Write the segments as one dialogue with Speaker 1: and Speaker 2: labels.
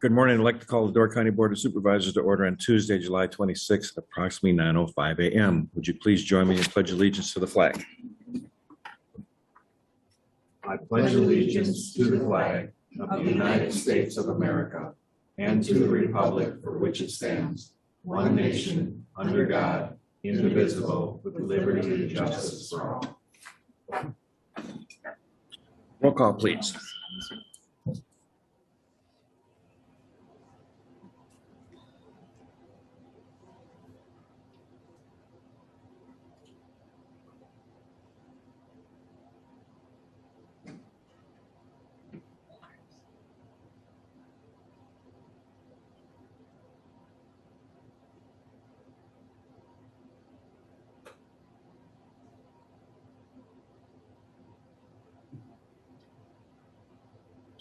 Speaker 1: Good morning. I'd like to call the Door County Board of Supervisors to order on Tuesday, July 26th at approximately 9:05 a.m. Would you please join me in pledge allegiance to the flag?
Speaker 2: I pledge allegiance to the flag of the United States of America and to the republic for which it stands, one nation, under God, indivisible, with liberty and justice for all.
Speaker 1: Roll call, please.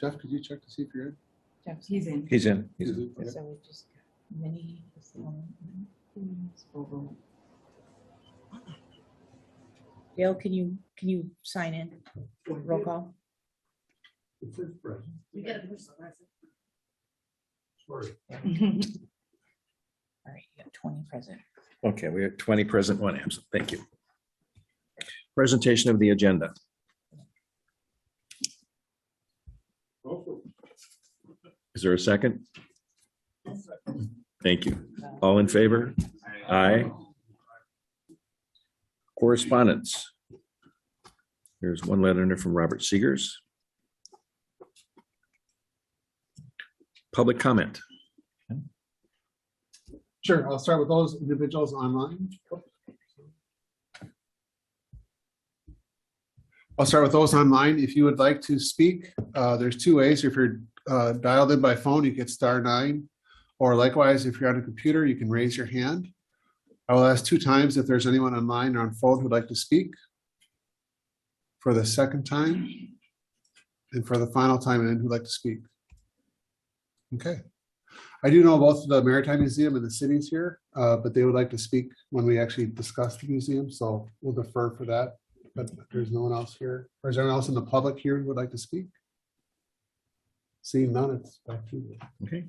Speaker 3: Jeff, could you check to see if you're in?
Speaker 4: Jeff, he's in.
Speaker 1: He's in.
Speaker 3: Okay.
Speaker 4: So we just got many. Dale, can you sign in? Roll call.
Speaker 3: We got to push the present. Sorry.
Speaker 4: All right, you got 20 present.
Speaker 1: Okay, we have 20 present, 1 absent. Thank you. Presentation of the agenda. Is there a second? Thank you. All in favor? Aye. Correspondence. There's one letter from Robert Seegers. Public comment.
Speaker 3: Sure, I'll start with those individuals online. If you would like to speak, there's two ways. If you're dialed in by phone, you get *9, or likewise, if you're on a computer, you can raise your hand. I will ask 2 times if there's anyone online or on phone who'd like to speak. For the second time, and for the final time, and who'd like to speak. Okay. I do know both the Maritime Museum and the cities here, but they would like to speak when we actually discuss the museum, so we'll defer for that. But there's no one else here. Or is there anyone else in the public here who would like to speak? Seeing none, it's back to you.
Speaker 1: Okay.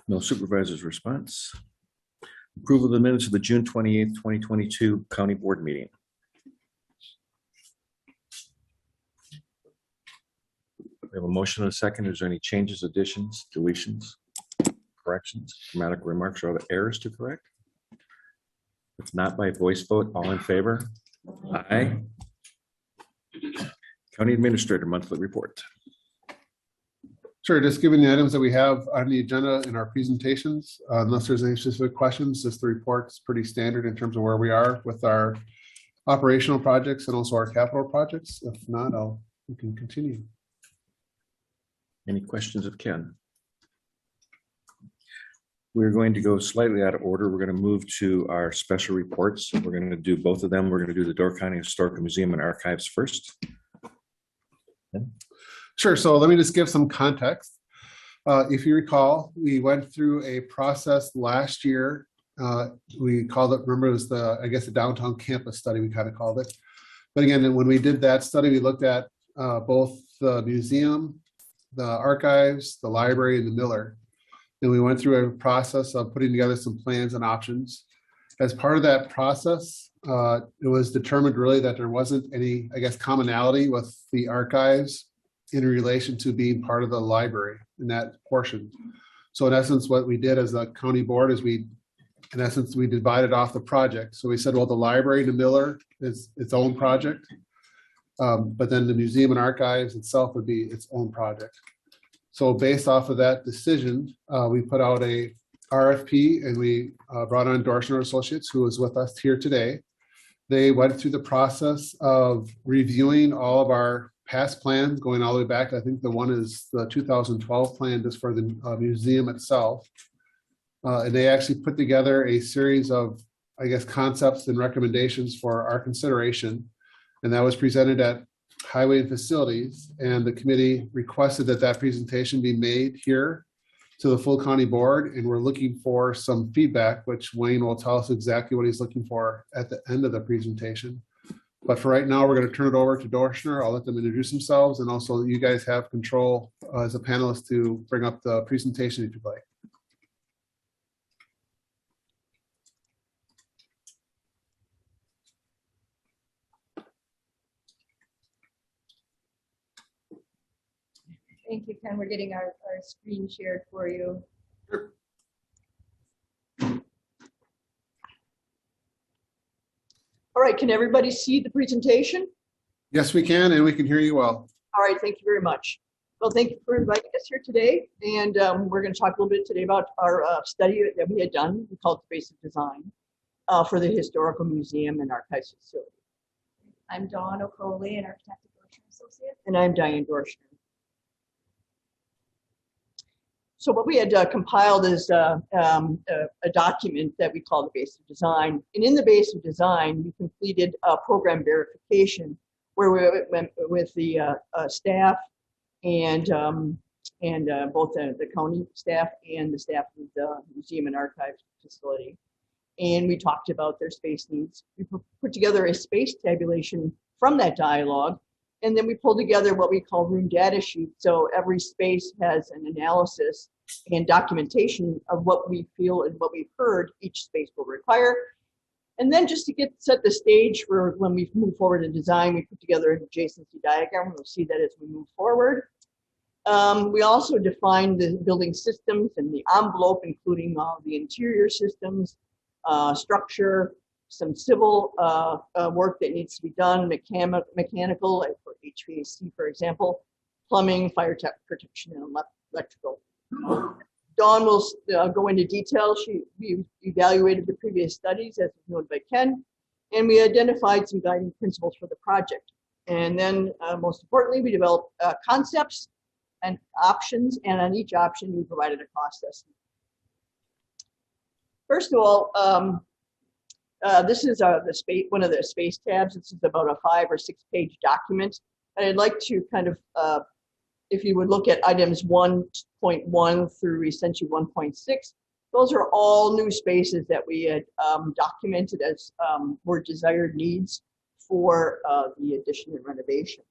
Speaker 1: No supervisor's response. Approval of the minutes of the June 28th, 2022 County Board meeting. We have a motion and a second. Is there any changes, additions, deletions, corrections, grammatical remarks, or other errors to correct? If not, by voice vote, all in favor? Aye. County Administrator monthly report.
Speaker 3: Sure, just given the items that we have on the agenda in our presentations, unless there's any specific questions, just the report's pretty standard in terms of where we are with our operational projects and also our capital projects. If not, we can continue.
Speaker 1: Any questions of Ken? We're going to go slightly out of order. We're going to move to our special reports. We're going to do both of them. We're going to do the Door County Historical Museum and Archives first.
Speaker 3: Sure, so let me just give some context. If you recall, we went through a process last year. We called it, remember, it was the downtown campus study, we kind of called it. But again, when we did that study, we looked at both the museum, the archives, the library, and the Miller. And we went through a process of putting together some plans and options. As part of that process, it was determined really that there wasn't any, commonality with the archives in relation to being part of the library in that portion. So in essence, what we did as a county board is we divided off the project. So we said, well, the library, the Miller is its own project, but then the museum and archives itself would be its own project. So based off of that decision, we put out a RFP and we brought on Dorschner Associates, who is with us here today. They went through the process of reviewing all of our past plans, going all the way back. I think the one is the 2012 plan just for the museum itself. And they actually put together a series of, concepts and recommendations for our consideration. And that was presented at Highway and Facilities. And the committee requested that presentation be made here to the full county board. And we're looking for some feedback, which Wayne will tell us exactly what he's looking for at the end of the presentation. But for right now, we're going to turn it over to Dorschner. I'll let them introduce themselves, and also you guys have control as a panelist to bring up the presentation if you'd like.
Speaker 5: Thank you, Ken. We're getting our screen shared for you.
Speaker 6: All right, can everybody see the presentation?
Speaker 3: Yes, we can, and we can hear you well.
Speaker 6: All right, thank you very much. Well, thank you for inviting us here today. And we're going to talk a little bit today about our study that we had done. We called Invasive Design for the Historical Museum and Archives Facility.
Speaker 5: I'm Dawn O'Coley, an architect at Brochure Associates.
Speaker 6: And I'm Diane Dorschner. So what we had compiled is a document that we call the Invasive Design. And in the Invasive Design, we completed a program verification where we went with the staff and both the county staff and the staff of the Museum and Archives facility. And we talked about their space needs. We put together a space tabulation from that dialogue. And then we pulled together what we call room data sheet. So every space has an analysis and documentation of what we feel and what we've heard each space will require. And then just to set the stage for when we move forward in design, we put together an adjacency diagram. We'll see that as we move forward. We also defined the building systems and the envelope, including all the interior systems, structure, some civil work that needs to be done, mechanical, like for HVAC, for example, plumbing, fire protection, and electrical. Dawn will go into detail. We evaluated the previous studies, as noted by Ken, and we identified some guiding principles for the project. And then, most importantly, we developed concepts and options, and on each option, we provided a cost estimate. First of all, this is one of the space tabs. This is about a 5 or 6 page document. And I'd like to kind of, if you would look at items 1.1 through essentially 1.6, those are all new spaces that we had documented as were desired needs for the addition and renovation.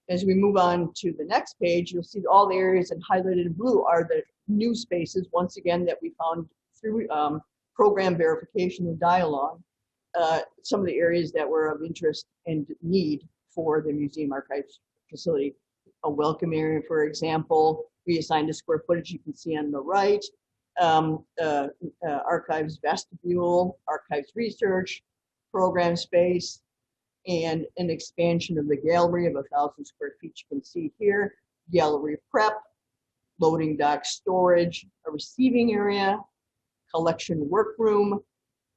Speaker 6: As we move on to the next page, you'll see all the areas in highlighted in blue are the new spaces, once again, that we found through program verification and dialogue, some of the areas that were of interest and need for the museum archives facility. A welcome area, for example, we assigned a square footage you can see on the right, archives vestibule, archives research, program space, and an expansion of the gallery of 1,000 square feet you can see here, gallery prep, loading dock storage, a receiving area, collection workroom,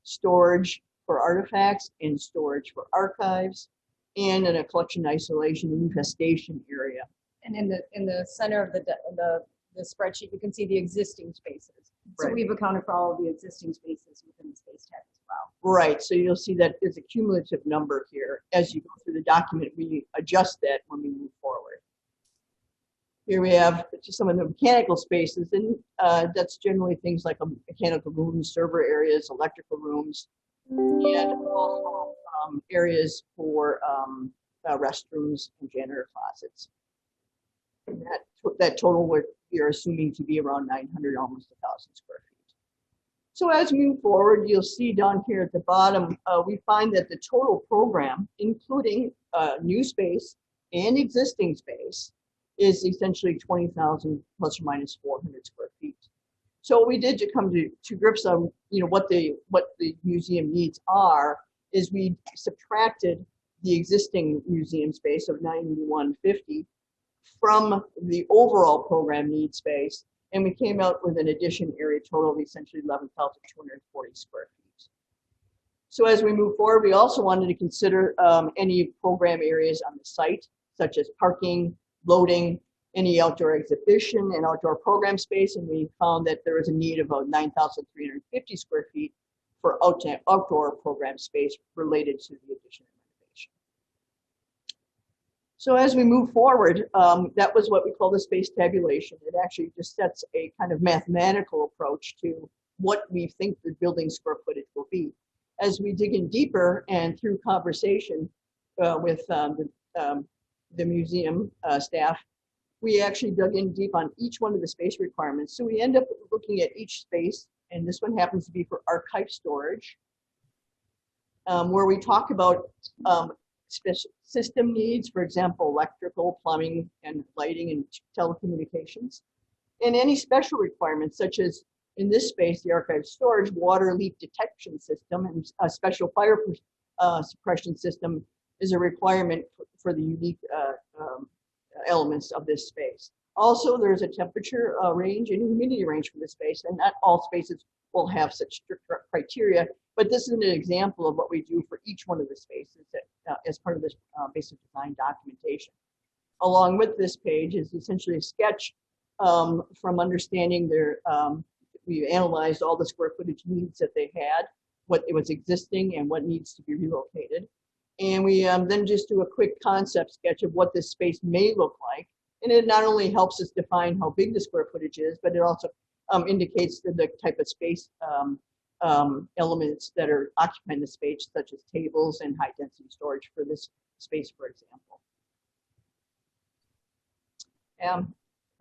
Speaker 6: storage for artifacts and storage for archives, and in a collection isolation infestation area.
Speaker 5: And in the center of the spreadsheet, you can see the existing spaces. So
Speaker 6: Right.
Speaker 5: we've accounted for all of the existing spaces within the space tab as well.
Speaker 6: Right, so you'll see that there's a cumulative number here. As you go through the document, we adjust that when we move forward. Here we have just some of the mechanical spaces, and that's generally things like mechanical rooms, server areas, electrical rooms, and also areas for restrooms and janitor closets. And that total you're assuming to be around 900, almost 1,000 square feet. So as we move forward, you'll see down here at the bottom, we find that the total program, including new space and existing space, is essentially 20,000 plus or minus 400 square feet. So what we did to come to grips on what the museum needs are is we subtracted the existing museum space of 9150 from the overall program need space, and we came out with an addition area total of essentially 11,240 square feet. So as we move forward, we also wanted to consider any program areas on the site, such as parking, loading, any outdoor exhibition and outdoor program space, and we found that there was a need of about 9,350 square feet for outdoor program space related to the addition and renovation. So as we move forward, that was what we call the space tabulation. It actually just sets a kind of mathematical approach to what we think the building square footage will be. as we dig in deeper and through conversation with the museum staff, we actually dug in deep on each one of the space requirements. So we end up looking at each space, and this one happens to be for archive storage, where we talk about system needs, for example, electrical, plumbing, and lighting, and telecommunications. And any special requirements, such as in this space, the archive storage, water leak detection system, and a special fire suppression system is a requirement for the unique elements of this space. Also, there's a temperature range and humidity range for this space, and not all spaces will have such strict criteria, but this is an example of what we do for each one of the spaces that, as part of this basic design documentation. Along with this page is essentially a sketch from understanding their, we analyzed all the square footage needs that they had, what was existing and what needs to be relocated. And we then just do a quick concept sketch of what this space may look like. And it not only helps us define how big the square footage is, but it also indicates the type of space elements that are occupying the space, such as tables and high density storage for this space, for example.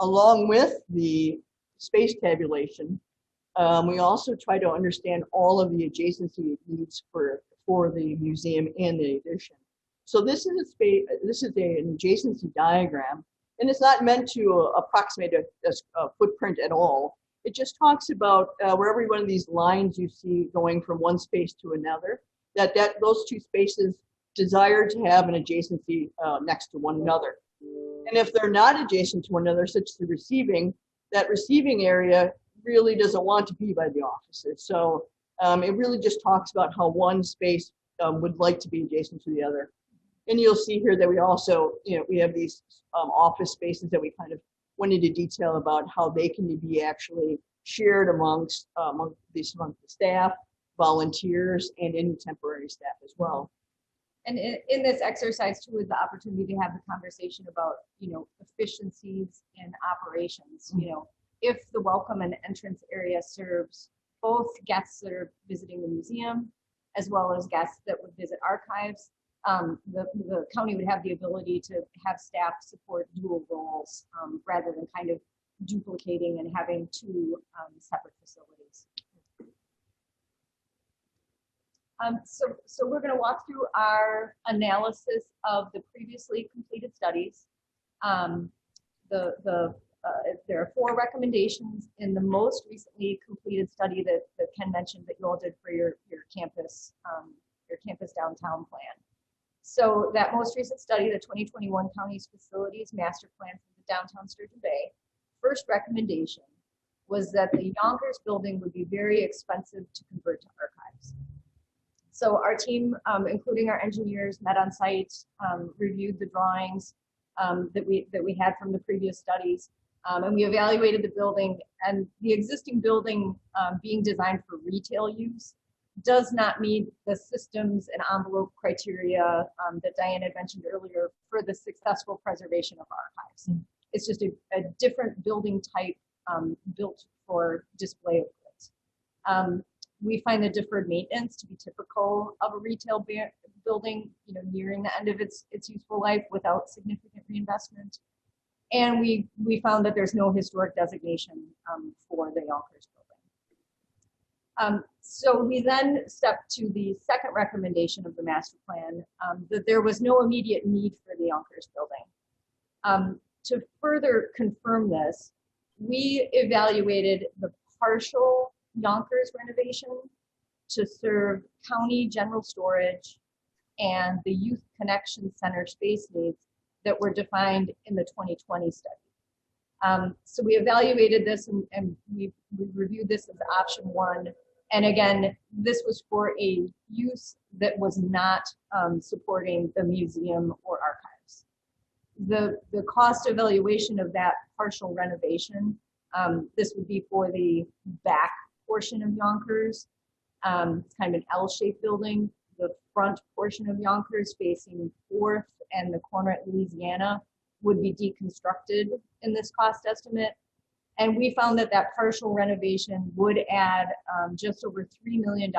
Speaker 6: Along with the space tabulation, we also try to understand all of the adjacency needs for the museum and the addition. So this is a space. This is an adjacency diagram, and it's not meant to approximate a footprint at all. It just talks about where every one of these lines you see going from one space to another, that those two spaces desire to have an adjacency next to one another. And if they're not adjacent to one another, such as the receiving, that receiving area really doesn't want to be by the offices. So it really just talks about how one space would like to be adjacent to the other. And you'll see here that we also, we have these office spaces that we kind of went into detail about how they can be actually shared amongst the staff, volunteers, and any temporary staff as well.
Speaker 5: And in this exercise too is the opportunity to have the conversation about, efficiencies in operations. If the welcome and entrance area serves both guests that are visiting the museum, as well as guests that would visit archives, the county would have the ability to have staff support dual roles rather than kind of duplicating and having two separate facilities. So we're going to walk through our analysis of the previously completed studies. There are 4 recommendations in the most recently completed study that Ken mentioned that you all did for your campus downtown plan. So that most recent study, the 2021 County's Facilities Master Plan for the Downtown Sturgeon Bay, first recommendation was that the Yonkers building would be very expensive to convert to archives. So our team, including our engineers, met on site, reviewed the drawings that we had from the previous studies, and we evaluated the building. And the existing building being designed for retail use does not meet the systems and envelope criteria that Diane had mentioned earlier for the successful preservation of archives. It's just a different building type built for display of goods. We find the deferred maintenance to be typical of a retail building, nearing the end of its useful life without significant reinvestment. And we found that there's no historic designation for the Yonkers building. So we then stepped to the second recommendation of the master plan, that there was no immediate need for the Yonkers building. To further confirm this, we evaluated the partial Yonkers renovation to serve county general storage and the Youth Connection Center space needs that were defined in the 2020 study. So we evaluated this and we reviewed this as option 1. And again, this was for a use that was not supporting the museum or archives. The cost evaluation of that partial renovation, this would be for the back portion of Yonkers. It's kind of an L-shaped building. The front portion of Yonkers facing 4th and the corner at Louisiana would be deconstructed in this cost estimate. And we found that partial renovation would add just over $3 million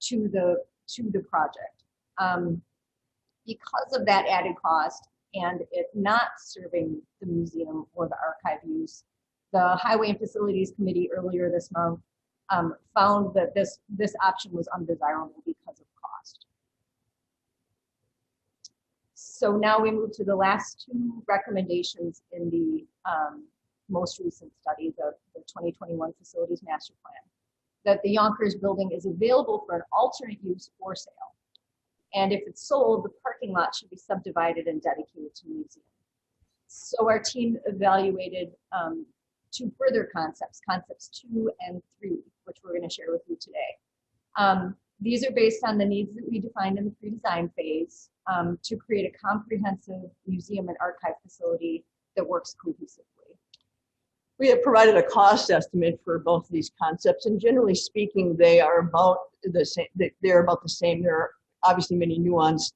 Speaker 5: to the project. Because of that added cost and it not serving the museum or the archive use, the Highway and Facilities Committee earlier this month found that this option was undesirable because of cost. So now we move to the last two recommendations in the most recent study, the 2021 Facilities Master Plan, that the Yonkers building is available for an alternate use or sale. And if it's sold, the parking lot should be subdivided and dedicated to the museum. So our team evaluated two further concepts 2 and 3, which we're going to share with you today. These are based on the needs that we defined in the pre-design phase to create a comprehensive museum and archive facility that works cohesively.
Speaker 6: We have provided a cost estimate for both of these concepts, and generally speaking, they are about the same. They're about the same. There are obviously many nuanced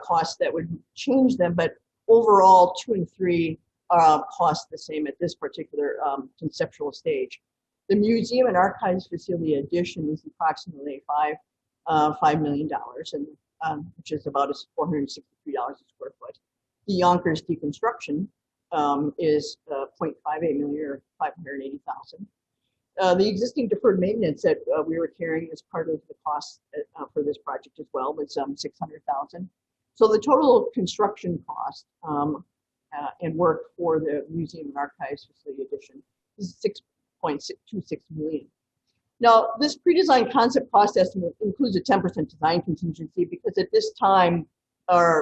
Speaker 6: costs that would change them, but overall, 2 and 3 cost the same at this particular conceptual stage. The museum and archives facility addition is approximately $5 million, and which is about $463 a square foot. The Yonkers deconstruction is 0.58 million or 580,000. The existing deferred maintenance that we were carrying as part of the cost for this project as well was 600,000. So the total construction cost and work for the museum and archives facility addition is 6.26 million. Now, this pre-design concept cost estimate includes a 10% design contingency because at this time,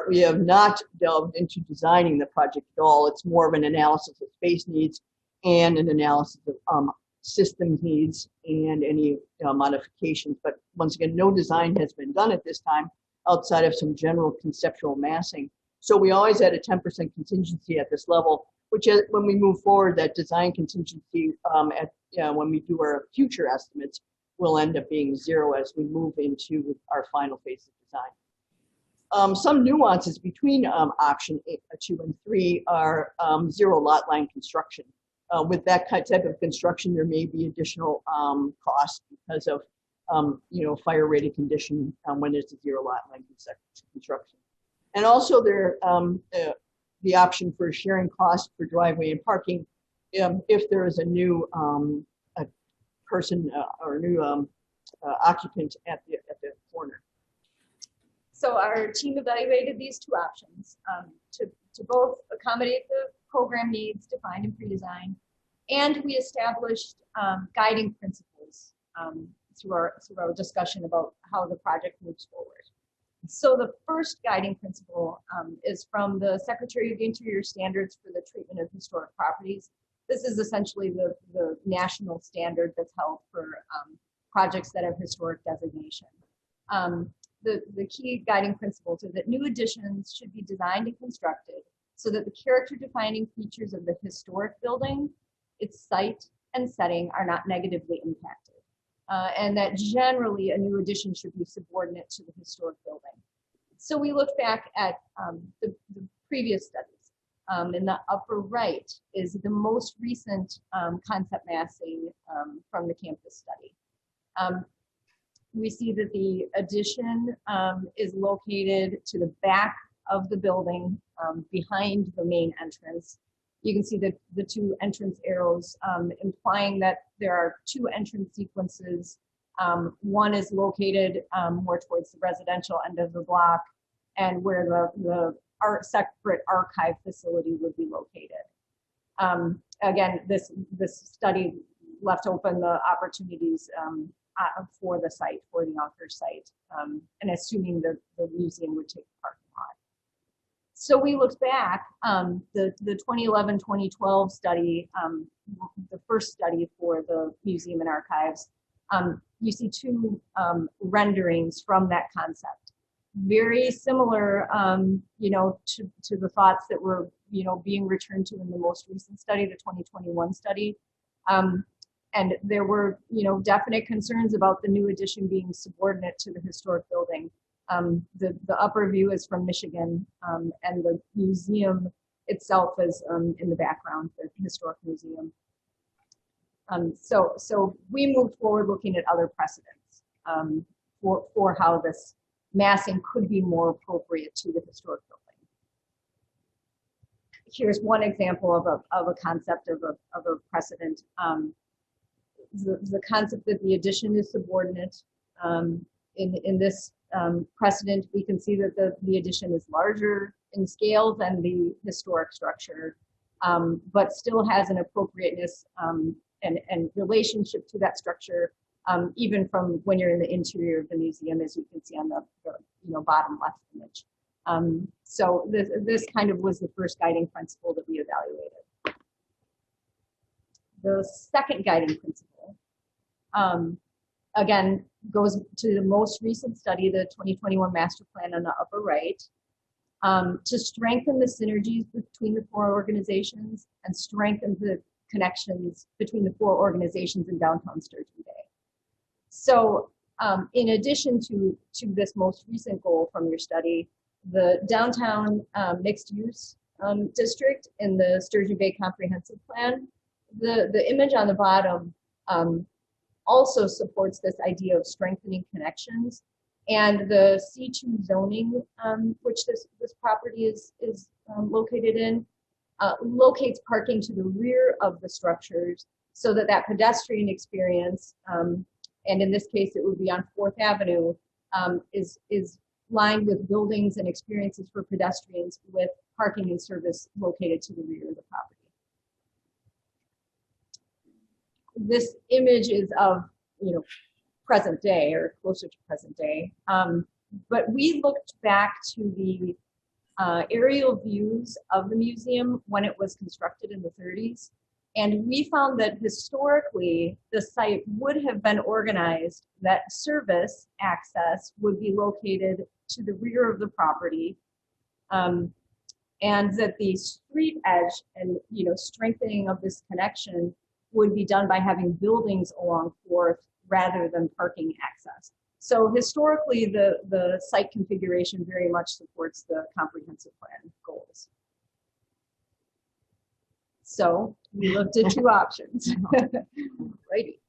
Speaker 6: we have not delved into designing the project at all. It's more of an analysis of space needs and an analysis of systems needs and any modifications. But once again, no design has been done at this time outside of some general conceptual massing. So we always had a 10% contingency at this level, which is, when we move forward, that design contingency when we do our future estimates will end up being 0 as we move into our final phase of design. Some nuances between option 2 and 3 are 0 lot line construction. With that type of construction, there may be additional costs because of fire-rated condition when it's a 0 lot line construction. And also the option for sharing costs for driveway and parking if there is a new person or a new occupant at the corner.
Speaker 5: So our team evaluated these two options to both accommodate the program needs defined in pre-design, and we established guiding principles through our discussion about how the project moves forward. So the first guiding principle is from the Secretary of the Interior Standards for the Treatment of Historic Properties. This is essentially the national standard that's held for projects that have historic designation. The key guiding principles are that new additions should be designed and constructed so that the character-defining features of the historic building, its site and setting are not negatively impacted. And that generally a new addition should be subordinate to the historic building. So we look back at the previous studies. In the upper right is the most recent concept massing from the campus study. We see that the addition is located to the back of the building behind the main entrance. You can see the two entrance arrows implying that there are 2 entrance sequences. One is located more towards the residential end of the block and where the separate archive facility would be located. Again, this study left open the opportunities for the site, for the Yonkers site, and assuming the museum would take the parking lot. So we looked back, the 2011-2012 study, the first study for the museum and archives, you see 2 renderings from that concept. Very similar, to the thoughts that were, being returned to in the most recent study, the 2021 study. And there were, definite concerns about the new addition being subordinate to the historic building. The upper view is from Michigan, and the museum itself is in the background, the historic museum. So we moved forward looking at other precedents. for how this massing could be more appropriate to the historic building. Here's one example of a concept of a precedent. The concept that the addition is subordinate. In this precedent, we can see that the addition is larger in scale than the historic structure, but still has an appropriateness and relationship to that structure, even from when you're in the interior of the museum, as you can see on the bottom left image. So this kind of was the first guiding principle that we evaluated. The second guiding principle, again, goes to the most recent study, the 2021 master plan on the upper right, to strengthen the synergies between the four organizations and strengthen the connections between the four organizations in downtown Sturgeon Bay. So in addition to this most recent goal from your study, the downtown mixed use district in the Sturgeon Bay Comprehensive Plan, the image on the bottom also supports this idea of strengthening connections. And the C2 zoning, which this property is located in, locates parking to the rear of the structures so that pedestrian experience, and in this case it would be on 4th Avenue, is lined with buildings and experiences for pedestrians with parking and service located to the rear of the property. This image is of, present day or closer to present day. But we looked back to the aerial views of the museum when it was constructed in the 30s. And we found that historically, the site would have been organized that service access would be located to the rear of the property, and that the street edge and strengthening of this connection would be done by having buildings along 4th rather than parking access. So historically, the site configuration very much supports the comprehensive plan goals. So we looked at two options. Righty.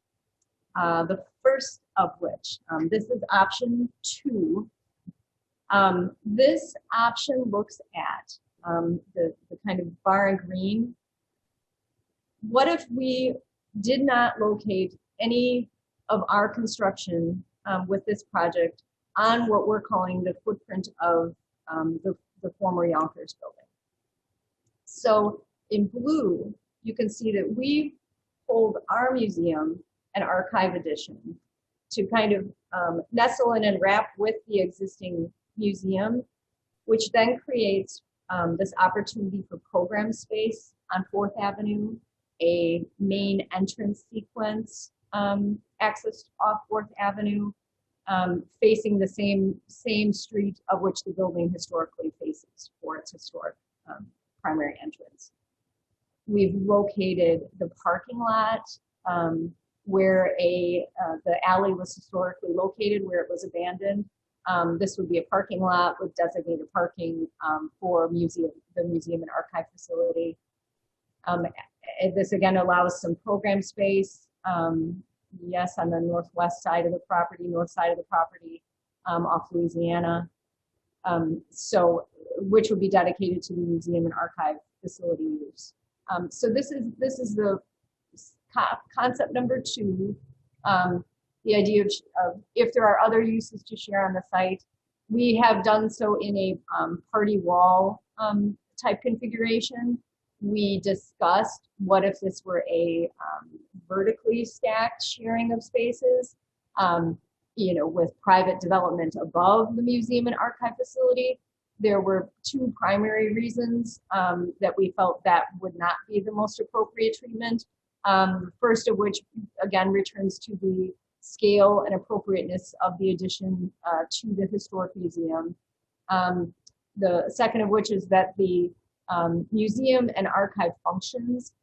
Speaker 5: The first of which, this is option 2. This option looks at the kind of bar and green. What if we did not locate any of our construction with this project on what we're calling the footprint of the former Yonkers building? So in blue, you can see that we hold our museum and archive addition to kind of nestle in and wrap with the existing museum, which then creates this opportunity for program space on 4th Avenue, a main entrance sequence accessed off 4th Avenue, facing the same street of which the building historically faces for its historic primary entrance. We've located the parking lot where the alley was historically located, where it was abandoned. This would be a parking lot with designated parking for the museum and archive facility. This again allows some program space. Yes, on the northwest side of the property, north side of the property, off Louisiana. So, which would be dedicated to the museum and archive facility use. So this is the concept number 2. The idea of if there are other uses to share on the site, we have done so in a party wall type configuration. We discussed what if this were a vertically stacked sharing of spaces, with private development above the museum and archive facility. There were 2 primary reasons that we felt that would not be the most appropriate treatment. First of which, again, returns to the scale and appropriateness of the addition to the historic museum. The second of which is that the museum and archive functions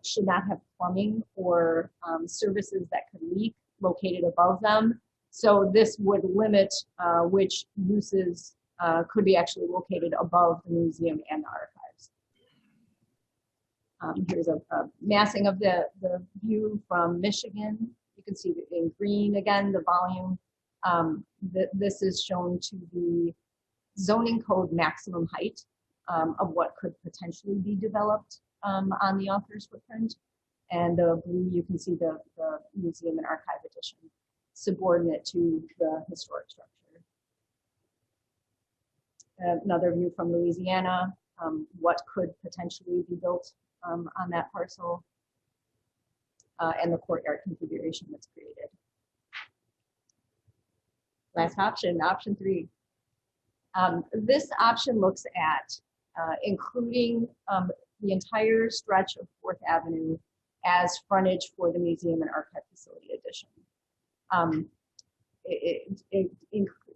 Speaker 5: should not have plumbing or services that could leak located above them. So this would limit which uses could be actually located above the museum and archives. Here's a massing of the view from Michigan. You can see in green again the volume This is shown to be zoning code maximum height of what could potentially be developed on the Yonkers footprint. And the blue, you can see the museum and archive addition subordinate to the historic structure. Another view from Louisiana, what could potentially be built on that parcel, and the courtyard configuration that's created. Last option, option 3. This option looks at including the entire stretch of 4th Avenue as frontage for the museum and archive facility addition.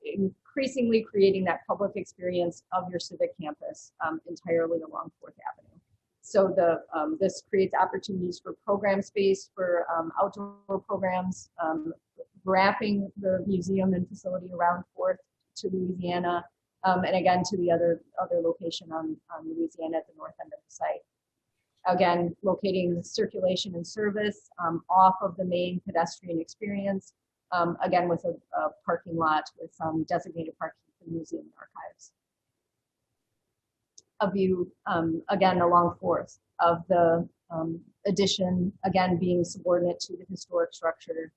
Speaker 5: Increasingly creating that public experience of your civic campus entirely along 4th Avenue. So this creates opportunities for program space, for outdoor programs, wrapping the museum and facility around 4th to Louisiana, and again to the other location on Louisiana at the north end of the site. Again, locating circulation and service off of the main pedestrian experience, again with a parking lot with some designated parking for the museum and archives. A view, again, along 4th of the addition, again, being subordinate to the historic structure.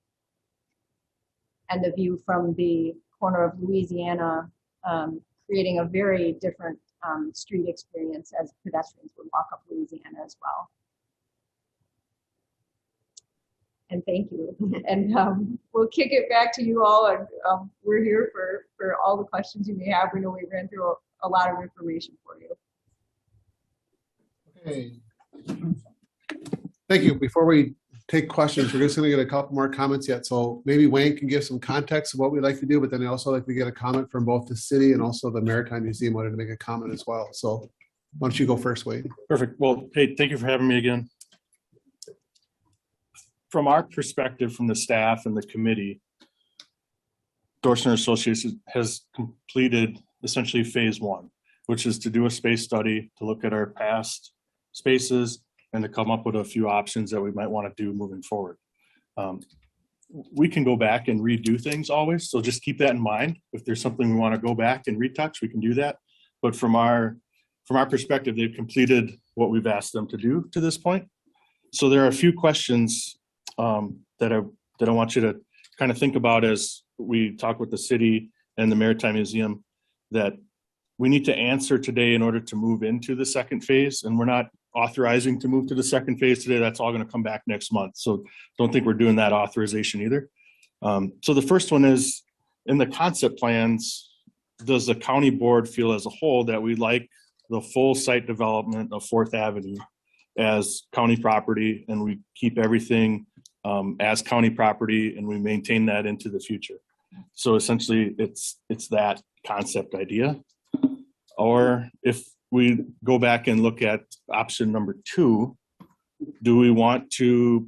Speaker 5: And the view from the corner of Louisiana, creating a very different street experience as pedestrians would walk up Louisiana as well. And thank you. And we'll kick it back to you all. And we're here for all the questions you may have. We know we ran through a lot of information for you.
Speaker 3: Okay. Thank you. Before we take questions, we're just going to get a couple more comments yet. So maybe Wayne can give some context of what we'd like to do, but then I also like to get a comment from both the city and also the Maritime Museum wanted to make a comment as well. So why don't you go first, Wayne?
Speaker 7: Perfect. Well, hey, thank you for having me again. From our perspective, from the staff and the committee, Dorschner Associates has completed essentially phase 1, which is to do a space study to look at our past spaces and to come up with a few options that we might want to do moving forward. We can go back and redo things always, so just keep that in mind. If there's something we want to go back and retouch, we can do that. But from our perspective, they've completed what we've asked them to do to this point. So there are a few questions that I want you to kind of think about as we talk with the city and the Maritime Museum that we need to answer today in order to move into the second phase. And we're not authorizing to move to the second phase today. That's all going to come back next month. So don't think we're doing that authorization either. So the first one is, in the concept plans, does the county board feel as a whole that we like the full site development of 4th Avenue as county property, and we keep everything as county property and we maintain that into the future? So essentially it's that concept idea. Or if we go back and look at option number 2, do we want to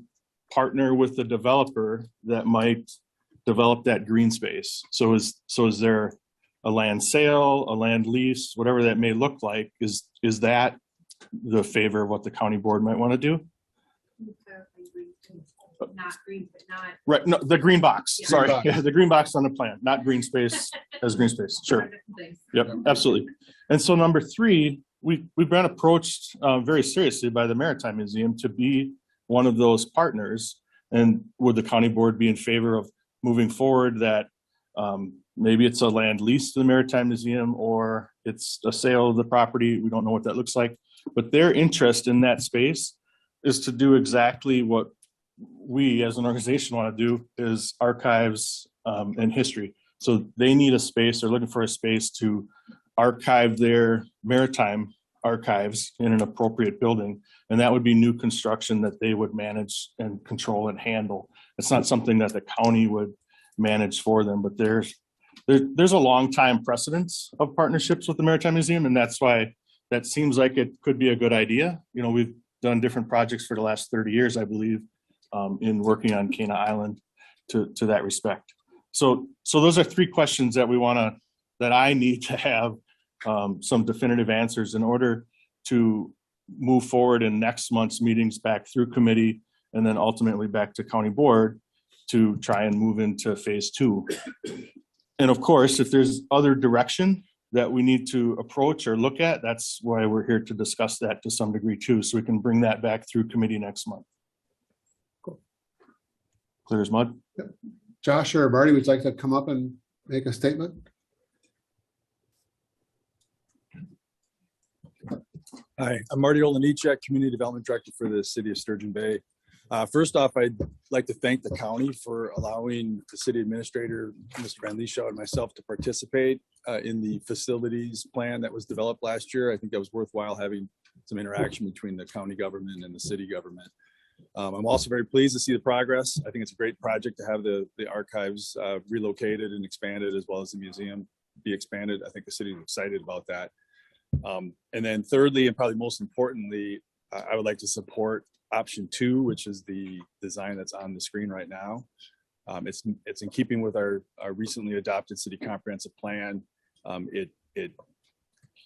Speaker 7: partner with the developer that might develop that green space? So is there a land sale, a land lease, whatever that may look like? Is that the favor of what the county board might want to do?
Speaker 8: Not green, but not.
Speaker 7: Right, no, the green box,
Speaker 8: Yeah.
Speaker 7: sorry.
Speaker 3: Green box.
Speaker 7: Yeah, the green box on the plan, not green space as green space, sure. Yep, absolutely. And so number 3, we've been approached very seriously by the Maritime Museum to be one of those partners. And would the county board be in favor of moving forward that maybe it's a land lease to the Maritime Museum or it's a sale of the property? We don't know what that looks like. But their interest in that space is to do exactly what we as an organization want to do, is archives and history. So they need a space, they're looking for a space to archive their maritime archives in an appropriate building. And that would be new construction that they would manage and control and handle. It's not something that the county would manage for them, but there's a long time precedence of partnerships with the Maritime Museum. And that's why that seems like it could be a good idea. You know, we've done different projects for the last 30 years, I believe, in working on Cana Island to that respect. So those are 3 questions that that I need to have some definitive answers in order to move forward in next month's meetings back through committee and then ultimately back to county board to try and move into phase 2. And of course, if there's other direction that we need to approach or look at, that's why we're here to discuss that to some degree too, so we can bring that back through committee next month. Clear as mud.
Speaker 3: Josh or Marty, would you like to come up and make a statement?
Speaker 8: Hi, I'm Marty Olinichak, Community Development Director for the City of Sturgeon Bay. First off, I'd like to thank the county for allowing the city administrator, Mr. Van Lieshout, and myself to participate in the facilities plan that was developed last year. I think that was worthwhile having some interaction between the county government and the city government. I'm also very pleased to see the progress. I think it's a great project to have the archives relocated and expanded, as well as the museum be expanded. I think the city is excited about that. And then thirdly, and probably most importantly, I would like to support option 2, which is the design that's on the screen right now. It's in keeping with our recently adopted city comprehensive plan.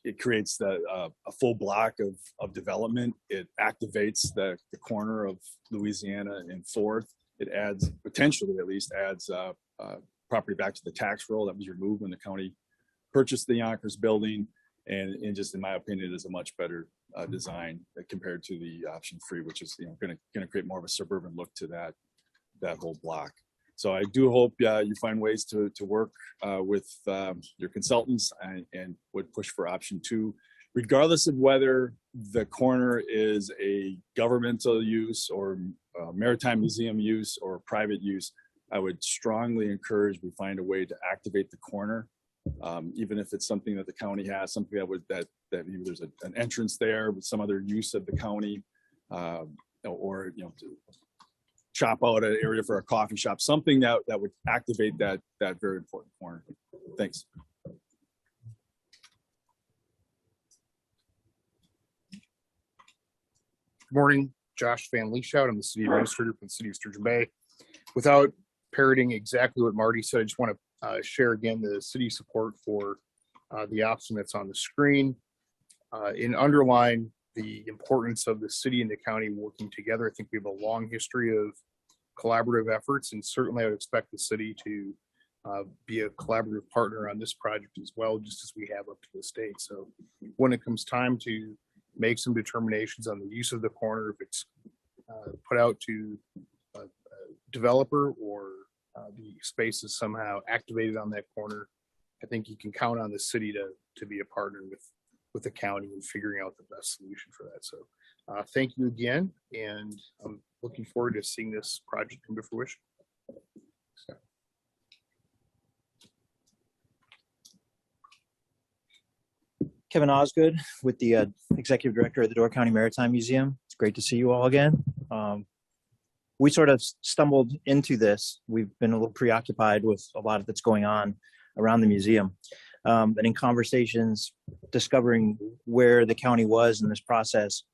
Speaker 8: It creates a full block of development. It activates the corner of Louisiana and 4th. It adds, potentially at least, adds property back to the tax roll that was removed when the county purchased the Yonkers building. And just in my opinion, it is a much better design compared to the option 3, which is going to create more of a suburban look to that whole block. So I do hope you find ways to work with your consultants and would push for option 2, regardless of whether the corner is a governmental use or Maritime Museum use or private use. I would strongly encourage we find a way to activate the corner. Even if it's something that the county has, something that maybe there's an entrance there with some other use of the county, or to chop out an area for a coffee shop, something that would activate that very important corner. Thanks.
Speaker 9: Good morning, Josh Van Lieshout. I'm the city administrator for the city of Sturgeon Bay. Without parroting exactly what Marty said, I just want to share again the city support for the option that's on the screen. And underline the importance of the city and the county working together. I think we have a long history of collaborative efforts, and certainly I would expect the city to be a collaborative partner on this project as well, just as we have up to this date. So when it comes time to make some determinations on the use of the corner, if it's put out to a developer or the space is somehow activated on that corner, I think you can count on the city to be a partner with the county in figuring out the best solution for that. So thank you again, and I'm looking forward to seeing this project come to fruition.
Speaker 10: Kevin Osgood with the Executive Director of the Door County Maritime Museum. It's great to see you all again. We sort of stumbled into this. We've been a little preoccupied with a lot that's going on around the museum. And in conversations, discovering where the county was in this process,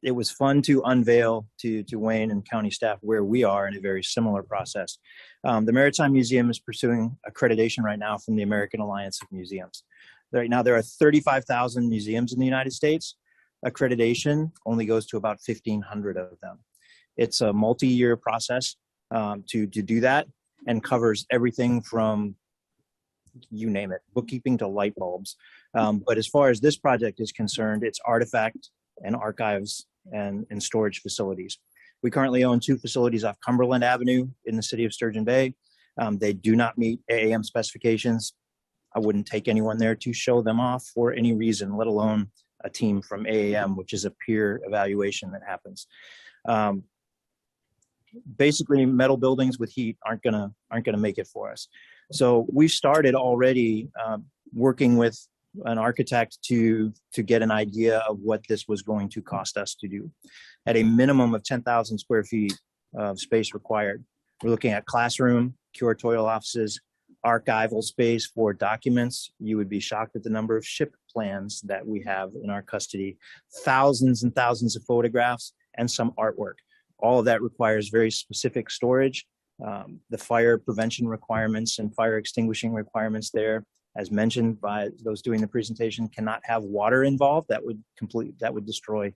Speaker 10: it was fun to unveil to Wayne and county staff where we are in a very similar process. The Maritime Museum is pursuing accreditation right now from the American Alliance of Museums. Right now, there are 35,000 museums in the United States. Accreditation only goes to about 1,500 of them. It's a multi-year process to do that, and covers everything from, you name it, bookkeeping to light bulbs. But as far as this project is concerned, it's artifact and archives and storage facilities. We currently own 2 facilities off Cumberland Avenue in the city of Sturgeon Bay. They do not meet AAM specifications. I wouldn't take anyone there to show them off for any reason, let alone a team from AAM, which is a peer evaluation that happens. Basically, metal buildings with heat aren't gonna make it for us. So we started already working with an architect to get an idea of what this was going to cost us to do. At a minimum of 10,000 square feet of space required. We're looking at classroom, curatorial offices, archival space for documents. You would be shocked at the number of ship plans that we have in our custody, thousands and thousands of photographs, and some artwork. All of that requires very specific storage. The fire prevention requirements and fire extinguishing requirements there, as mentioned by those doing the presentation, cannot have water involved. That would destroy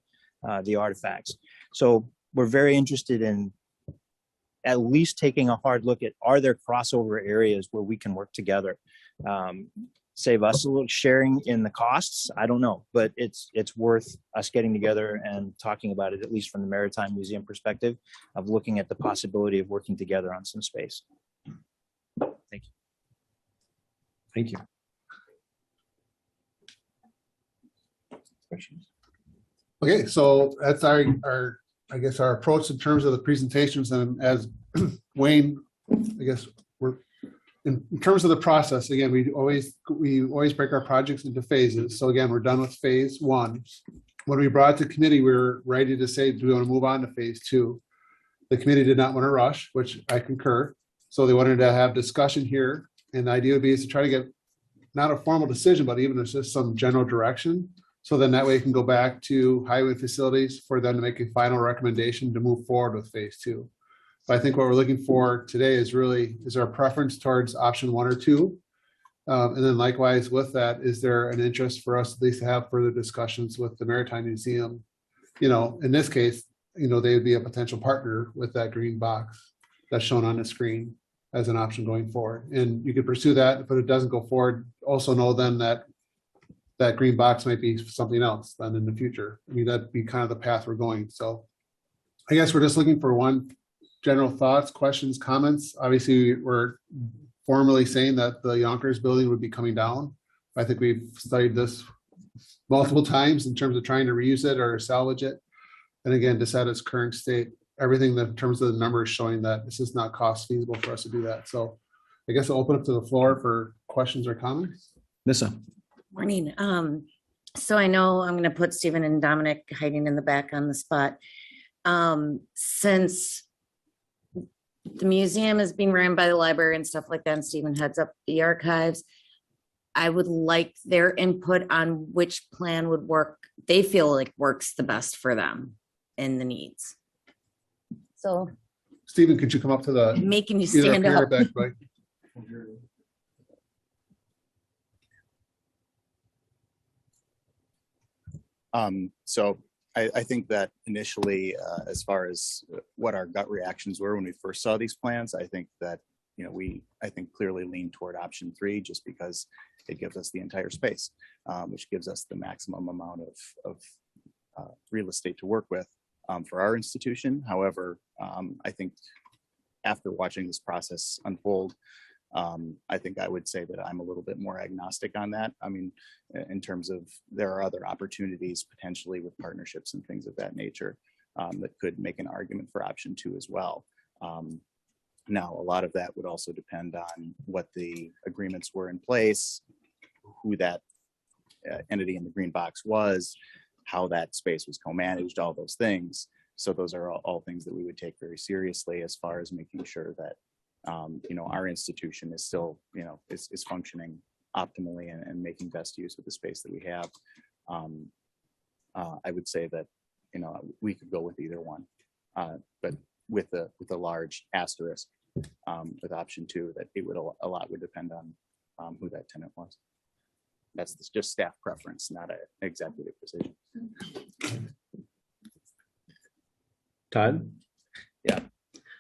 Speaker 10: the artifacts. So we're very interested in at least taking a hard look at, are there crossover areas where we can work together? Save us a little sharing in the costs. I don't know, but it's worth us getting together and talking about it, at least from the Maritime Museum perspective of looking at the possibility of working together on some space. Thank you.
Speaker 1: Thank you. Questions?
Speaker 3: Okay, so that's our, I guess, our approach in terms of the presentations, and as Wayne, I guess, we're in terms of the process, again, we always break our projects into phases. So again, we're done with phase 1. When we brought it to committee, we were ready to say, do we want to move on to phase 2? The committee did not want to rush, which I concur. So they wanted to have discussion here. And the idea would be is to try to get not a formal decision, but even just some general direction. So then that way you can go back to highway facilities for them to make a final recommendation to move forward with phase 2. But I think what we're looking for today is really, is there a preference towards option 1 or 2? And then likewise with that, is there an interest for us at least to have further discussions with the Maritime Museum? You know, in this case, you know, they would be a potential partner with that green box that's shown on the screen as an option going forward. And you could pursue that, but it doesn't go forward. Also know then that that green box might be something else then in the future. I mean, that'd be kind of the path we're going. So I guess we're just looking for one general thoughts, questions, comments. Obviously, we're formally saying that the Yonkers building would be coming down. I think we've studied this multiple times in terms of trying to reuse it or salvage it. And again, just at its current state, everything that in terms of the numbers showing that this is not cost feasible for us to do that. So I guess I'll open up to the floor for questions or comments.
Speaker 1: Nissa.
Speaker 11: Morning. So I know I'm going to put Stephen and Dominic hiding in the back on the spot. Since the museum is being ran by the library and stuff like that, and Stephen heads up the archives, I would like their input on which plan would work. They feel like works the best for them and the needs. So
Speaker 3: Stephen, could you come up to the
Speaker 11: making you
Speaker 3: either
Speaker 11: stand
Speaker 3: here or
Speaker 11: up.
Speaker 3: back, right?
Speaker 12: So I think that initially, as far as what our gut reactions were when we first saw these plans, I think that, you know, I think clearly lean toward option 3 just because it gives us the entire space, which gives us the maximum amount of real estate to work with for our institution. However, I think after watching this process unfold, I think I would say that I'm a little bit more agnostic on that. I mean, in terms of there are other opportunities potentially with partnerships and things of that nature that could make an argument for option 2 as well. Now, a lot of that would also depend on what the agreements were in place, who that entity in the green box was, how that space was co-managed, all those things. So those are all things that we would take very seriously as far as making sure that you know, our institution is still, you know, is functioning optimally and making best use of the space that we have. I would say that, you know, we could go with either one, but with a large asterisk with option 2, that it would a lot would depend on who that tenant was. That's just staff preference, not an executive decision.
Speaker 1: Todd?
Speaker 13: Yeah.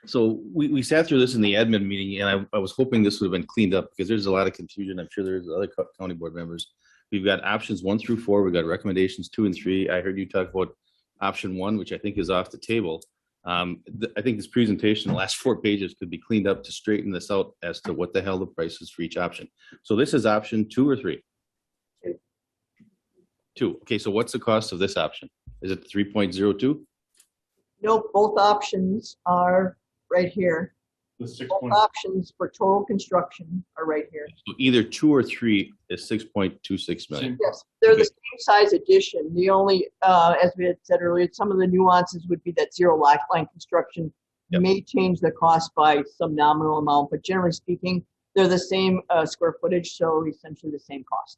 Speaker 13: So we sat through this in the admin meeting, and I was hoping this would have been cleaned up because there's a lot of confusion. I'm sure there's other county board members. We've got options 1 through 4. We've got recommendations 2 and 3. I heard you talk about option 1, which I think is off the table. I think this presentation, the last 4 pages, could be cleaned up to straighten this out as to what the hell the price is for each option. So this is option 2 or 3? 2. Okay, so what's the cost of this option? Is it 3.02?
Speaker 6: Nope, both options are right here.
Speaker 7: The 6.
Speaker 6: Both options for total construction are right here.
Speaker 13: So either 2 or 3 is 6.26 million.
Speaker 6: Yes, they're
Speaker 13: Okay.
Speaker 6: the same size addition. The only, as we had said earlier, some of the nuances would be that zero lot line construction
Speaker 13: Yep.
Speaker 6: may change the cost by some nominal amount, but generally speaking, they're the same square footage, so essentially the same cost.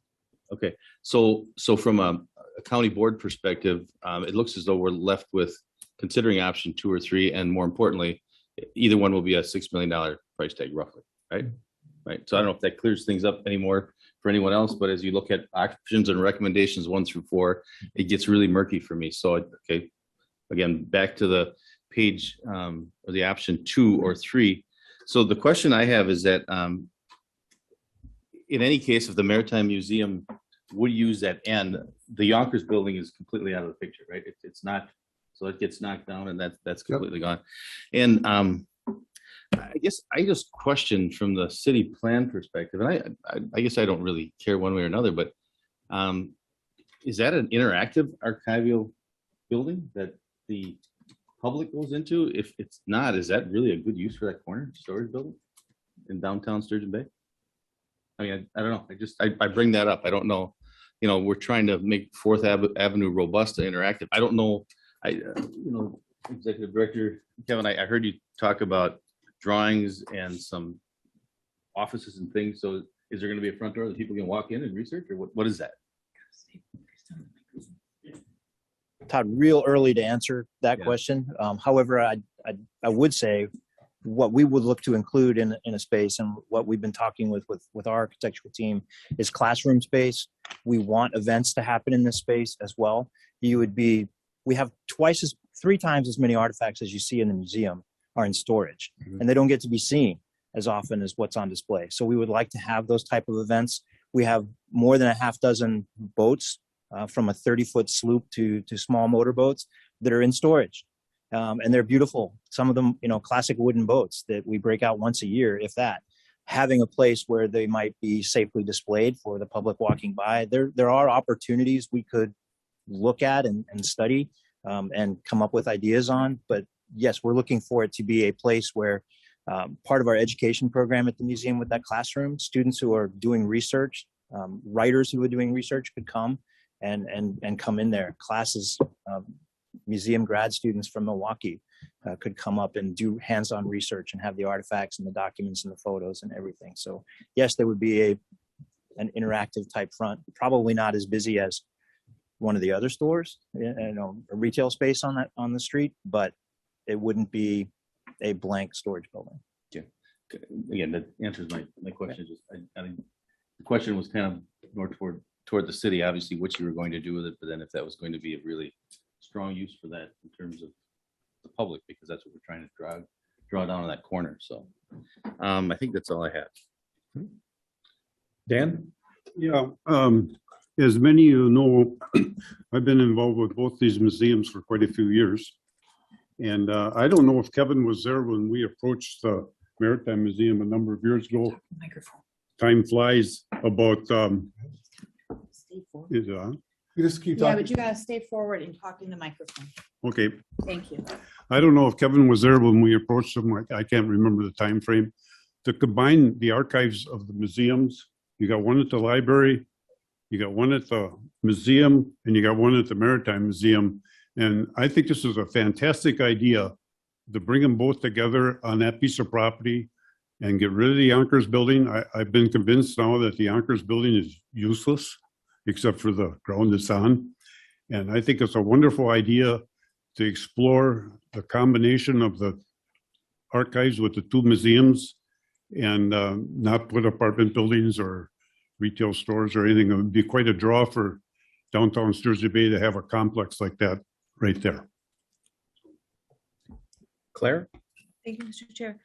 Speaker 13: Okay, so from a county board perspective, it looks as though we're left with considering option 2 or 3, and more importantly, either one will be a $6 million price tag roughly, right? Right. So I don't know if that clears things up anymore for anyone else, but as you look at options and recommendations 1 through 4, it gets really murky for me. So, okay, again, back to the page, or the option 2 or 3. So the question I have is that, in any case, if the Maritime Museum would use that end, the Yonkers building is completely out of the picture, right? It's not, so it gets knocked down and that's completely gone. And I guess I just question from the city plan perspective, and I guess I don't really care one way or another, but is that an interactive archival building that the public goes into? If it's not, is that really a good use for that corner storage building in downtown Sturgeon Bay? I mean, I don't know. I bring that up. I don't know. You know, we're trying to make Fourth Avenue robust and interactive. I don't know. Executive Director Kevin, I heard you talk about drawings and some offices and things. So is there going to be a front door that people can walk in and research, or what is that?
Speaker 10: Todd, real early to answer that question. However, I would say what we would look to include in a space, and what we've been talking with our architectural team, is classroom space. We want events to happen in this space as well. We have 3 times as many artifacts as you see in the museum are in storage, and they don't get to be seen as often as what's on display. So we would like to have those type of events. We have more than a half dozen boats, from a 30-foot sloop to small motorboats, that are in storage. And they're beautiful. Some of them, classic wooden boats that we break out once a year, if that. Having a place where they might be safely displayed for the public walking by. There are opportunities we could look at and study and come up with ideas on. But yes, we're looking for it to be a place where part of our education program at the museum with that classroom, students who are doing research, writers who are doing research could come and come in there. Classes, museum grad students from Milwaukee could come up and do hands-on research and have the artifacts and the documents and the photos and everything. So yes, there would be an interactive type front, probably not as busy as one of the other stores, a retail space on the street, but it wouldn't be a blank storage building.
Speaker 13: Yeah. Again, that answers my question. Just I think the question was kind of more toward the city, obviously, what you were going to do with it, but then if that was going to be a really strong use for that in terms of the public, because that's what we're trying to draw down on that corner. So I think that's all I have.
Speaker 1: Dan?
Speaker 14: Yeah, as many of you know, I've been involved with both these museums for quite a few years. And I don't know if Kevin was there when we approached the Maritime Museum a number of years ago.
Speaker 4: Microphone.
Speaker 14: Time flies about,
Speaker 4: Stay forward.
Speaker 14: is it on?
Speaker 3: You just keep
Speaker 4: Yeah,
Speaker 3: talking.
Speaker 4: but you gotta stay forward and talk in the microphone.
Speaker 14: Okay,
Speaker 4: Thank you.
Speaker 14: I don't know if Kevin was there when we approached him. I can't remember the time frame. To combine the archives of the museums, you got one at the library, you got one at the museum, and you got one at the Maritime Museum. And I think this is a fantastic idea to bring them both together on that piece of property and get rid of the Yonkers building. I've been convinced now that the Yonkers building is useless, except for the ground it's on. And I think it's a wonderful idea to explore the combination of the archives with the 2 museums and not put apartment buildings or retail stores or anything. It would be quite a draw for downtown Sturgeon Bay to have a complex like that right there.
Speaker 1: Claire?
Speaker 15: Thank you, Mr. Chair.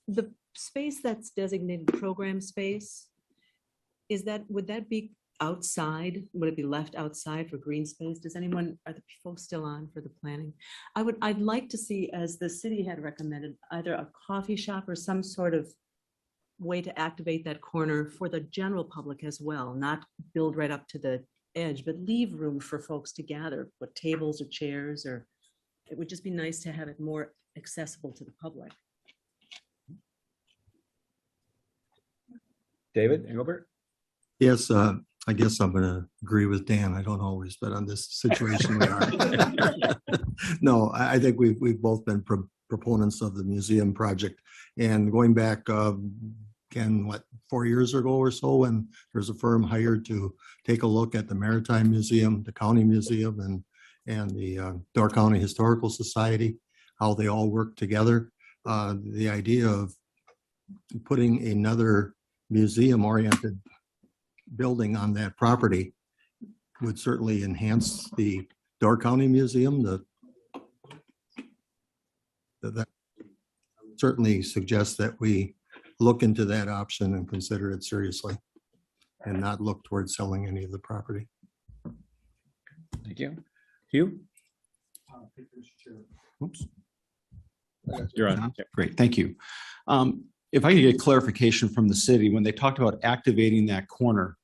Speaker 15: The space that's designated program space, would that be outside? Would it be left outside for green space? Are the folks still on for the planning? I'd like to see, as the city had recommended, either a coffee shop or some sort of way to activate that corner for the general public as well, not build right up to the edge, but leave room for folks to gather, put tables or chairs, or it would just be nice to have it more accessible to the public.
Speaker 1: David Engelbert?
Speaker 16: Yes, I guess I'm gonna agree with Dan. I don't always, but on this situation we are. No, I think we've both been proponents of the museum project. And going back, again, 4 years ago or so, when there's a firm hired to take a look at the Maritime Museum, the County Museum, and the Door County Historical Society, how they all work together. The idea of putting another museum-oriented building on that property would certainly enhance the Door County Museum, the that certainly suggests that we look into that option and consider it seriously and not look towards selling any of the property.
Speaker 1: Thank you. Hugh?
Speaker 17: Oops.
Speaker 1: You're on.
Speaker 17: Great, thank you. If I could get clarification from the city, when they talked about activating that corner,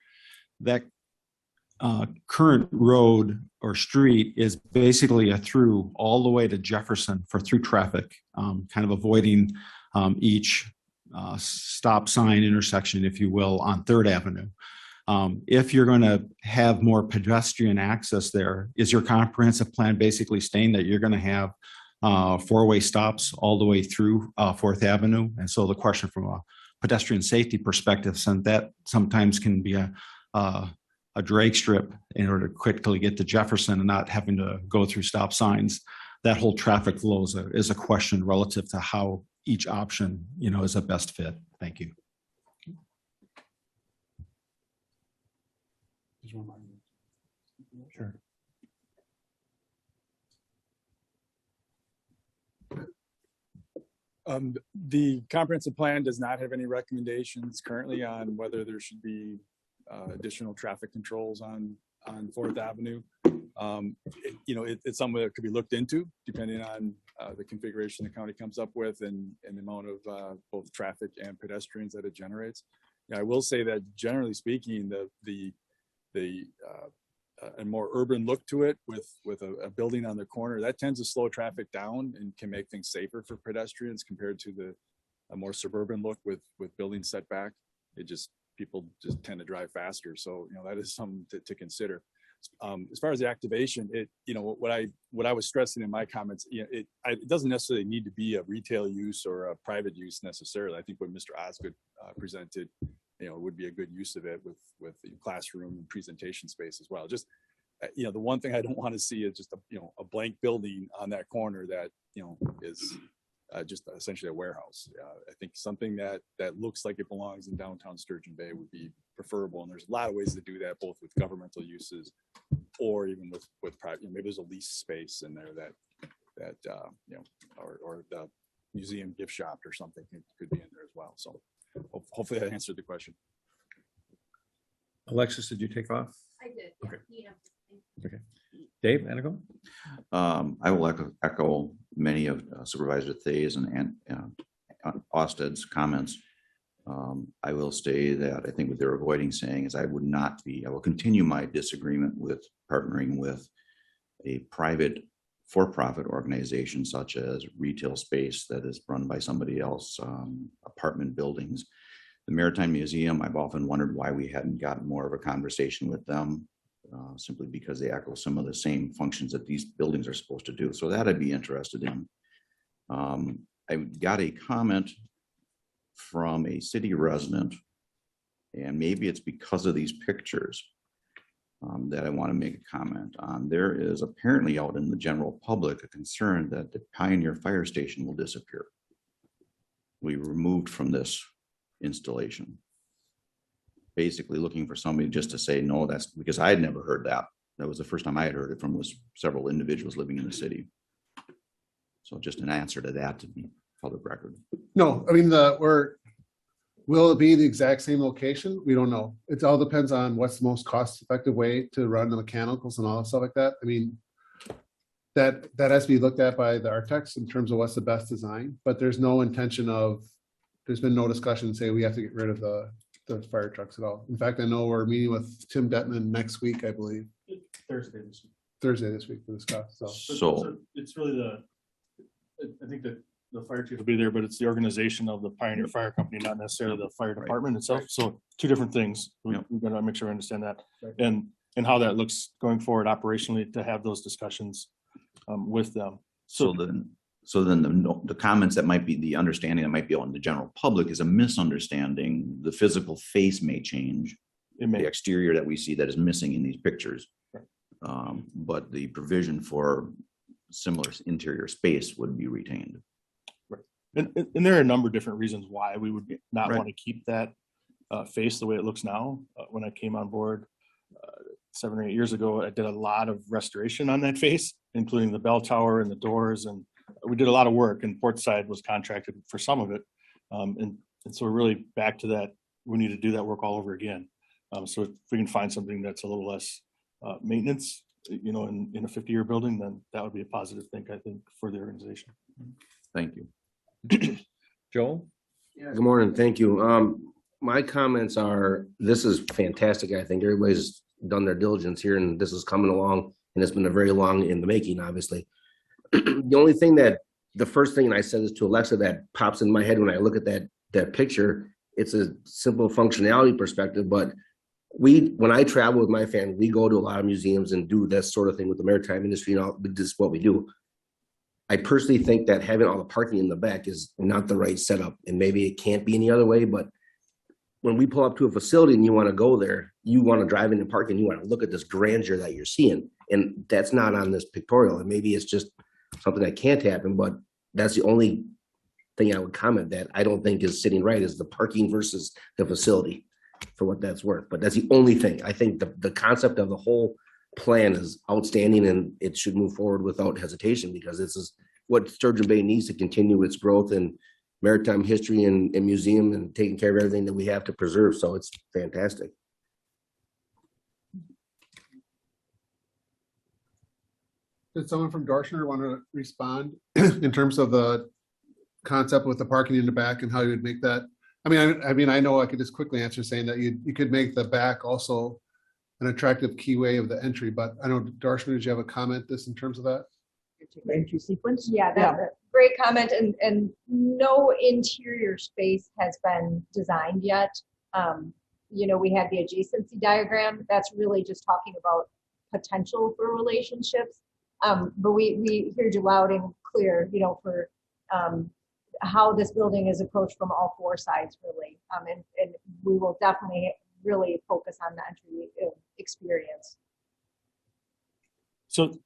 Speaker 17: that current road or street is basically a through all the way to Jefferson for through traffic, kind of avoiding each stop sign intersection, if you will, on 3rd Avenue. If you're going to have more pedestrian access there, is your comprehensive plan basically stating that you're going to have 4-way stops all the way through 4th Avenue? And so the question from a pedestrian safety perspective, since that sometimes can be a drag strip in order to quickly get to Jefferson and not having to go through stop signs, that whole traffic flow is a question relative to how each option, is a best fit. Thank you.
Speaker 1: Sure.
Speaker 8: The comprehensive plan does not have any recommendations currently on whether there should be additional traffic controls on 4th Avenue. It's something that could be looked into depending on the configuration the county comes up with and the amount of both traffic and pedestrians that it generates. I will say that generally speaking, a more urban look to it with a building on the corner, that tends to slow traffic down and can make things safer for pedestrians compared to a more suburban look with building setback. People just tend to drive faster. So, that is something to consider. As far as the activation, what I was stressing in my comments, it doesn't necessarily need to be a retail use or a private use necessarily. I think what Mr. Osgood presented, would be a good use of it with the classroom and presentation space as well. Just, the one thing I don't want to see is just a blank building on that corner that, is just essentially a warehouse. I think something that looks like it belongs in downtown Sturgeon Bay would be preferable. And there's a lot of ways to do that, both with governmental uses or even with private. Maybe there's a lease space in there that or the museum gift shop or something could be in there as well. So hopefully that answered the question.
Speaker 1: Alexis, did you take off?
Speaker 18: I did.
Speaker 1: Okay. Okay. Dave, Anago?
Speaker 19: I will echo many of Supervisor Thay's and Osted's comments. I will say that I think what they're avoiding saying is I will continue my disagreement with partnering with a private for-profit organization such as retail space that is run by somebody else, apartment buildings. The Maritime Museum, I've often wondered why we hadn't gotten more of a conversation with them. Simply because they echo some of the same functions that these buildings are supposed to do. So that I'd be interested in. I got a comment from a city resident, and maybe it's because of these pictures that I want to make a comment on. There is apparently out in the general public a concern that the Pioneer Fire Station will disappear. We were removed from this installation. Basically looking for somebody just to say, no, that's because I had never heard that. That was the first time I had heard it from was several individuals living in the city. So just an answer to that to be public record.
Speaker 3: No, I mean, will it be the exact same location? We don't know. It all depends on what's the most cost effective way to run the mechanicals and all that stuff like that. I mean, that has to be looked at by the architects in terms of what's the best design, but there's no intention there's been no discussion say we have to get rid of the fire trucks at all. In fact, I know we're meeting with Tim Detman next week, I believe.
Speaker 7: Thursday this week.
Speaker 3: Thursday this week to discuss.
Speaker 7: So it's really I think that the fire chief will be there, but it's the organization of the Pioneer Fire Company, not necessarily the fire department itself. So two different things. We've got to make sure we understand that and how that looks going forward operationally to have those discussions with them.
Speaker 19: So then the comments that might be the understanding that might be out in the general public is a misunderstanding. The physical face may change. The exterior that we see that is missing in these pictures. Right. But the provision for similar interior space would be retained.
Speaker 7: Right. And there are a number of different reasons why we would not want to keep that face the way it looks now. When I came on board 7 or 8 years ago, I did a lot of restoration on that face, including the bell tower and the doors and we did a lot of work, and Portside was contracted for some of it. And so we're really back to that. We need to do that work all over again. So if we can find something that's a little less maintenance, you know, in a 50-year building, then that would be a positive thing, I think, for the organization.
Speaker 19: Thank you.
Speaker 1: Joel?
Speaker 18: Good morning. Thank you. My comments are, this is fantastic. I think everybody's done their diligence here, and this is coming along, and it's been a very long in the making, obviously. The only thing the first thing I said is to Alexa that pops in my head when I look at that picture, it's a simple functionality perspective, but when I travel with my family, we go to a lot of museums and do that sort of thing with the maritime industry and all. This is what we do. I personally think that having all the parking in the back is not the right setup, and maybe it can't be any other way, but when we pull up to a facility and you want to go there, you want to drive into parking, you want to look at this grandeur that you're seeing, and that's not on this pictorial, and maybe it's just something that can't happen, but that's the only thing I would comment that I don't think is sitting right, is the parking versus the facility, for what that's worth. But that's the only thing. I think the concept of the whole plan is outstanding, and it should move forward without hesitation, because this is what Sturgeon Bay needs to continue its growth in maritime history and museum, and taking care of everything that we have to preserve. So it's fantastic.
Speaker 3: Did someone from Dorchester want to respond in terms of the concept with the parking in the back and how you would make that? I mean, I know I could just quickly answer saying that you could make the back also an attractive keyway of the entry, but I know, Dorchester, did you have a comment this in terms of that?
Speaker 6: Entry sequence?
Speaker 5: Yeah, that's a great comment, and no interior space has been designed yet. You know, we have the adjacency diagram. That's really just talking about potential for relationships. But we heard you loud and clear, you know, for how this building is approached from all four sides, really. And we will definitely really focus on the entry experience.
Speaker 7: So,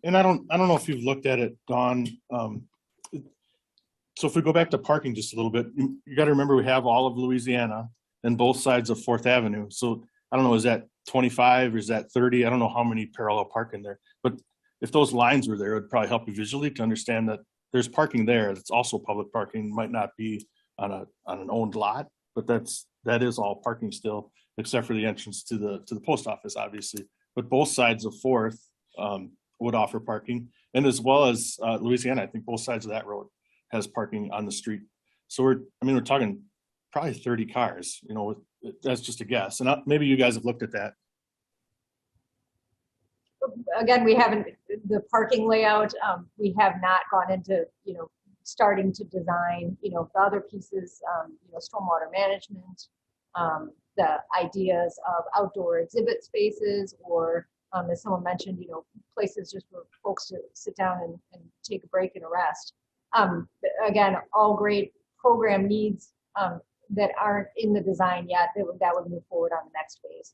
Speaker 7: and I don't know if you've looked at it, Dawn. So if we go back to parking just a little bit, you got to remember we have all of Louisiana and both sides of 4th Avenue. So I don't know, is that 25 or is that 30? I don't know how many parallel park in there, but if those lines were there, it would probably help you visually to understand that there's parking there. That's also public parking, might not be on an owned lot, but that is all parking still, except for the entrance to the post office, obviously. But both sides of 4th would offer parking, and as well as Louisiana, I think both sides of that road has parking on the street. So we're talking probably 30 cars, you know, that's just a guess. And maybe you guys have looked at that.
Speaker 5: Again, we haven't, the parking layout, we have not gone into, you know, starting to design, you know, the other pieces, you know, stormwater management, the ideas of outdoor exhibit spaces, or as someone mentioned, you know, places just for folks to sit down and take a break and a rest. Again, all great program needs that aren't in the design yet, that would move forward on the next phase.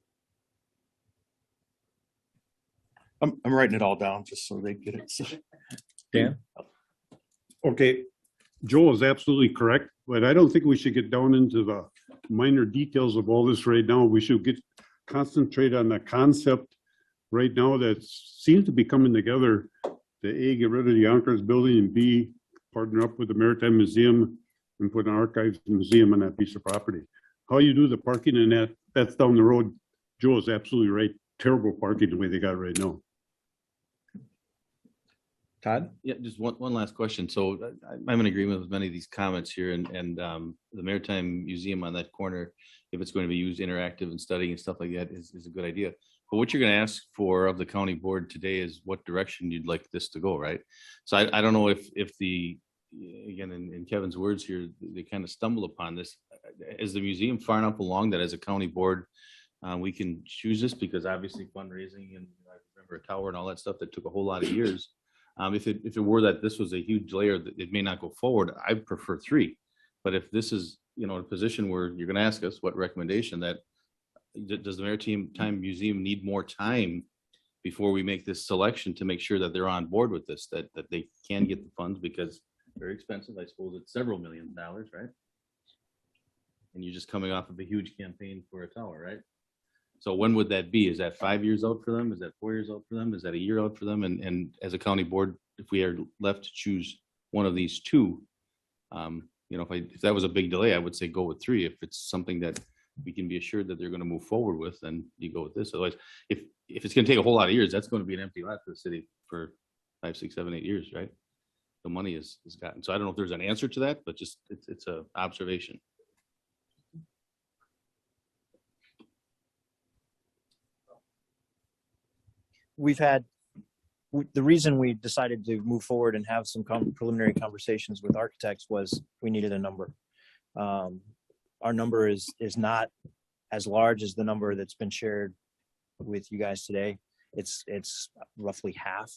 Speaker 7: I'm writing it all down just so they get it. So.
Speaker 1: Dan?
Speaker 14: Okay, Joel is absolutely correct, but I don't think we should get down into the minor details of all this right now. We should concentrate on the concept right now that seems to be coming together. The A, get rid of the Yonkers building, and B, partner up with the Maritime Museum and put an archives museum on that piece of property. How you do the parking and that's down the road. Joel is absolutely right. Terrible parking the way they got it right now.
Speaker 1: Todd?
Speaker 13: Yeah, just one last question. So I'm in agreement with many of these comments here, and the Maritime Museum on that corner, if it's going to be used interactive and studying and stuff like that, is a good idea. But what you're going to ask for of the county board today is what direction you'd like this to go, right? So I don't know if the, again, in Kevin's words here, they kind of stumble upon this. Is the museum far enough along that as a county board, we can choose this? Because obviously fundraising, and I remember a tower and all that stuff that took a whole lot of years. If it were that this was a huge layer that it may not go forward, I prefer 3. But if this is, you know, a position where you're going to ask us what recommendation, that does the Maritime Museum need more time before we make this selection to make sure that they're on board with this, that they can get the funds, because very expensive. I suppose it's several $1 million, right? And you're just coming off of a huge campaign for a tower, right? So when would that be? Is that 5 years out for them? Is that 4 years out for them? Is that a year out for them? And as a county board, if we are left to choose one of these two. You know, if that was a big delay, I would say go with 3. If it's something that we can be assured that they're going to move forward with, then you go with this. Otherwise, if it's going to take a whole lot of years, that's going to be an empty lot for the city for 5, 6, 7, 8 years, right? The money is gotten. So I don't know if there's an answer to that, but just it's a observation.
Speaker 10: We've had, the reason we decided to move forward and have some preliminary conversations with architects was we needed a number. Our number is not as large as the number that's been shared with you guys today. It's roughly half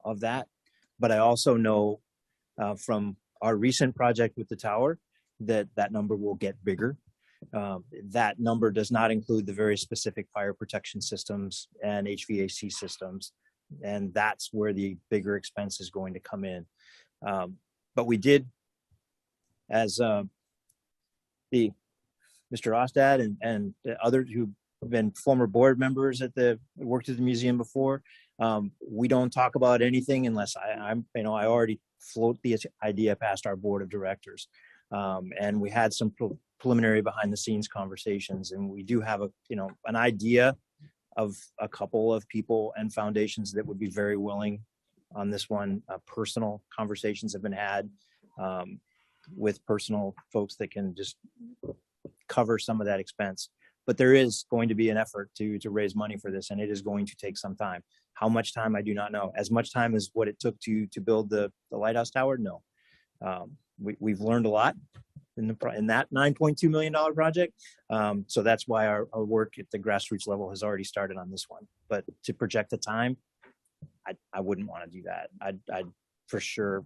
Speaker 10: of that. But I also know from our recent project with the tower that that number will get bigger. That number does not include the very specific fire protection systems and HVAC systems. And that's where the bigger expense is going to come in. But we did, as the Mr. Ostad and the others who've been former board members worked at the museum before, we don't talk about anything unless I already float the idea past our board of directors. And we had some preliminary behind the scenes conversations, and we do have an idea of a couple of people and foundations that would be very willing on this one. Personal conversations have been had with personal folks that can just cover some of that expense. But there is going to be an effort to raise money for this, and it is going to take some time. How much time, I do not know. As much time as what it took to build the lighthouse tower, no. We've learned a lot in that $9.2 million project. So that's why our work at the grassroots level has already started on this one. But to project the time, I wouldn't want to do that. I'd for sure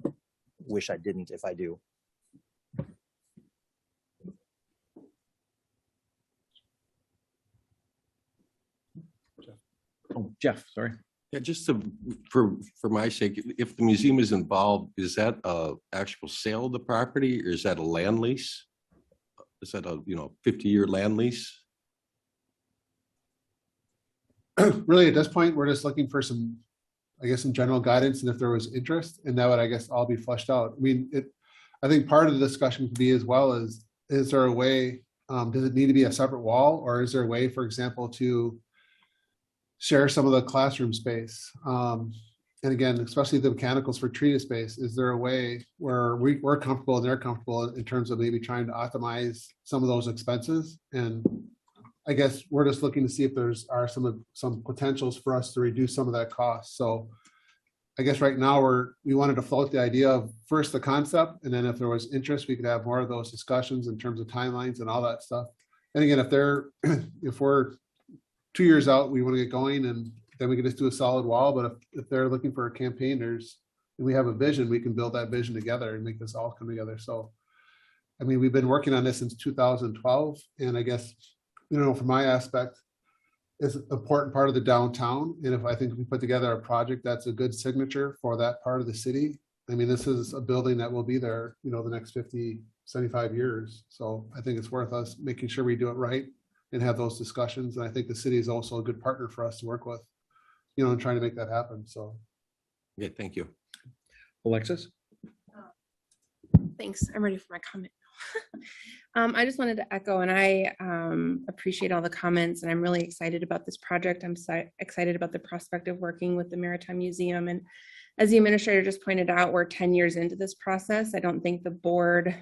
Speaker 10: wish I didn't if I do.
Speaker 1: Oh, Jeff, sorry.
Speaker 20: Yeah, just for my sake, if the museum is involved, is that a actual sale of the property, or is that a land lease? Is that a 50-year land lease?
Speaker 3: Really, at this point, we're just looking for some general guidance, and if there was interest, and that would, I guess, all be fleshed out. I mean, I think part of the discussion could be as well as, is there a way, does it need to be a separate wall, or is there a way, for example, to share some of the classroom space? And again, especially the mechanicals for treated space, is there a way where we're comfortable and they're comfortable in terms of maybe trying to optimize some of those expenses? And I guess we're just looking to see if there's some potentials for us to reduce some of that cost. So I guess right now we wanted to float the idea of first the concept, and then if there was interest, we could have more of those discussions in terms of timelines and all that stuff. And again, if we're 2 years out, we want to get going, and then we can just do a solid wall. But if they're looking for a campaign, and we have a vision, we can build that vision together and make this all come together. So, I mean, we've been working on this since 2012, and I guess, from my aspect, it's an important part of the downtown. And if we put together a project that's a good signature for that part of the city, I mean, this is a building that will be there, the next 50, 75 years. So I think it's worth us making sure we do it right and have those discussions. And I think the city is also a good partner for us to work with, and trying to make that happen. So.
Speaker 20: Yeah, thank you.
Speaker 1: Alexis?
Speaker 21: Thanks. I'm ready for my comment. I just wanted to echo, and I appreciate all the comments, and I'm really excited about this project. I'm excited about the prospect of working with the Maritime Museum. And as the administrator just pointed out, we're 10 years into this process. I don't think the board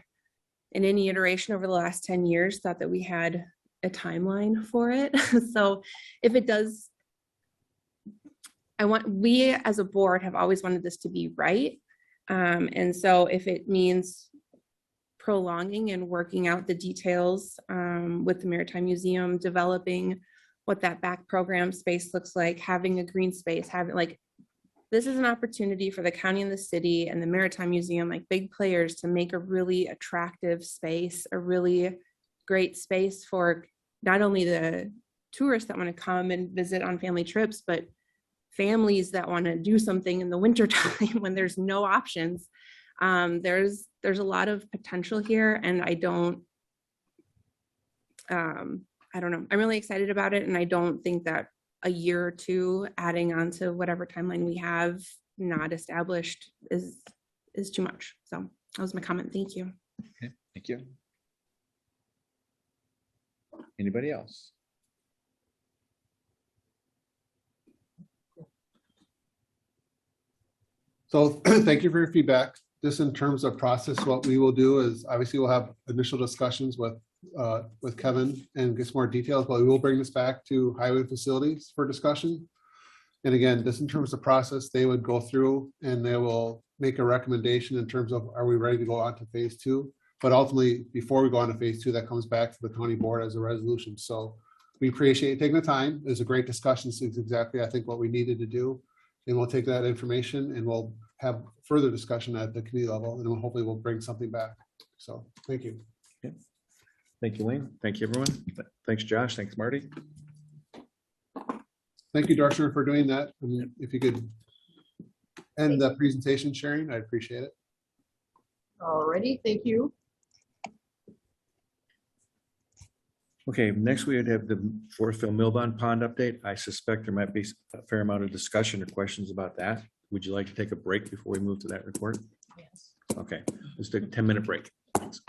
Speaker 21: in any iteration over the last 10 years thought that we had a timeline for it. So if it does, we as a board have always wanted this to be right. And so if it means prolonging and working out the details with the Maritime Museum, developing what that back program space looks like, having a green space, this is an opportunity for the county and the city and the Maritime Museum, like big players, to make a really attractive space, a really great space for not only the tourists that want to come and visit on family trips, but families that want to do something in the wintertime when there's no options. There's a lot of potential here, and I don't know. I'm really excited about it, and I don't think that a year or two adding on to whatever timeline we have not established is is too much. So that was my comment. Thank you.
Speaker 1: Okay, thank you. Anybody else?
Speaker 3: So thank you for your feedback. Just in terms of process, what we will do is obviously we'll have initial discussions with Kevin and get some more details, but we will bring this back to Highway Facilities for discussion. And again, just in terms of process, they would go through and they will make a recommendation in terms of, are we ready to go on to phase two? But ultimately, before we go on to phase two, that comes back to the county board as a resolution. So we appreciate you taking the time. It was a great discussion. This is exactly, I think, what we needed to do. And we'll take that information and we'll have further discussion at the committee level, and hopefully we'll bring something back. So thank you.
Speaker 1: Okay. Thank you, Lane. Thank you, everyone. Thanks, Josh. Thanks, Marty.
Speaker 3: Thank you, Darshner, for doing that. And if you could end the presentation sharing, I'd appreciate it.
Speaker 6: Alrighty, thank you.
Speaker 1: Okay, next we would have the Forestville Millbond Pond update. I suspect there might be a fair amount of discussion or questions about that. Would you like to take a break before we move to that report?
Speaker 4: Yes.
Speaker 1: Okay, let's take a 10-minute break. Thanks.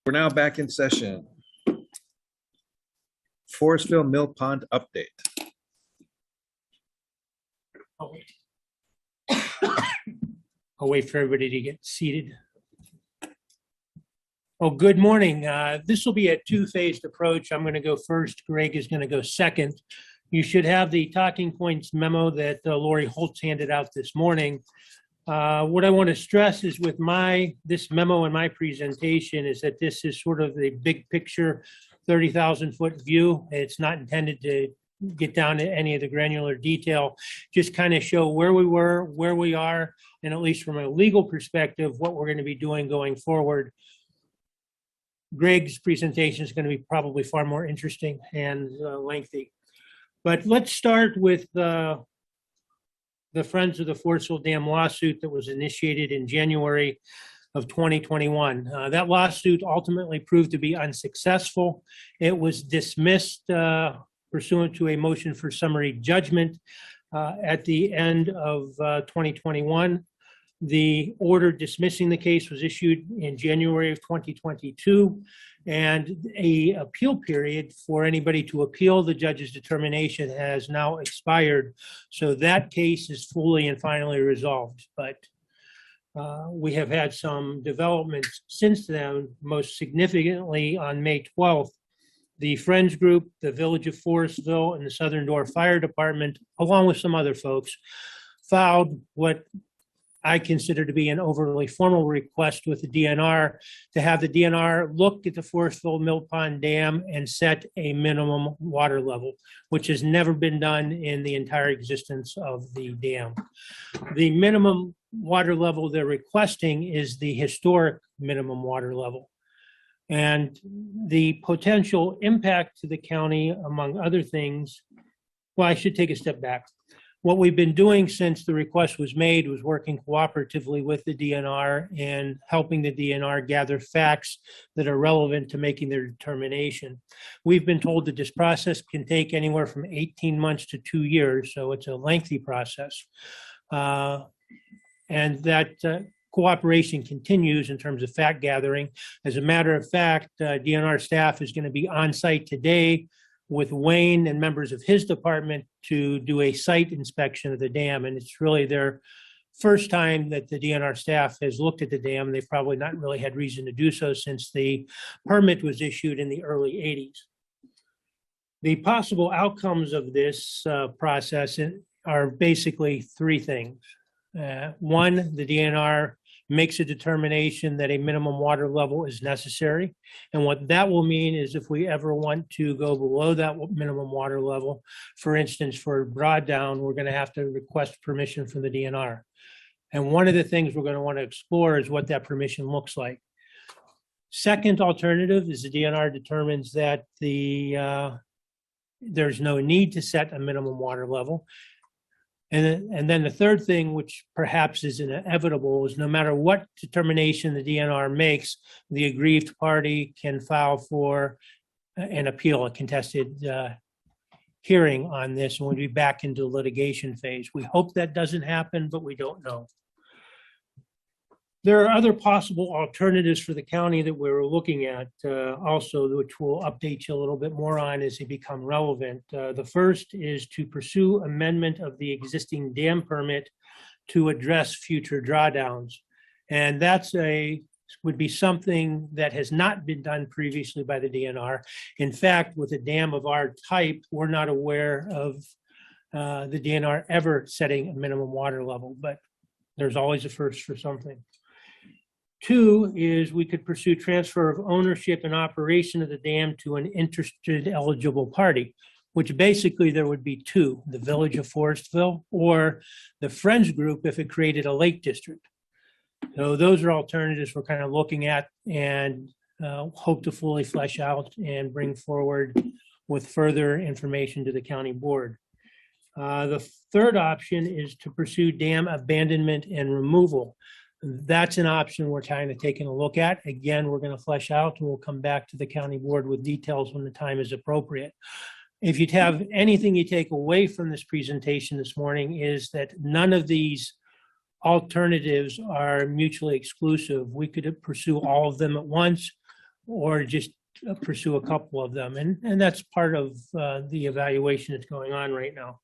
Speaker 2: We're now back in session. Forestville Mill Pond update.
Speaker 22: I'll wait for everybody to get seated. Oh, good morning. This will be a two-phased approach. I'm going to go first. Greg is going to go second. You should have the talking points memo that Lori Holtz handed out this morning. What I want to stress is with this memo and my presentation is that this is sort of the big picture 30,000-foot view. It's not intended to get down to any of the granular detail, just kind of show where we were, where we are, and at least from a legal perspective, what we're going to be doing going forward. Greg's presentation is going to be probably far more interesting and lengthy. But let's start with the Friends of the Forestville Dam lawsuit that was initiated in January of 2021. That lawsuit ultimately proved to be unsuccessful. It was dismissed pursuant to a motion for summary judgment at the end of 2021. The order dismissing the case was issued in January of 2022, and a appeal period for anybody to appeal the judge's determination has now expired. So that case is fully and finally resolved. But we have had some developments since then, most significantly on May 12th. The Friends Group, the Village of Forestville, and the Southern Door Fire Department, along with some other folks, filed what I consider to be an overly formal request with the DNR to have the DNR look at the Forestville Mill Pond Dam and set a minimum water level, which has never been done in the entire existence of the dam. The minimum water level they're requesting is the historic minimum water level. And the potential impact to the county, among other things, well, I should take a step back. What we've been doing since the request was made was working cooperatively with the DNR and helping the DNR gather facts that are relevant to making their determination. We've been told that this process can take anywhere from 18 months to 2 years, so it's a lengthy process. And that cooperation continues in terms of fact gathering. As a matter of fact, DNR staff is going to be on site today with Wayne and members of his department to do a site inspection of the dam. And it's really their first time that the DNR staff has looked at the dam. They've probably not really had reason to do so since the permit was issued in the early 80s. The possible outcomes of this process are basically three things. One, the DNR makes a determination that a minimum water level is necessary. And what that will mean is if we ever want to go below that minimum water level, for instance, for Drawdown, we're going to have to request permission from the DNR. And one of the things we're going to want to explore is what that permission looks like. Second alternative is the DNR determines that there's no need to set a minimum water level. And then the third thing, which perhaps is inevitable, is no matter what determination the DNR makes, the aggrieved party can file for an appeal, a contested hearing on this, and we'll be back into the litigation phase. We hope that doesn't happen, but we don't know. There are other possible alternatives for the county that we're looking at also, which we'll update you a little bit more on as they become relevant. The first is to pursue amendment of the existing dam permit to address future drawdowns. And that's would be something that has not been done previously by the DNR. In fact, with a dam of our type, we're not aware of the DNR ever setting a minimum water level, but there's always a first for something. Two is we could pursue transfer of ownership and operation of the dam to an interested eligible party, which basically there would be two, the Village of Forestville or the Friends Group if it created a lake district. So those are alternatives we're kind of looking at and hope to fully flesh out and bring forward with further information to the county board. The third option is to pursue dam abandonment and removal. That's an option we're kind of taking a look at. Again, we're going to flesh out and we'll come back to the county board with details when the time is appropriate. If you'd have anything you take away from this presentation this morning is that none of these alternatives are mutually exclusive. We could pursue all of them at once, or just pursue a couple of them. And that's part of the evaluation that's going on right now.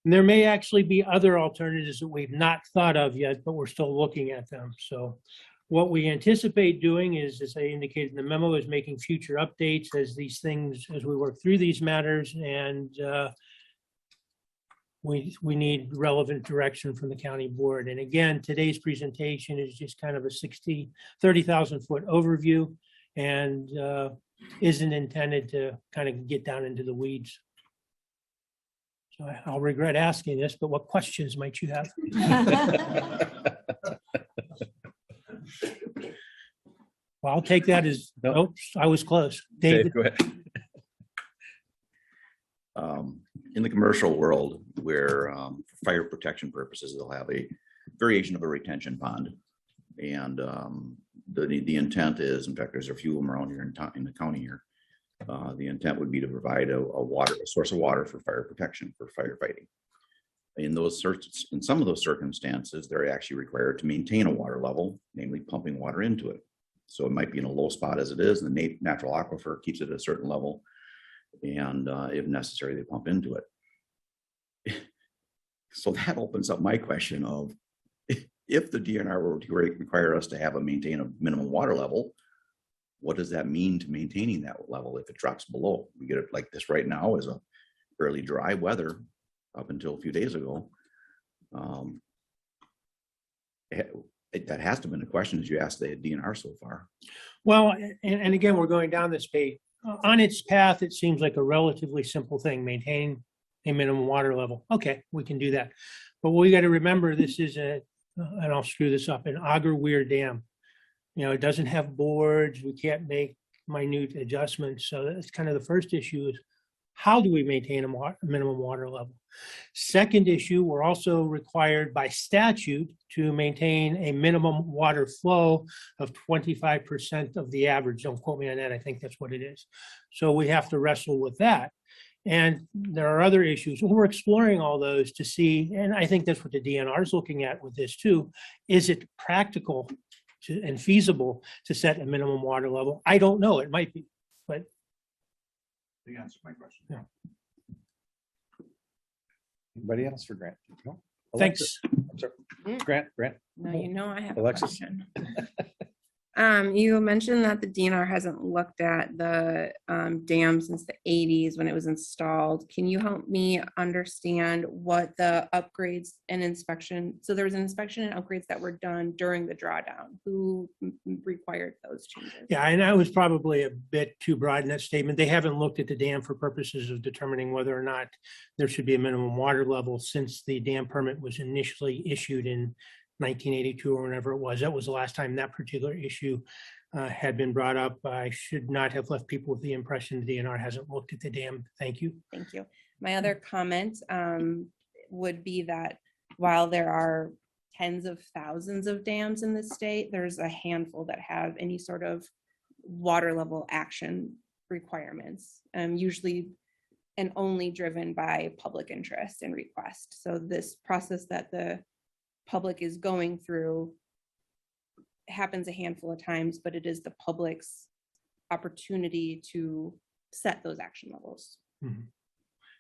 Speaker 22: And there may actually be other alternatives that we've not thought of yet, but we're still looking at them. So what we anticipate doing is, as I indicated in the memo, is making future updates as these things, as we work through these matters. And we need relevant direction from the county board. And again, today's presentation is just kind of a 30,000 foot overview and isn't intended to kind of get down into the weeds. So I'll regret asking this, but what questions might you have? Well, I'll take that as, oops, I was close. David?
Speaker 19: Go ahead. In the commercial world, where for fire protection purposes, they'll have a variation of a retention pond. And the intent is, in fact, there's a few of them around here in the county here. The intent would be to provide a source of water for fire protection, for firefighting. In some of those circumstances, they're actually required to maintain a water level, namely pumping water into it. So it might be in a low spot as it is, and the natural aquifer keeps it at a certain level. And if necessary, they pump into it. So that opens up my question of, if the DNR were to require us to maintain a minimum water level, what does that mean to maintaining that level if it drops below? We get it like this right now is a fairly dry weather up until a few days ago. That has to have been the question as you asked the DNR so far.
Speaker 22: Well, and again, we're going down this page. On its path, it seems like a relatively simple thing, maintain a minimum water level. Okay, we can do that. But we got to remember, this is and I'll screw this up, an auger weir dam. You know, it doesn't have boards. We can't make minute adjustments. So that's kind of the first issue, is how do we maintain a minimum water level? Second issue, we're also required by statute to maintain a minimum water flow of 25% of the average. Don't quote me on that. I think that's what it is. So we have to wrestle with that. And there are other issues. We're exploring all those to see, and I think that's what the DNR is looking at with this too. Is it practical and feasible to set a minimum water level? I don't know. It might be, but.
Speaker 1: The answer to my question.
Speaker 22: Yeah.
Speaker 2: Anybody else for Grant? No?
Speaker 22: Thanks.
Speaker 2: I'm sorry. Grant.
Speaker 21: Now you know I have
Speaker 2: Alexis?
Speaker 21: a question. You mentioned that the DNR hasn't looked at the dam since the 80s when it was installed. Can you help me understand what the upgrades and inspection? So there was an inspection and upgrades that were done during the drawdown. Who required those changes?
Speaker 22: Yeah, and I was probably a bit too broad in that statement. They haven't looked at the dam for purposes of determining whether or not there should be a minimum water level since the dam permit was initially issued in 1982 or whenever it was. That was the last time that particular issue had been brought up. I should not have left people with the impression the DNR hasn't looked at the dam. Thank you.
Speaker 21: Thank you. My other comment would be that while there are tens of thousands of dams in the state, there's a handful that have any sort of water level action requirements, usually and only driven by public interest and request. So this process that the public is going through happens a handful of times, but it is the public's opportunity to set those action levels.
Speaker 22: Mm-hmm.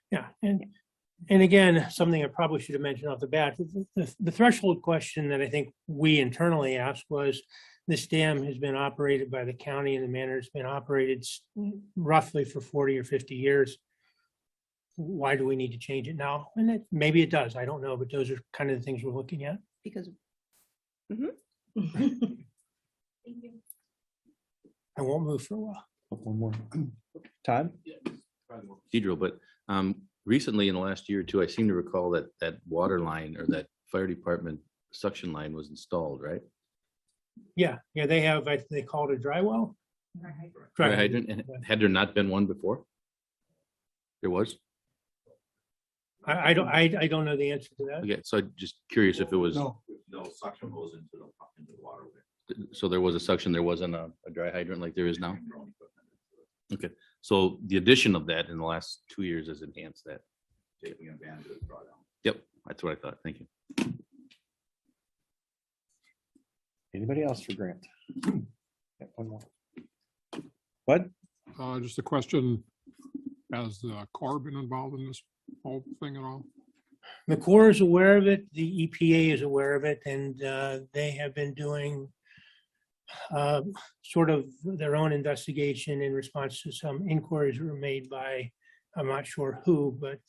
Speaker 22: Yeah, and again, something I probably should have mentioned off the bat, the threshold question that I think we internally asked was, this dam has been operated by the county in the manner it's been operated roughly for 40 or 50 years. Why do we need to change it now? And maybe it does, I don't know, but those are kind of the things we're looking at.
Speaker 21: Because
Speaker 22: I won't move for a while.
Speaker 2: One more. Todd?
Speaker 13: Procedural, but recently in the last year or two, I seem to recall that that water line or that fire department suction line was installed, right?
Speaker 22: Yeah, they have, they call it a dry well.
Speaker 13: Dry hydrant. And had there not been one before? There was?
Speaker 22: I don't know the answer to that.
Speaker 13: Okay, so I'm just curious if it was.
Speaker 1: No suction goes into the water.
Speaker 13: So there was a suction, there wasn't a dry hydrant like there is now? Okay, so the addition of that in the last 2 years has enhanced that.
Speaker 1: Taking advantage of the drawdown.
Speaker 13: Yep, that's what I thought. Thank you.
Speaker 2: Anybody else for Grant? Yeah, one more. Bud?
Speaker 9: Just a question, has the Corps been involved in this whole thing at all?
Speaker 22: The Corps is aware of it, the EPA is aware of it, and they have been doing sort of their own investigation in response to some inquiries that were made by, I'm not sure who, but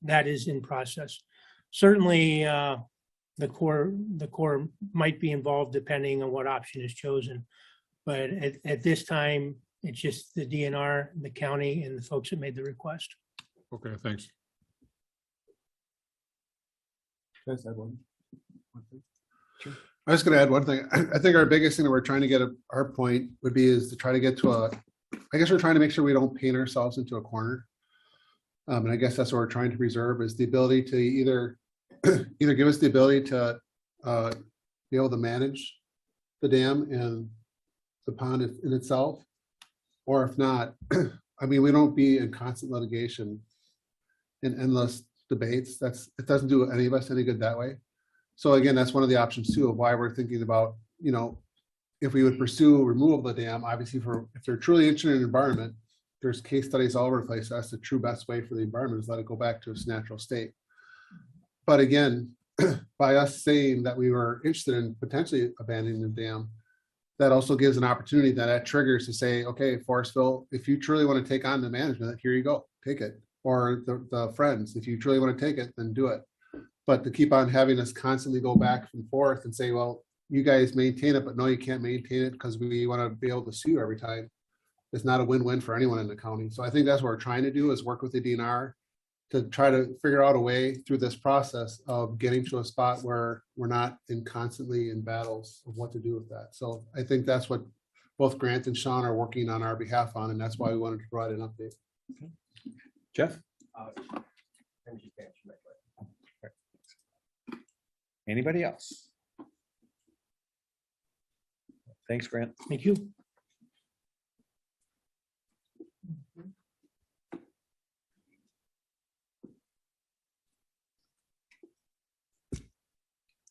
Speaker 22: that is in process. Certainly, the Corps might be involved depending on what option is chosen. But at this time, it's just the DNR, the county, and the folks that made the request.
Speaker 9: Okay, thanks.
Speaker 3: I was going to add one thing. I think our biggest thing that we're trying to get our point would be is to try to get to I guess we're trying to make sure we don't paint ourselves into a corner. And I guess that's what we're trying to preserve is the ability to either give us the ability to be able to manage the dam and the pond in itself, or if not, I mean, we don't be in constant litigation and endless debates. It doesn't do any of us any good that way. So again, that's one of the options too of why we're thinking about, if we would pursue removal of the dam, obviously if they're truly interested in the environment, there's case studies all over the place. That's the true best way for the environment is let it go back to its natural state. But again, by us saying that we were interested in potentially abandoning the dam, that also gives an opportunity that triggers to say, okay, Forestville, if you truly want to take on the management, here you go, take it. Or the friends, if you truly want to take it, then do it. But to keep on having us constantly go back and forth and say, well, you guys maintain it, but no, you can't maintain it because we want to be able to sue every time. It's not a win-win for anyone in the county. So I think that's what we're trying to do is work with the DNR to try to figure out a way through this process of getting to a spot where we're not constantly in battles of what to do with that. So I think that's what both Grant and Sean are working on our behalf on, and that's why we wanted to provide an update.
Speaker 2: Okay. Jeff? Anybody else? Thanks, Grant.
Speaker 22: Thank you.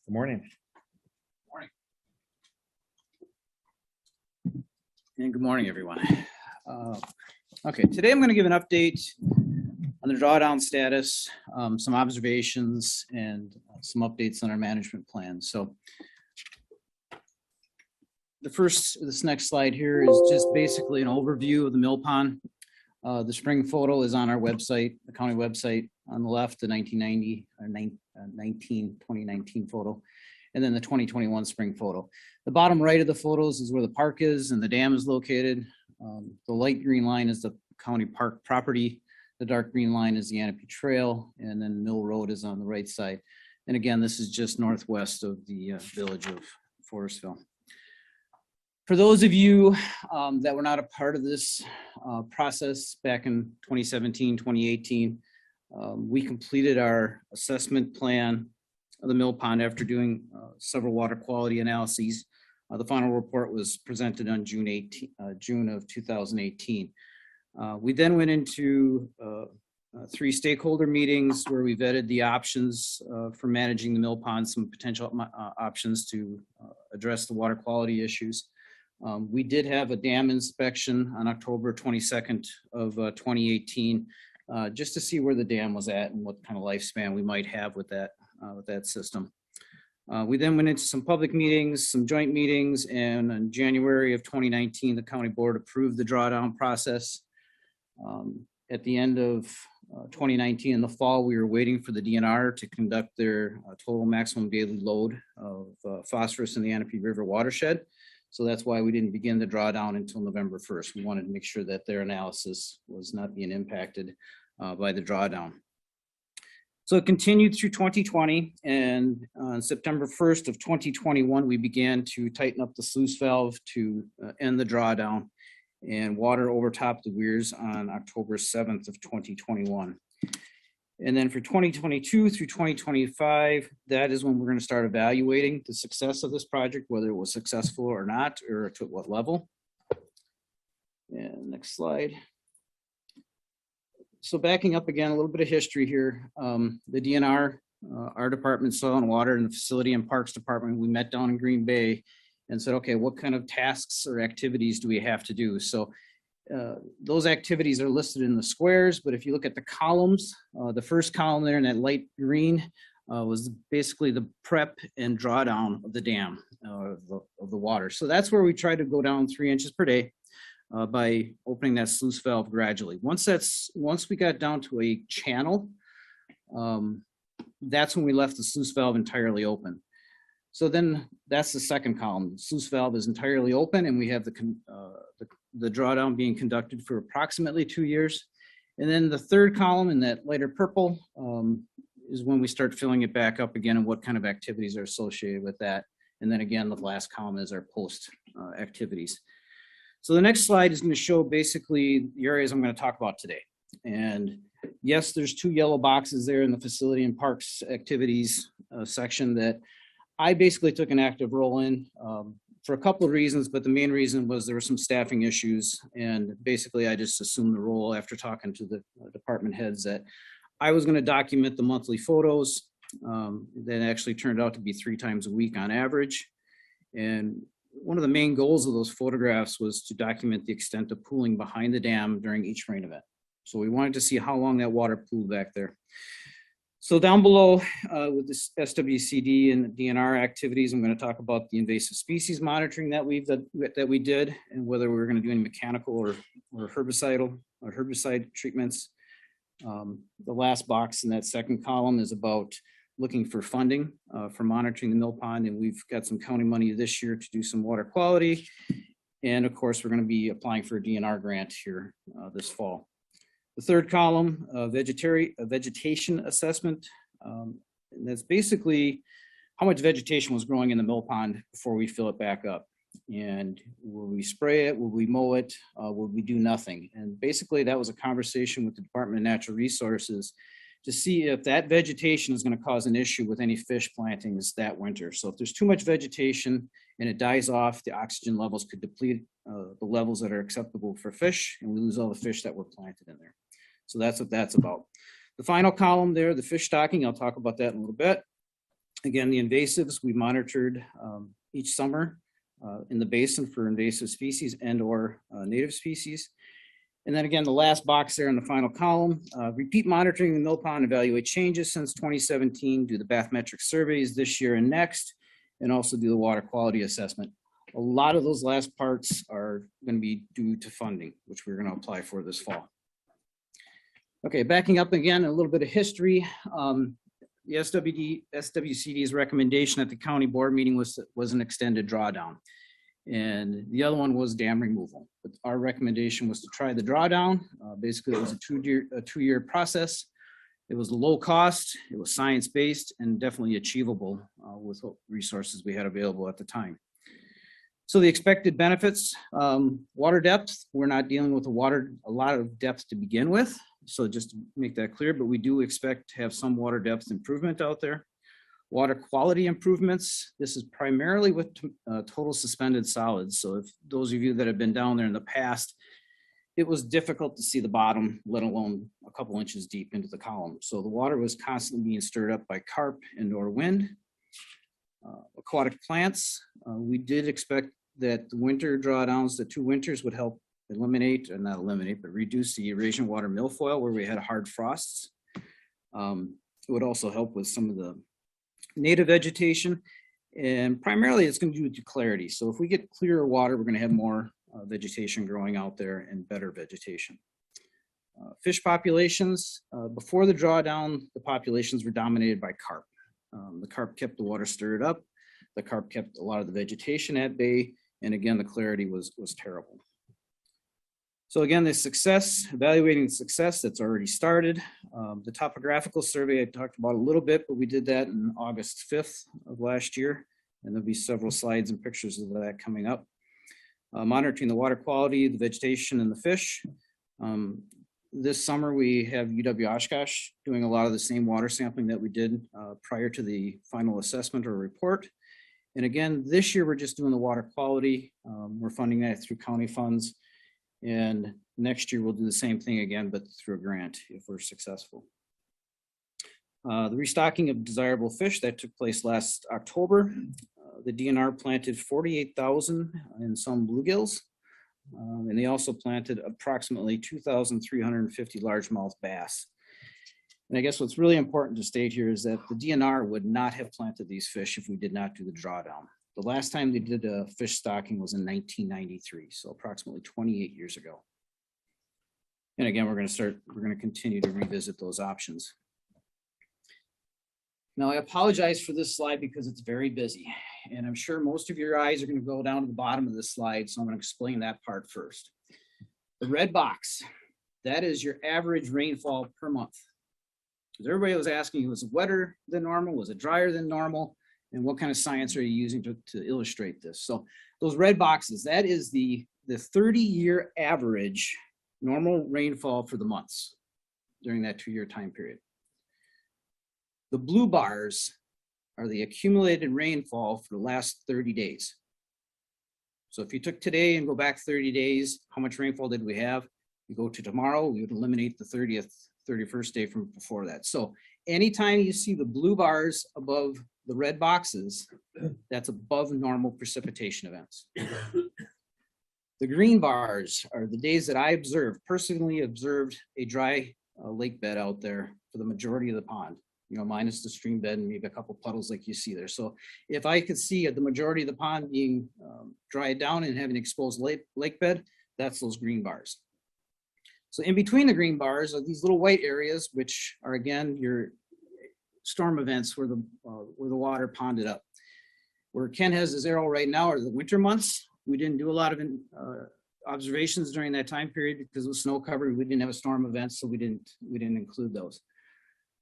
Speaker 2: Good morning.
Speaker 11: And good morning, everyone. Okay, today I'm going to give an update on the drawdown status, some observations, and some updates on our management plan. So this next slide here is just basically an overview of the mill pond. The spring photo is on our website, the county website. On the left, the 2019 photo, and then the 2021 spring photo. The bottom right of the photos is where the park is and the dam is located. The light green line is the county park property. The dark green line is the Anapee Trail, and then Mill Road is on the right side. And again, this is just northwest of the village of Forestville. For those of you that were not a part of this process back in 2017, 2018, we completed our assessment plan of the mill pond after doing several water quality analyses. The final report was presented on June of 2018. We then went into 3 stakeholder meetings where we vetted the options for managing the mill pond, some potential options to address the water quality issues. We did have a dam inspection on October 22nd of 2018, just to see where the dam was at and what kind of lifespan we might have with that system. We then went into some public meetings, some joint meetings, and in January of 2019, the county board approved the drawdown process. At the end of 2019, in the fall, we were waiting for the DNR to conduct their total maximum daily load of phosphorus in the Anapee River watershed. So that's why we didn't begin the drawdown until November 1st. We wanted to make sure that their analysis was not being impacted by the drawdown. So it continued through 2020, and on September 1st of 2021, we began to tighten up the sluice valve to end the drawdown, and water overtopped the weirs on October 7th of 2021. And then for 2022 through 2025, that is when we're going to start evaluating the success of this project, whether it was successful or not, or to what level. And next slide. So backing up again, a little bit of history here. The DNR, our department, Soil and Water, and the Facility and Parks Department, we met down in Green Bay and said, okay, what kind of tasks or activities do we have to do? So Those activities are listed in the squares, but if you look at the columns, the first column there in that light green was basically the prep and drawdown of the dam, of the water. So that's where we try to go down 3 inches per day by opening that sluice valve gradually. Once we got down to a channel, that's when we left the sluice valve entirely open. So then that's the second column. The sluice valve is entirely open, and we have the drawdown being conducted for approximately 2 years. And then the third column in that lighter purple is when we start filling it back up again and what kind of activities are associated with that. And then again, the last column is our post activities. So the next slide is going to show basically the areas I'm going to talk about today. And yes, there's 2 yellow boxes there in the facility and parks activities section that I basically took an active role in for a couple of reasons, but the main reason was there were some staffing issues. And basically I just assumed the role after talking to the department heads that I was going to document the monthly photos. That actually turned out to be 3 times a week on average. And one of the main goals of those photographs was to document the extent of pooling behind the dam during each rain event. So we wanted to see how long that water pooled back there. So down below with this SWCD and DNR activities, I'm going to talk about the invasive species monitoring that we did, and whether we were going to do any mechanical or herbicide treatments. The last box in that second column is about looking for funding for monitoring the mill pond, and we've got some county money this year to do some water quality. And of course, we're going to be applying for a DNR grant here this fall. The third column, vegetation assessment. And that's basically how much vegetation was growing in the mill pond before we fill it back up. And will we spray it? Will we mow it? Will we do nothing? And basically that was a conversation with the Department of Natural Resources to see if that vegetation is going to cause an issue with any fish plantings that winter. So if there's too much vegetation and it dies off, the oxygen levels could deplete the levels that are acceptable for fish, and we lose all the fish that were planted in there. So that's what that's about. The final column there, the fish stocking, I'll talk about that in a little bit. Again, the invasives we monitored each summer in the basin for invasive species and or native species. And then again, the last box there in the final column, repeat monitoring the mill pond, evaluate changes since 2017, do the bathymetric surveys this year and next, and also do the water quality assessment. A lot of those last parts are going to be due to funding, which we're going to apply for this fall. Okay, backing up again, a little bit of history. The SWCD's recommendation at the county board meeting was an extended drawdown. And the other one was dam removal. But our recommendation was to try the drawdown. Basically, it was a two-year process. It was low cost, it was science-based, and definitely achievable with what resources we had available at the time. So the expected benefits, water depth, we're not dealing with a lot of depth to begin with. So just to make that clear, but we do expect to have some water depth improvement out there. Water quality improvements, this is primarily with total suspended solids. So if those of you that have been down there in the past, it was difficult to see the bottom, let alone a couple inches deep into the column. So the water was constantly being stirred up by carp and or wind. Aquatic plants, we did expect that the winter drawdowns, the 2 winters would help eliminate, or not eliminate, but reduce the Eurasian water milfoil where we had hard frosts. It would also help with some of the native vegetation, and primarily it's going to do with clarity. So if we get clearer water, we're going to have more vegetation growing out there and better vegetation. Fish populations, before the drawdown, the populations were dominated by carp. The carp kept the water stirred up. The carp kept a lot of the vegetation at bay. And again, the clarity was terrible. So again, the success, evaluating the success that's already started. The topographical survey I talked about a little bit, but we did that in August 5th of last year. And there'll be several slides and pictures of that coming up. Monitoring the water quality, the vegetation, and the fish. This summer, we have UW Oshkosh doing a lot of the same water sampling that we did prior to the final assessment or report. And again, this year, we're just doing the water quality. We're funding that through county funds. And next year, we'll do the same thing again, but through a grant if we're successful. The restocking of desirable fish that took place last October. The DNR planted 48,000 in some bluegills. And they also planted approximately 2,350 largemouth bass. And I guess what's really important to state here is that the DNR would not have planted these fish if we did not do the drawdown. The last time they did a fish stocking was in 1993, so approximately 28 years ago. And again, we're going to continue to revisit those options. Now, I apologize for this slide because it's very busy, and I'm sure most of your eyes are going to go down to the bottom of this slide, so I'm going to explain that part first. The red box, that is your average rainfall per month. Because everybody was asking, was it wetter than normal? Was it drier than normal? And what kind of science are you using to illustrate this? So those red boxes, that is the 30-year average normal rainfall for the months during that 2-year time period. The blue bars are the accumulated rainfall for the last 30 days. So if you took today and go back 30 days, how much rainfall did we have? You go to tomorrow, we would eliminate the 31st day from before that. So anytime you see the blue bars above the red boxes, that's above normal precipitation events. The green bars are the days that I personally observed a dry lake bed out there for the majority of the pond, minus the stream bed and maybe a couple puddles like you see there. So if I could see the majority of the pond being dried down and having exposed lake bed, that's those green bars. So in between the green bars are these little white areas, which are again your storm events where the water ponded up. Where Ken has his arrow right now are the winter months. We didn't do a lot of observations during that time period because of snow cover. We didn't have a storm event, so we didn't include those.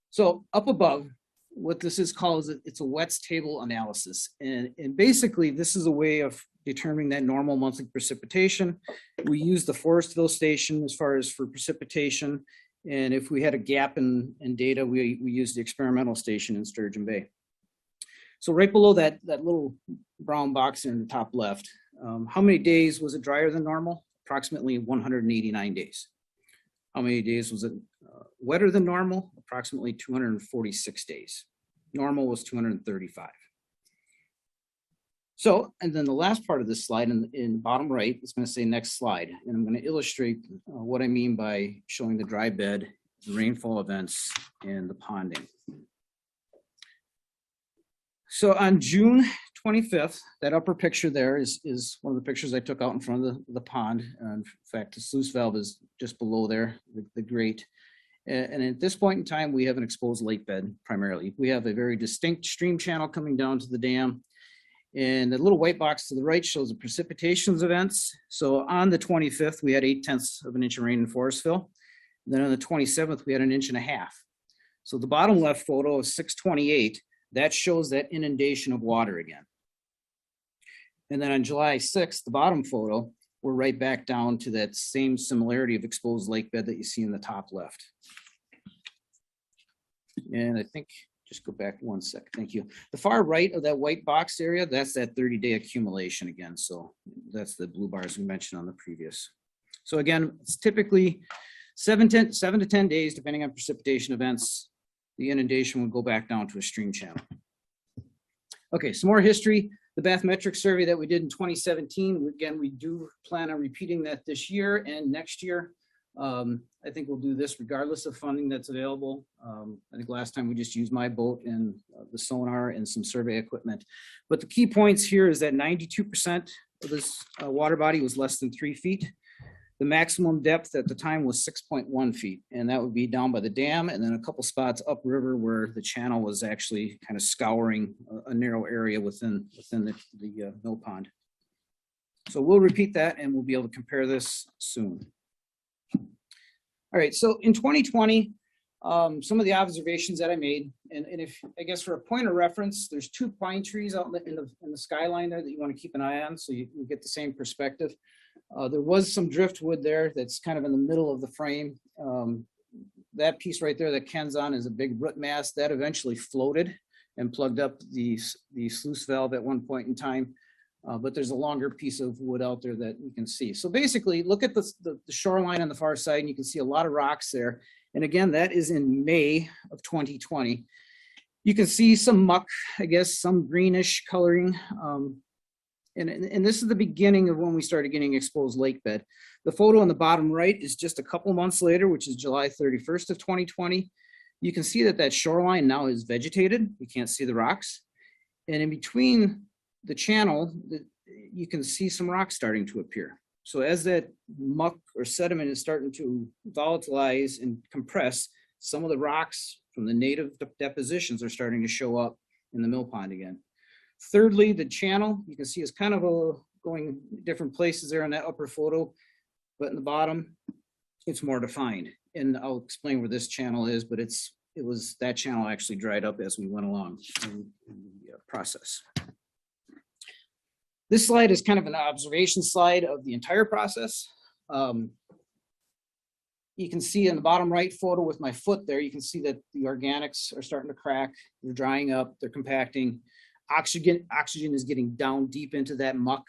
Speaker 11: So up above, what this is called is it's a WETS table analysis, and basically this is a way of determining that normal monthly precipitation. We use the Forestville station as far as for precipitation, and if we had a gap in data, we use the experimental station in Sturgeon Bay. So right below that little brown box in the top left, how many days was it drier than normal? Approximately 189 days. How many days was it wetter than normal? Approximately 246 days. Normal was 235. So, and then the last part of this slide in the bottom right is going to say next slide. And I'm going to illustrate what I mean by showing the dry bed, the rainfall events, and the ponding. So on June 25th, that upper picture there is one of the pictures I took out in front of the pond. In fact, the sluice valve is just below there, the grate. And at this point in time, we have an exposed lake bed primarily. We have a very distinct stream channel coming down to the dam. And the little white box to the right shows the precipitations events. So on the 25th, we had 0.8 of an inch of rain in Forestville. And then on the 27th, we had 1.5 inches. So the bottom left photo of 6/28, that shows that inundation of water again. And then on July 6th, the bottom photo, we're right back down to that same similarity of exposed lake bed that you see in the top left. And I think, just go back one sec, thank you. The far right of that white box area, that's that 30-day accumulation again. So that's the blue bars we mentioned on the previous. So again, it's typically 7 to 10 days, depending on precipitation events. The inundation would go back down to a stream channel. Okay, some more history. The bathymetric survey that we did in 2017, again, we do plan on repeating that this year and next year. I think we'll do this regardless of funding that's available. I think last time we just used my boat and the sonar and some survey equipment. But the key points here is that 92% of this water body was less than 3 feet. The maximum depth at the time was 6.1 feet, and that would be down by the dam, and then a couple spots upriver where the channel was actually kind of scouring a narrow area within the mill pond. So we'll repeat that, and we'll be able to compare this soon. All right, so in 2020, some of the observations that I made, and if I guess for a point of reference, there's 2 pine trees out in the skyline there that you want to keep an eye on, so you get the same perspective. There was some driftwood there that's kind of in the middle of the frame. That piece right there that Ken's on is a big root mass that eventually floated and plugged up the sluice valve at one point in time. But there's a longer piece of wood out there that you can see. So basically, look at the shoreline on the far side, and you can see a lot of rocks there. And again, that is in May of 2020. You can see some muck, I guess, some greenish coloring. And this is the beginning of when we started getting exposed lake bed. The photo on the bottom right is just a couple months later, which is July 31st of 2020. You can see that that shoreline now is vegetated. You can't see the rocks. And in between the channel, you can see some rocks starting to appear. So as that muck or sediment is starting to volatilize and compress, some of the rocks from the native depositions are starting to show up in the mill pond again. Thirdly, the channel, you can see is kind of going different places there in that upper photo, but in the bottom, it's more defined. And I'll explain where this channel is, but that channel actually dried up as we went along in the process. This slide is kind of an observation slide of the entire process. You can see in the bottom right photo with my foot there, you can see that the organics are starting to crack, they're drying up, they're compacting. Oxygen is getting down deep into that muck.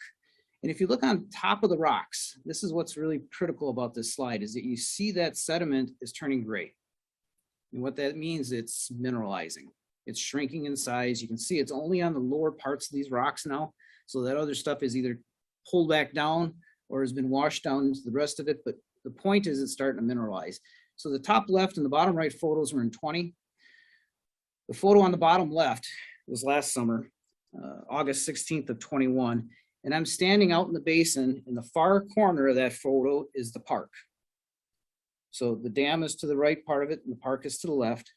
Speaker 11: And if you look on top of the rocks, this is what's really critical about this slide, is that you see that sediment is turning gray. And what that means, it's mineralizing. It's shrinking in size. You can see it's only on the lower parts of these rocks now. So that other stuff is either pulled back down or has been washed down into the rest of it. But the point is it's starting to mineralize. So the top left and the bottom right photos were in 20. The photo on the bottom left was last summer, August 16th of 21. And I'm standing out in the basin. In the far corner of that photo is the park. So the dam is to the right part of it and the park is to the left.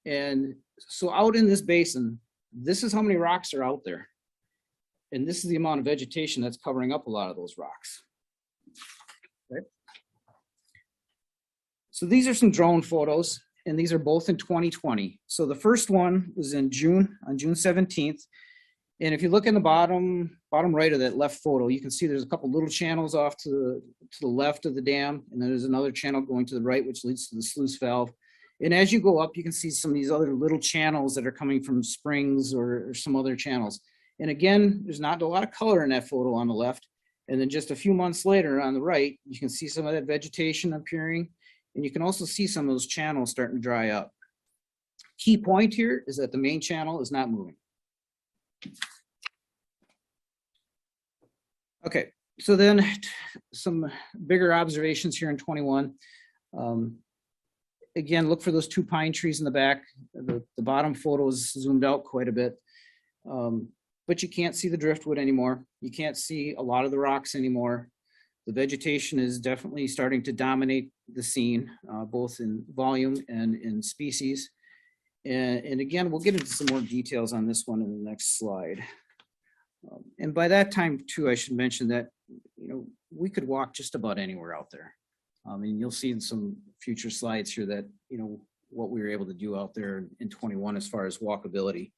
Speaker 11: And so out in this basin, this is how many rocks are out there. And this is the amount of vegetation that's covering up a lot of those rocks. Okay. So these are some drone photos, and these are both in 2020. So the first one was in June, on June 17th. And if you look in the bottom right of that left photo, you can see there's a couple little channels off to the left of the dam, and then there's another channel going to the right, which leads to the sluice valve. And as you go up, you can see some of these other little channels that are coming from springs or some other channels. And again, there's not a lot of color in that photo on the left. And then just a few months later on the right, you can see some of that vegetation appearing. And you can also see some of those channels starting to dry up. Key point here is that the main channel is not moving. Okay, so then some bigger observations here in 21. Again, look for those two pine trees in the back. The bottom photo is zoomed out quite a bit. But you can't see the driftwood anymore. You can't see a lot of the rocks anymore. The vegetation is definitely starting to dominate the scene, both in volume and in species. And again, we'll get into some more details on this one in the next slide. And by that time too, I should mention that, we could walk just about anywhere out there. And you'll see in some future slides here that, what we were able to do out there in 21 as far as walkability.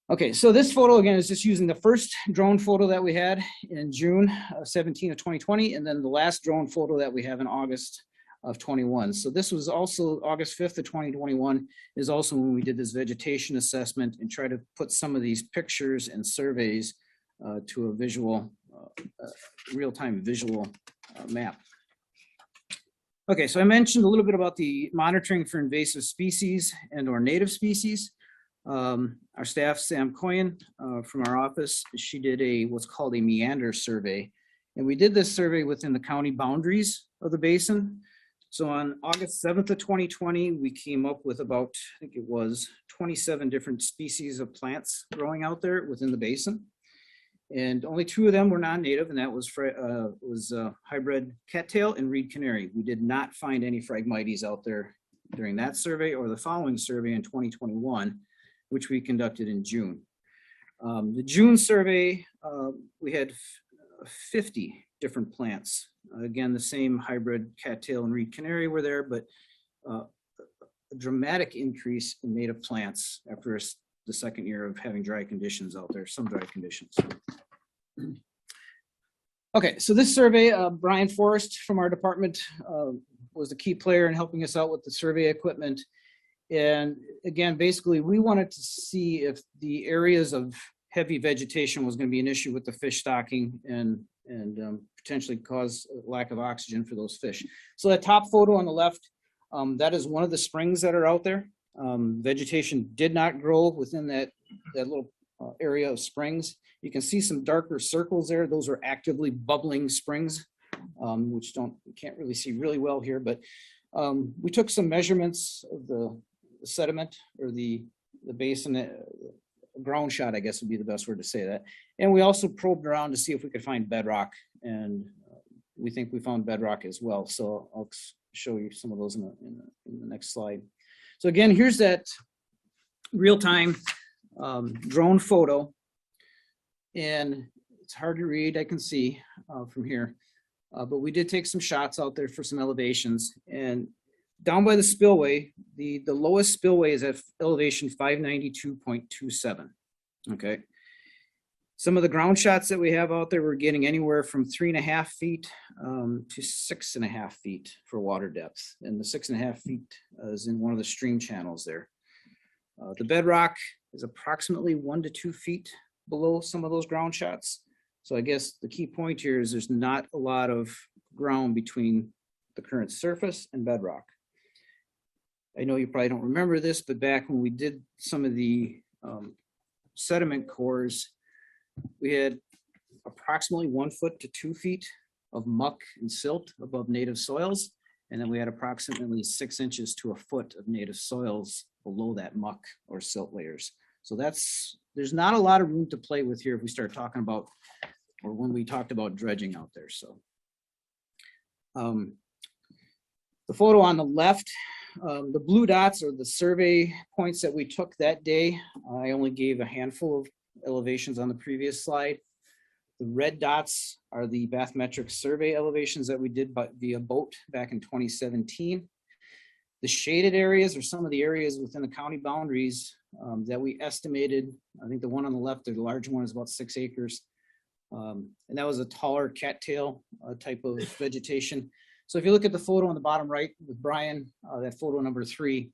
Speaker 11: Okay, so this photo again is just using the first drone photo that we had in June 17 of 2020, and then the last drone photo that we have in August of 21. So this was also August 5th of 2021 is also when we did this vegetation assessment and try to put some of these pictures and surveys to a visual, real-time visual map. Okay, so I mentioned a little bit about the monitoring for invasive species and or native species. Our staff, Sam Coyen from our office, she did what's called a meander survey. And we did this survey within the county boundaries of the basin. So on August 7th of 2020, we came up with about, I think it was 27 different species of plants growing out there within the basin. And only 2 of them were non-native, and that was hybrid cattail and reed canary. We did not find any Phragmites out there during that survey or the following survey in 2021, which we conducted in June. The June survey, we had 50 different plants. Again, the same hybrid cattail and reed canary were there, but a dramatic increase in native plants after the second year of having dry conditions out there, some dry conditions. Okay, so this survey, Brian Forrest from our department was the key player in helping us out with the survey equipment. And again, basically, we wanted to see if the areas of heavy vegetation was going to be an issue with the fish stocking and potentially cause a lack of oxygen for those fish. So that top photo on the left, that is one of the springs that are out there. Vegetation did not grow within that little area of springs. You can see some darker circles there. Those are actively bubbling springs, which can't really see really well here, but we took some measurements of the sediment or the basin, ground shot, I guess would be the best word to say that. And we also probed around to see if we could find bedrock, and we think we found bedrock as well. So I'll show you some of those in the next slide. So again, here's that real-time drone photo, and it's hard to read, I can see from here, but we did take some shots out there for some elevations. And down by the spillway, the lowest spillway is at elevation 592.27. Okay. Some of the ground shots that we have out there, we're getting anywhere from 3.5 feet to 6.5 feet for water depth. And the 6.5 feet is in one of the stream channels there. The bedrock is approximately 1 to 2 feet below some of those ground shots. So I guess the key point here is there's not a lot of ground between the current surface and bedrock. I know you probably don't remember this, but back when we did some of the sediment cores, we had approximately 1 foot to 2 feet of muck and silt above native soils. And then we had approximately 6 inches to a foot of native soils below that muck or silt layers. So there's not a lot of room to play with here if we start talking about, or when we talked about dredging out there. So the photo on the left, the blue dots are the survey points that we took that day. I only gave a handful of elevations on the previous slide. The red dots are the bathymetric survey elevations that we did via boat back in 2017. The shaded areas are some of the areas within the county boundaries that we estimated. I think the one on the left, the large one, is about 6 acres. And that was a taller cattail type of vegetation. So if you look at the photo on the bottom right with Brian, that photo number 3,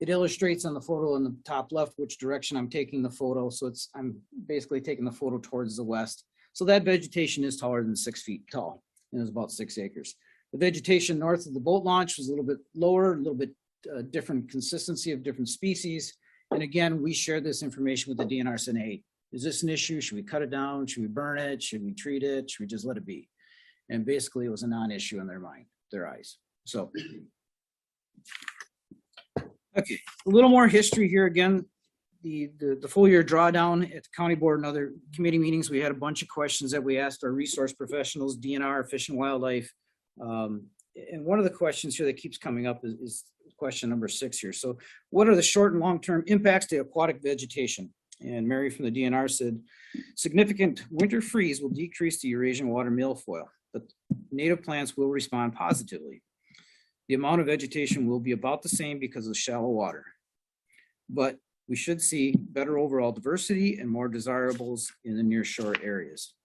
Speaker 11: it illustrates on the photo on the top left which direction I'm taking the photo. So I'm basically taking the photo towards the west. So that vegetation is taller than 6 feet tall, and it was about 6 acres. The vegetation north of the boat launch was a little bit lower, a little bit different consistency of different species. And again, we shared this information with the DNR saying, hey, is this an issue? Should we cut it down? Should we burn it? Should we treat it? Should we just let it be? And basically it was a non-issue in their mind, their eyes. So, okay, a little more history here. Again, the full year drawdown at the county board and other committee meetings, we had a bunch of questions that we asked our resource professionals, DNR, Fish and Wildlife. And one of the questions here that keeps coming up is question number 6 here. So what are the short and long-term impacts to aquatic vegetation? And Mary from the DNR said, significant winter freeze will decrease the Eurasian water milfoil, but native plants will respond positively. The amount of vegetation will be about the same because of shallow water, but we should see better overall diversity and more desirables in the near shore areas.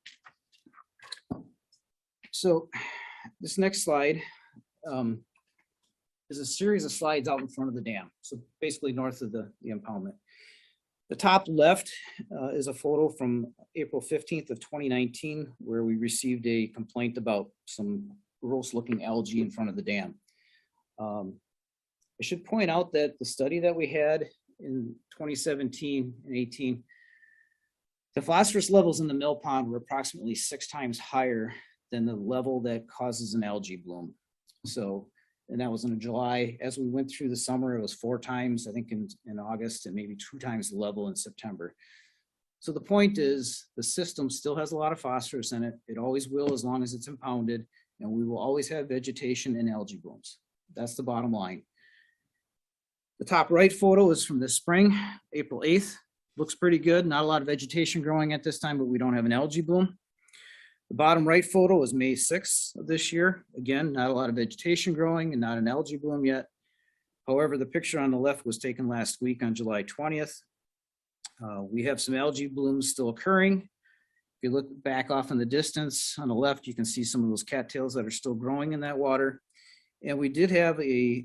Speaker 11: So this next slide is a series of slides out in front of the dam. So basically north of the impoundment. The top left is a photo from April 15th of 2019, where we received a complaint about some gross looking algae in front of the dam. I should point out that the study that we had in 2017 and 18, the phosphorus levels in the mill pond were approximately 6 times higher than the level that causes an algae bloom. So, and that was in July. As we went through the summer, it was 4 times, I think in August, and maybe 2 times the level in September. So the point is the system still has a lot of phosphorus in it. It always will as long as it's impounded, and we will always have vegetation and algae blooms. That's the bottom line. The top right photo is from this spring, April 8th. Looks pretty good. Not a lot of vegetation growing at this time, but we don't have an algae bloom. The bottom right photo is May 6th of this year. Again, not a lot of vegetation growing and not an algae bloom yet. However, the picture on the left was taken last week on July 20th. We have some algae blooms still occurring. If you look back off in the distance on the left, you can see some of those cattails that are still growing in that water. And we did have a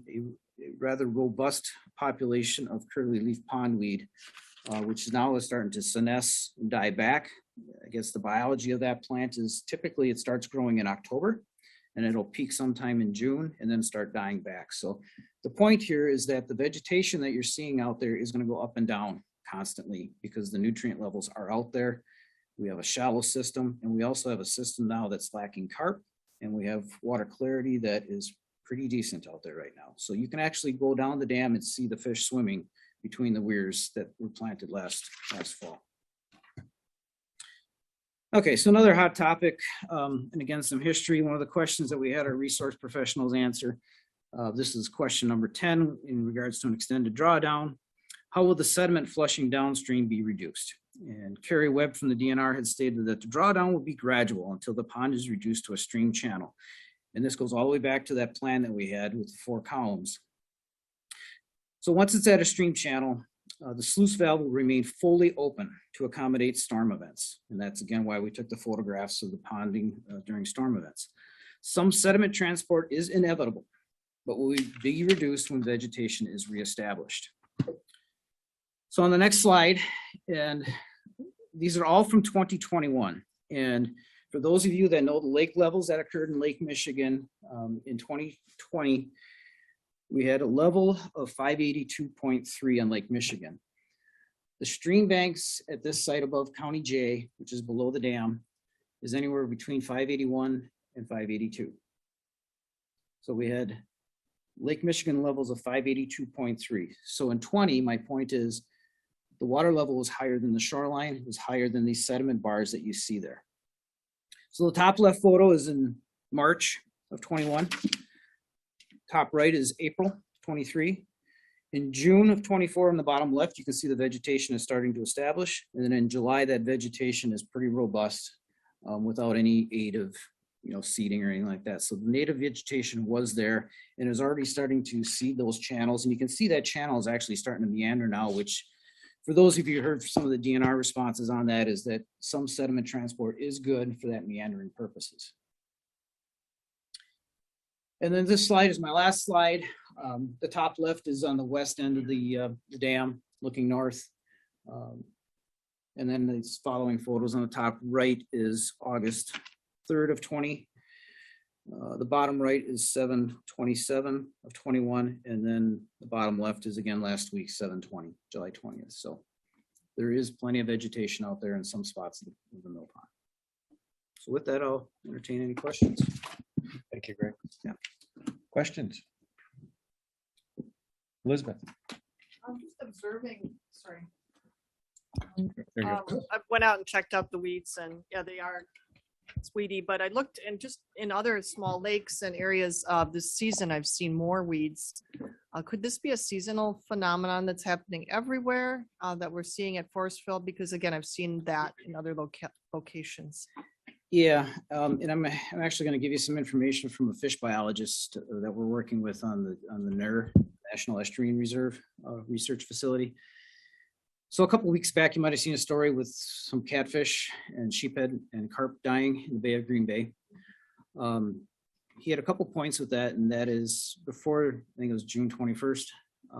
Speaker 11: rather robust population of curly leaf pondweed, which now is starting to senesce and die back. I guess the biology of that plant is typically it starts growing in October and it'll peak sometime in June and then start dying back. So the point here is that the vegetation that you're seeing out there is going to go up and down constantly because the nutrient levels are out there. We have a shallow system, and we also have a system now that's lacking carp, and we have water clarity that is pretty decent out there right now. So you can actually go down the dam and see the fish swimming between the weirs that were planted last fall. Okay, so another hot topic, and again, some history. One of the questions that we had our resource professionals answer. This is question number 10 in regards to an extended drawdown. How will the sediment flushing downstream be reduced? And Carrie Webb from the DNR had stated that the drawdown will be gradual until the pond is reduced to a stream channel. And this goes all the way back to that plan that we had with the 4 columns. So once it's at a stream channel, the sluice valve will remain fully open to accommodate storm events. And that's again why we took the photographs of the ponding during storm events. Some sediment transport is inevitable, but will be reduced when vegetation is reestablished. So on the next slide, and these are all from 2021. And for those of you that know the lake levels that occurred in Lake Michigan in 2020, we had a level of 582.3 on Lake Michigan. The stream banks at this site above County J, which is below the dam, is anywhere between 581 and 582. So we had Lake Michigan levels of 582.3. So in 20, my point is the water level was higher than the shoreline, it was higher than these sediment bars that you see there. So the top left photo is in March of 21. Top right is April 23. In June of 24 on the bottom left, you can see the vegetation is starting to establish. And then in July, that vegetation is pretty robust without any aid of seeding or anything like that. So the native vegetation was there and is already starting to seed those channels. And you can see that channel is actually starting to meander now, which for those of you who heard some of the DNR responses on that is that some sediment transport is good for that meandering purposes. And then this slide is my last slide. The top left is on the west end of the dam looking north. And then these following photos on the top right is August 3rd of 20. The bottom right is 7/27 of 21. And then the bottom left is again last week, 7/20, July 20th. So there is plenty of vegetation out there in some spots of the mill pond. So with that, I'll entertain any questions.
Speaker 2: Thank you, Greg.
Speaker 11: Yeah.
Speaker 2: Questions? Elizabeth?
Speaker 12: I'm just observing, sorry.
Speaker 2: There you go.
Speaker 12: I went out and checked out the weeds and yeah, they are weedy, but I looked and just in other small lakes and areas this season, I've seen more weeds. Could this be a seasonal phenomenon that's happening everywhere that we're seeing at Forestville? Because again, I've seen that in other locations.
Speaker 11: Yeah, and I'm actually going to give you some information from a fish biologist that we're working with on the NER, National Estuarine Reserve Research Facility. So a couple of weeks back, you might have seen a story with some catfish and sheephead and carp dying in the Bay of Green Bay. He had a couple points with that, and that is before, I think it was June 21st,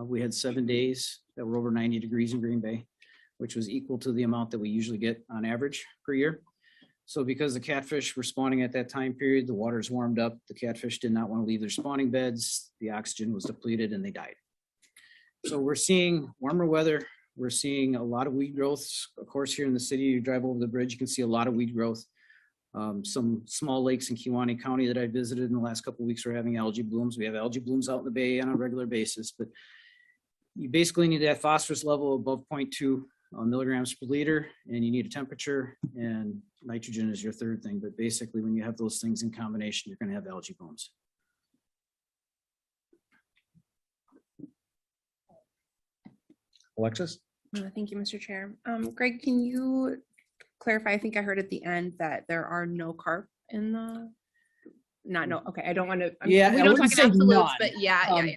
Speaker 11: we had 7 days that were over 90 degrees in Green Bay, which was equal to the amount that we usually get on average per year. So because the catfish were spawning at that time period, the water's warmed up, the catfish did not want to leave their spawning beds, the oxygen was depleted, and they died. So we're seeing warmer weather. We're seeing a lot of weed growth. Of course, here in the city, you drive over the bridge, you can see a lot of weed growth. Some small lakes in Kewaunee County that I visited in the last couple of weeks are having algae blooms. We have algae blooms out in the bay on a regular basis, but you basically need that phosphorus level above 0.2 milligrams per liter, and you need a temperature, and nitrogen is your third thing. But basically, when you have those things in combination, you're going to have algae blooms.
Speaker 2: Alexis?
Speaker 21: Thank you, Mr. Chair. Greg, can you clarify? I think I heard at the end that there are no carp in the. Okay, I don't want to.
Speaker 11: Yeah,
Speaker 21: we
Speaker 11: I
Speaker 21: don't
Speaker 11: wouldn't
Speaker 21: talk
Speaker 11: say
Speaker 21: in absolutes,
Speaker 11: none.
Speaker 21: but yeah.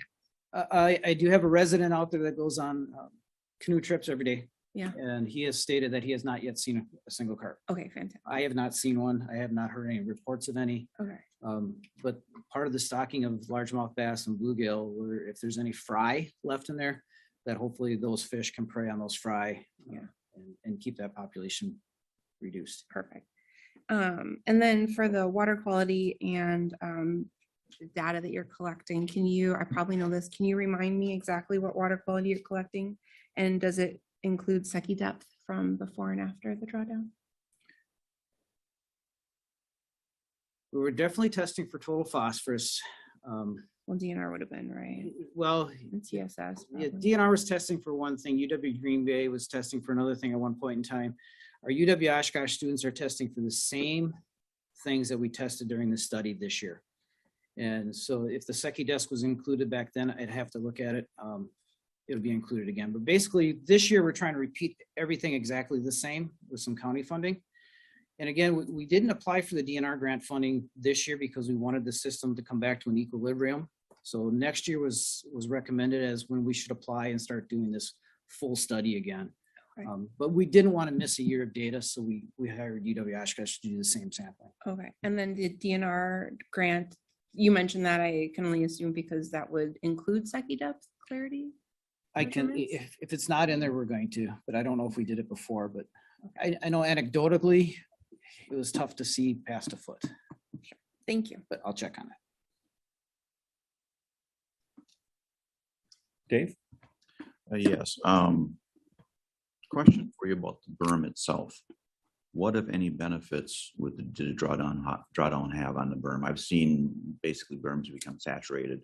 Speaker 11: I do have a resident out there that goes on canoe trips every day.
Speaker 21: Yeah.
Speaker 11: And he has stated that he has not yet seen a single carp.
Speaker 21: Okay, fantastic.
Speaker 11: I have not seen one. I have not heard any reports of any.
Speaker 21: Okay.
Speaker 11: But part of the stocking of largemouth bass and bluegill, where if there's any fry left in there, that hopefully those fish can prey on those fry, and keep that population reduced.
Speaker 21: Perfect. And then for the water quality and data that you're collecting, I probably know this, can you remind me exactly what water quality you're collecting? And does it include secchi depth from before and after the drawdown?
Speaker 11: We were definitely testing for total phosphorus.
Speaker 21: Well, DNR would have been, right?
Speaker 11: Well,
Speaker 21: And TSS.
Speaker 11: yeah,
Speaker 21: probably.
Speaker 11: DNR was testing for one thing. UW Green Bay was testing for another thing at one point in time. Our UW Oshkosh students are testing for the same things that we tested during the study this year. And so if the secchi desk was included back then, I'd have to look at it. It'll be included again. But basically, this year, we're trying to repeat everything exactly the same with some county funding. And again, we didn't apply for the DNR grant funding this year because we wanted the system to come back to an equilibrium. So next year was recommended as when we should apply and start doing this full study again. But we didn't want to miss a year of data, so we hired UW Oshkosh to do the same sampling.
Speaker 21: Okay, and then the DNR grant, you mentioned that, I can only assume because that would include secchi depth clarity?
Speaker 11: I can, if it's not in there, we're going to, but I don't know if we did it before, but I know anecdotally, it was tough to see past a foot.
Speaker 21: Thank you.
Speaker 11: But I'll check on it.
Speaker 1: Dave?
Speaker 19: Yes. Question for you about the berm itself. What, if any, benefits would the drawdown have on the berm? I've seen basically berms become saturated,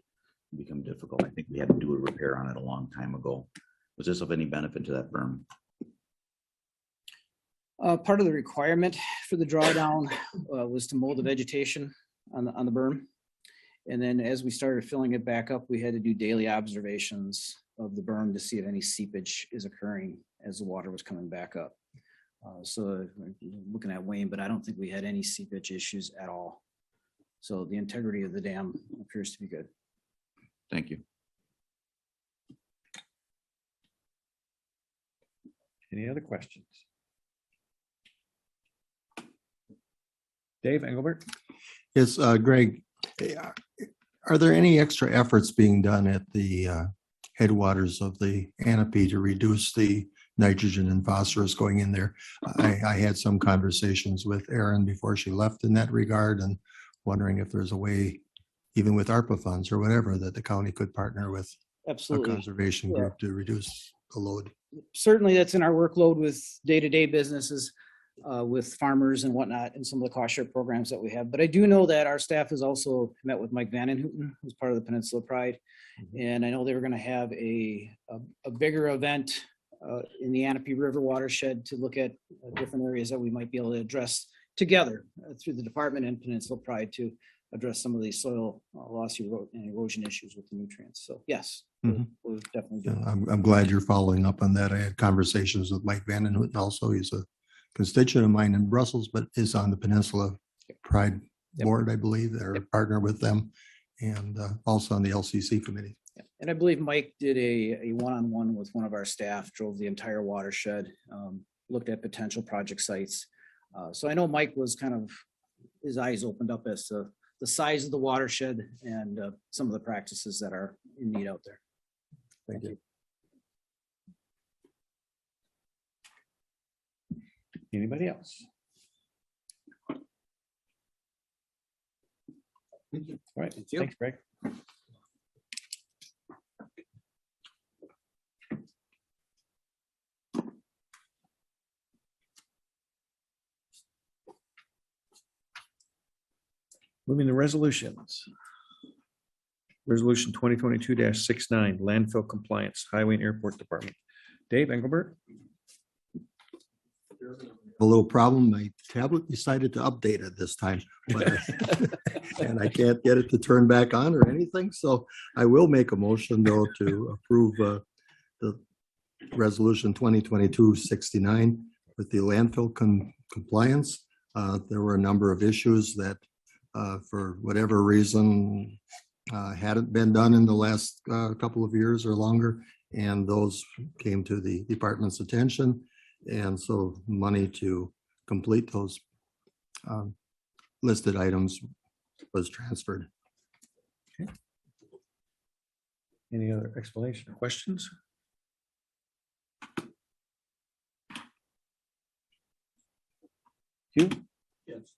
Speaker 19: become difficult. I think we had to do a repair on it a long time ago. Was this of any benefit to that berm?
Speaker 11: Part of the requirement for the drawdown was to mold the vegetation on the berm. And then as we started filling it back up, we had to do daily observations of the berm to see if any seepage is occurring as the water was coming back up. So looking at Wayne, but I don't think we had any seepage issues at all. So the integrity of the dam appears to be good.
Speaker 19: Thank you.
Speaker 1: Any other questions? Dave Engelbert?
Speaker 15: Yes, Greg, are there any extra efforts being done at the headwaters of the Anapee to reduce the nitrogen and phosphorus going in there? I had some conversations with Erin before she left in that regard, and wondering if there's a way, even with ARPA funds or whatever, that the county could partner with
Speaker 11: Absolutely.
Speaker 15: a conservation group to reduce the load.
Speaker 11: Certainly that's in our workload with day-to-day businesses, with farmers and whatnot, and some of the cost share programs that we have. But I do know that our staff has also met with Mike Vandenhouten, who's part of the Peninsula Pride. And I know they were going to have a bigger event in the Anapee River watershed to look at different areas that we might be able to address together through the department and Peninsula Pride to address some of these soil loss and erosion issues with the nutrients. So yes, we'll definitely do.
Speaker 15: I'm glad you're following up on that. I had conversations with Mike Vandenhouten also. He's a constituent of mine in Brussels, but is on the Peninsula Pride Board, I believe, they're a partner with them, and also on the LCC committee.
Speaker 11: And I believe Mike did a one-on-one with one of our staff, drove the entire watershed, looked at potential project sites. So I know Mike was kind of, his eyes opened up as to the size of the watershed and some of the practices that are in need out there.
Speaker 15: Thank you.
Speaker 1: Anybody else? All right, thanks, Greg. Moving to resolutions. Resolution 2022-69, landfill compliance, Highway and Airport Department. Dave Engelbert?
Speaker 15: A little problem. My tablet decided to update it this time, but and I can't get it to turn back on or anything. So I will make a motion though to approve the resolution 2022-69 with the landfill compliance. There were a number of issues that for whatever reason hadn't been done in the last couple of years or longer, and those came to the department's attention. And so money to complete those listed items was transferred.
Speaker 1: Okay. Any other explanation or questions? Hugh?
Speaker 17: Yes.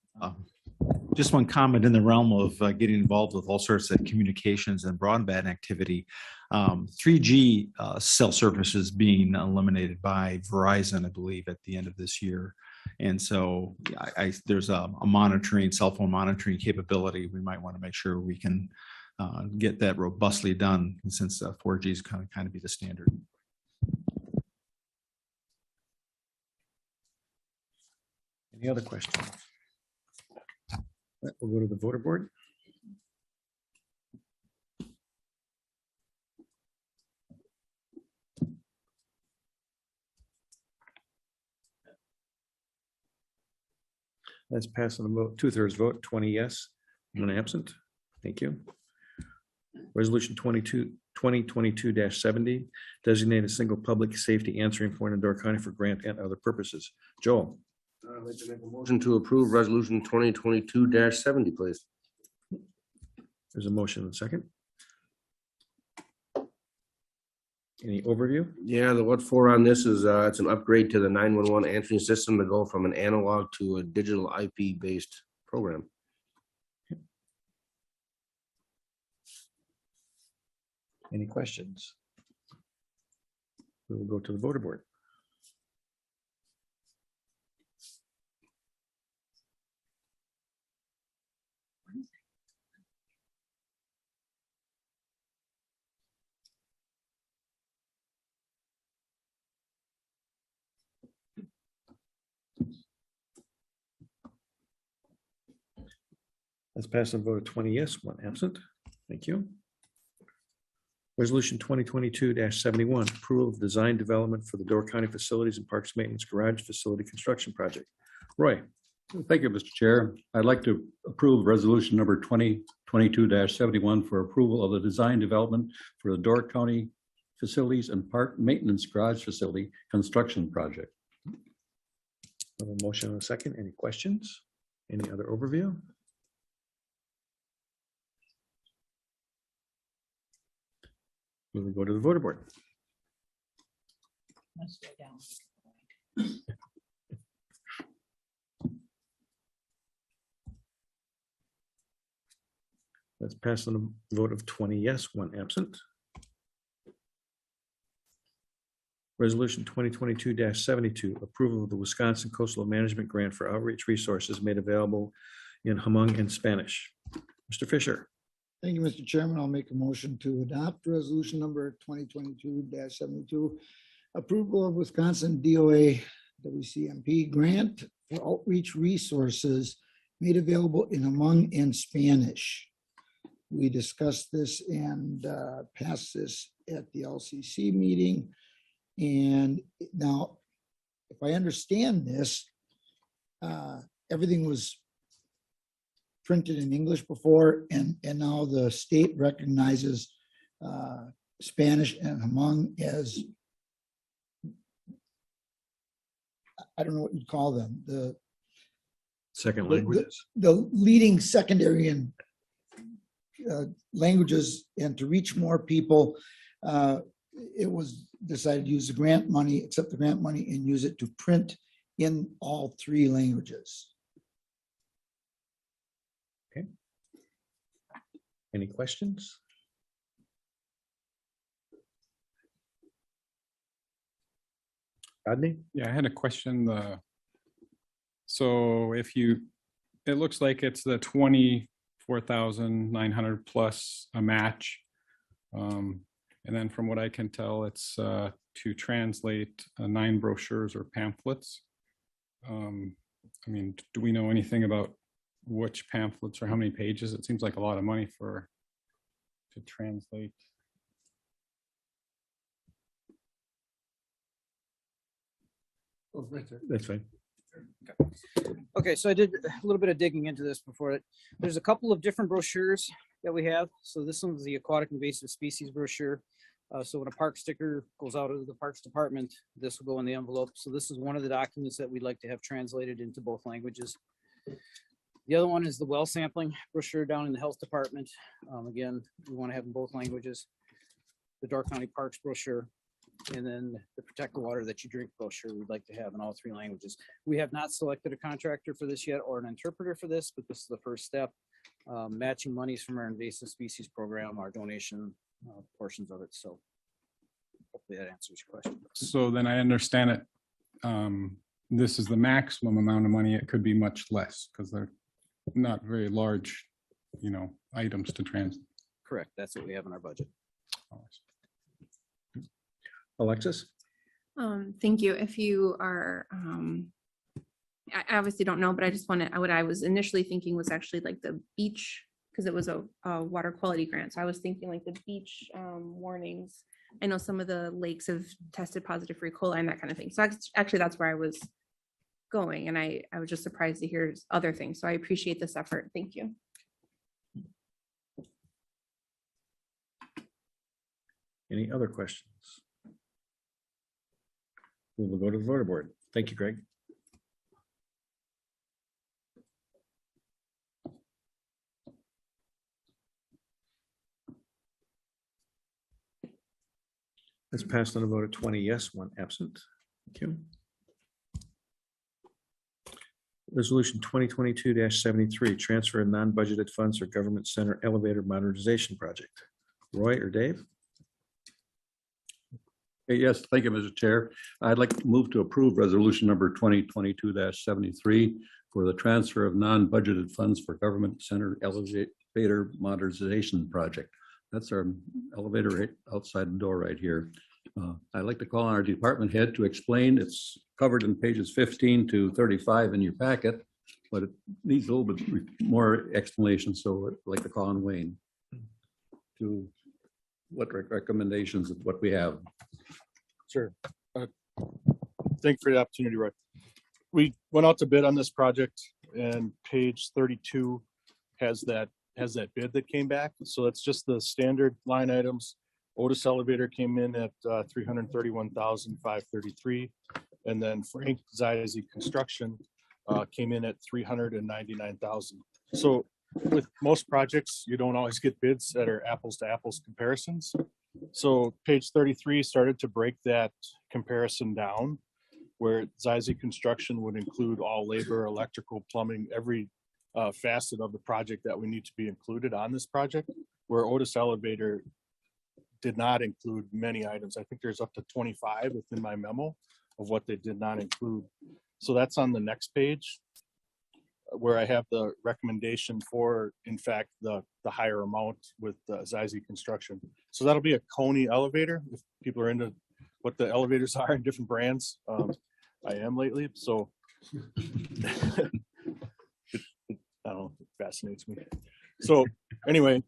Speaker 17: Just one comment in the realm of getting involved with all sorts of communications and broadband activity. 3G cell services being eliminated by Verizon, I believe, at the end of this year. And so there's a cell phone monitoring capability. We might want to make sure we can get that robustly done, since 4G is kind of be the standard.
Speaker 1: Any other questions? We'll go to the voter board. That's passed on a vote, 2/3 vote, 20 yes, 1 absent. Thank you. Resolution 2022-70, designate a single public safety answering point in Door County for grant and other purposes. Joel.
Speaker 18: I'd like to make a motion to approve resolution 2022-70, please.
Speaker 1: There's a motion and a second. Any overview?
Speaker 18: Yeah, the what for on this is it's an upgrade to the 911 answering system to go from an analog to a digital IP based program.
Speaker 1: Any questions? We will go to the voter board. That's passed on a vote of 20 yes, 1 absent. Thank you. Resolution 2022-71, approval of design development for the Door County Facilities and Parks Maintenance Garage Facility Construction Project. Roy.
Speaker 14: Thank you, Mr. Chair. I'd like to approve resolution number 2022-71 for approval of the design development for the Door County Facilities and Park Maintenance Garage Facility Construction Project.
Speaker 1: A motion and a second. Any questions? Any other overview? We will go to the voter board.
Speaker 4: Let's go down.
Speaker 1: That's passed on a vote of 20 yes, 1 absent. Resolution 2022-72, approval of the Wisconsin Coastal Management Grant for outreach resources made available in Hmong and Spanish. Mr. Fisher.
Speaker 8: Thank you, Mr. Chairman. I'll make a motion to adopt resolution number 2022-72, approval of Wisconsin DOA WCMP grant for outreach resources made available in Hmong and Spanish. We discussed this and passed this at the LCC meeting. And now, if I understand this, everything was printed in English before, and now the state recognizes Spanish and Hmong as, I don't know what you'd call them, the
Speaker 1: second languages,
Speaker 8: the leading secondary and languages, and to reach more people, it was decided to use the grant money, accept the grant money, and use it to print in all 3 languages.
Speaker 1: Okay. Any questions? Rodney?
Speaker 9: Yeah, I had a question. So if you, it looks like it's the 24,900 plus a match. And then from what I can tell, it's to translate 9 brochures or pamphlets. I mean, do we know anything about which pamphlets or how many pages? It seems like a lot of money to translate.
Speaker 3: Oh, right there.
Speaker 1: That's fine.
Speaker 11: Okay, so I did a little bit of digging into this before. There's a couple of different brochures that we have. So this one's the Aquatic Invasive Species brochure. So when a park sticker goes out of the Parks Department, this will go in the envelope. So this is one of the documents that we'd like to have translated into both languages. The other one is the well sampling brochure down in the Health Department. Again, we want to have in both languages. The Door County Parks brochure. And then the Protect the Water That You Drink brochure, we'd like to have in all 3 languages. We have not selected a contractor for this yet or an interpreter for this, but this is the first step. Matching monies from our invasive species program, our donation portions of it. So hopefully that answers your question.
Speaker 9: So then I understand it. This is the maximum amount of money. It could be much less because they're not very large, items to translate.
Speaker 11: Correct. That's what we have in our budget.
Speaker 1: Alexis?
Speaker 21: Thank you. If you are, I obviously don't know, but I just wanted, what I was initially thinking was actually like the beach, because it was a water quality grant. So I was thinking like the beach warnings. I know some of the lakes have tested positive for E. coli and that kind of thing. So actually that's where I was going. And I was just surprised to hear other things. So I appreciate this effort. Thank you.
Speaker 1: Any other questions? We will go to the voter board. Thank you, Greg. That's passed on a vote of 20 yes, 1 absent. Thank you. Resolution 2022-73, transfer of non-budgeted funds for Government Center Elevator Modernization Project. Roy or Dave?
Speaker 5: Yes, thank you, Mr. Chair. I'd like to move to approve resolution number 2022-73 for the transfer of non-budgeted funds for Government Center Elevator Modernization Project. That's our elevator right outside the door right here. I'd like to call on our department head to explain. It's covered in pages 15 to 35 in your packet, but it needs a little bit more explanation. So I'd like to call on Wayne to what recommendations of what we have.
Speaker 7: Sure. Thank you for the opportunity, Roy. We went out to bid on this project, and page 32 has that bid that came back. So it's just the standard line items. Otis Elevator came in at $331,533, and then Frank Zize Construction came in at $399,000. So with most projects, you don't always get bids that are apples to apples comparisons. So page 33 started to break that comparison down, where Zize Construction would include all labor, electrical, plumbing, every facet of the project that we need to be included on this project, where Otis Elevator did not include many items. I think there's up to 25 within my memo of what they did not include. So that's on the next page, where I have the recommendation for, in fact, the higher amount with Zize Construction. So that'll be a Coney elevator. If people are into what the elevators are in different brands, I am lately. So I don't know, it fascinates me. So anyway,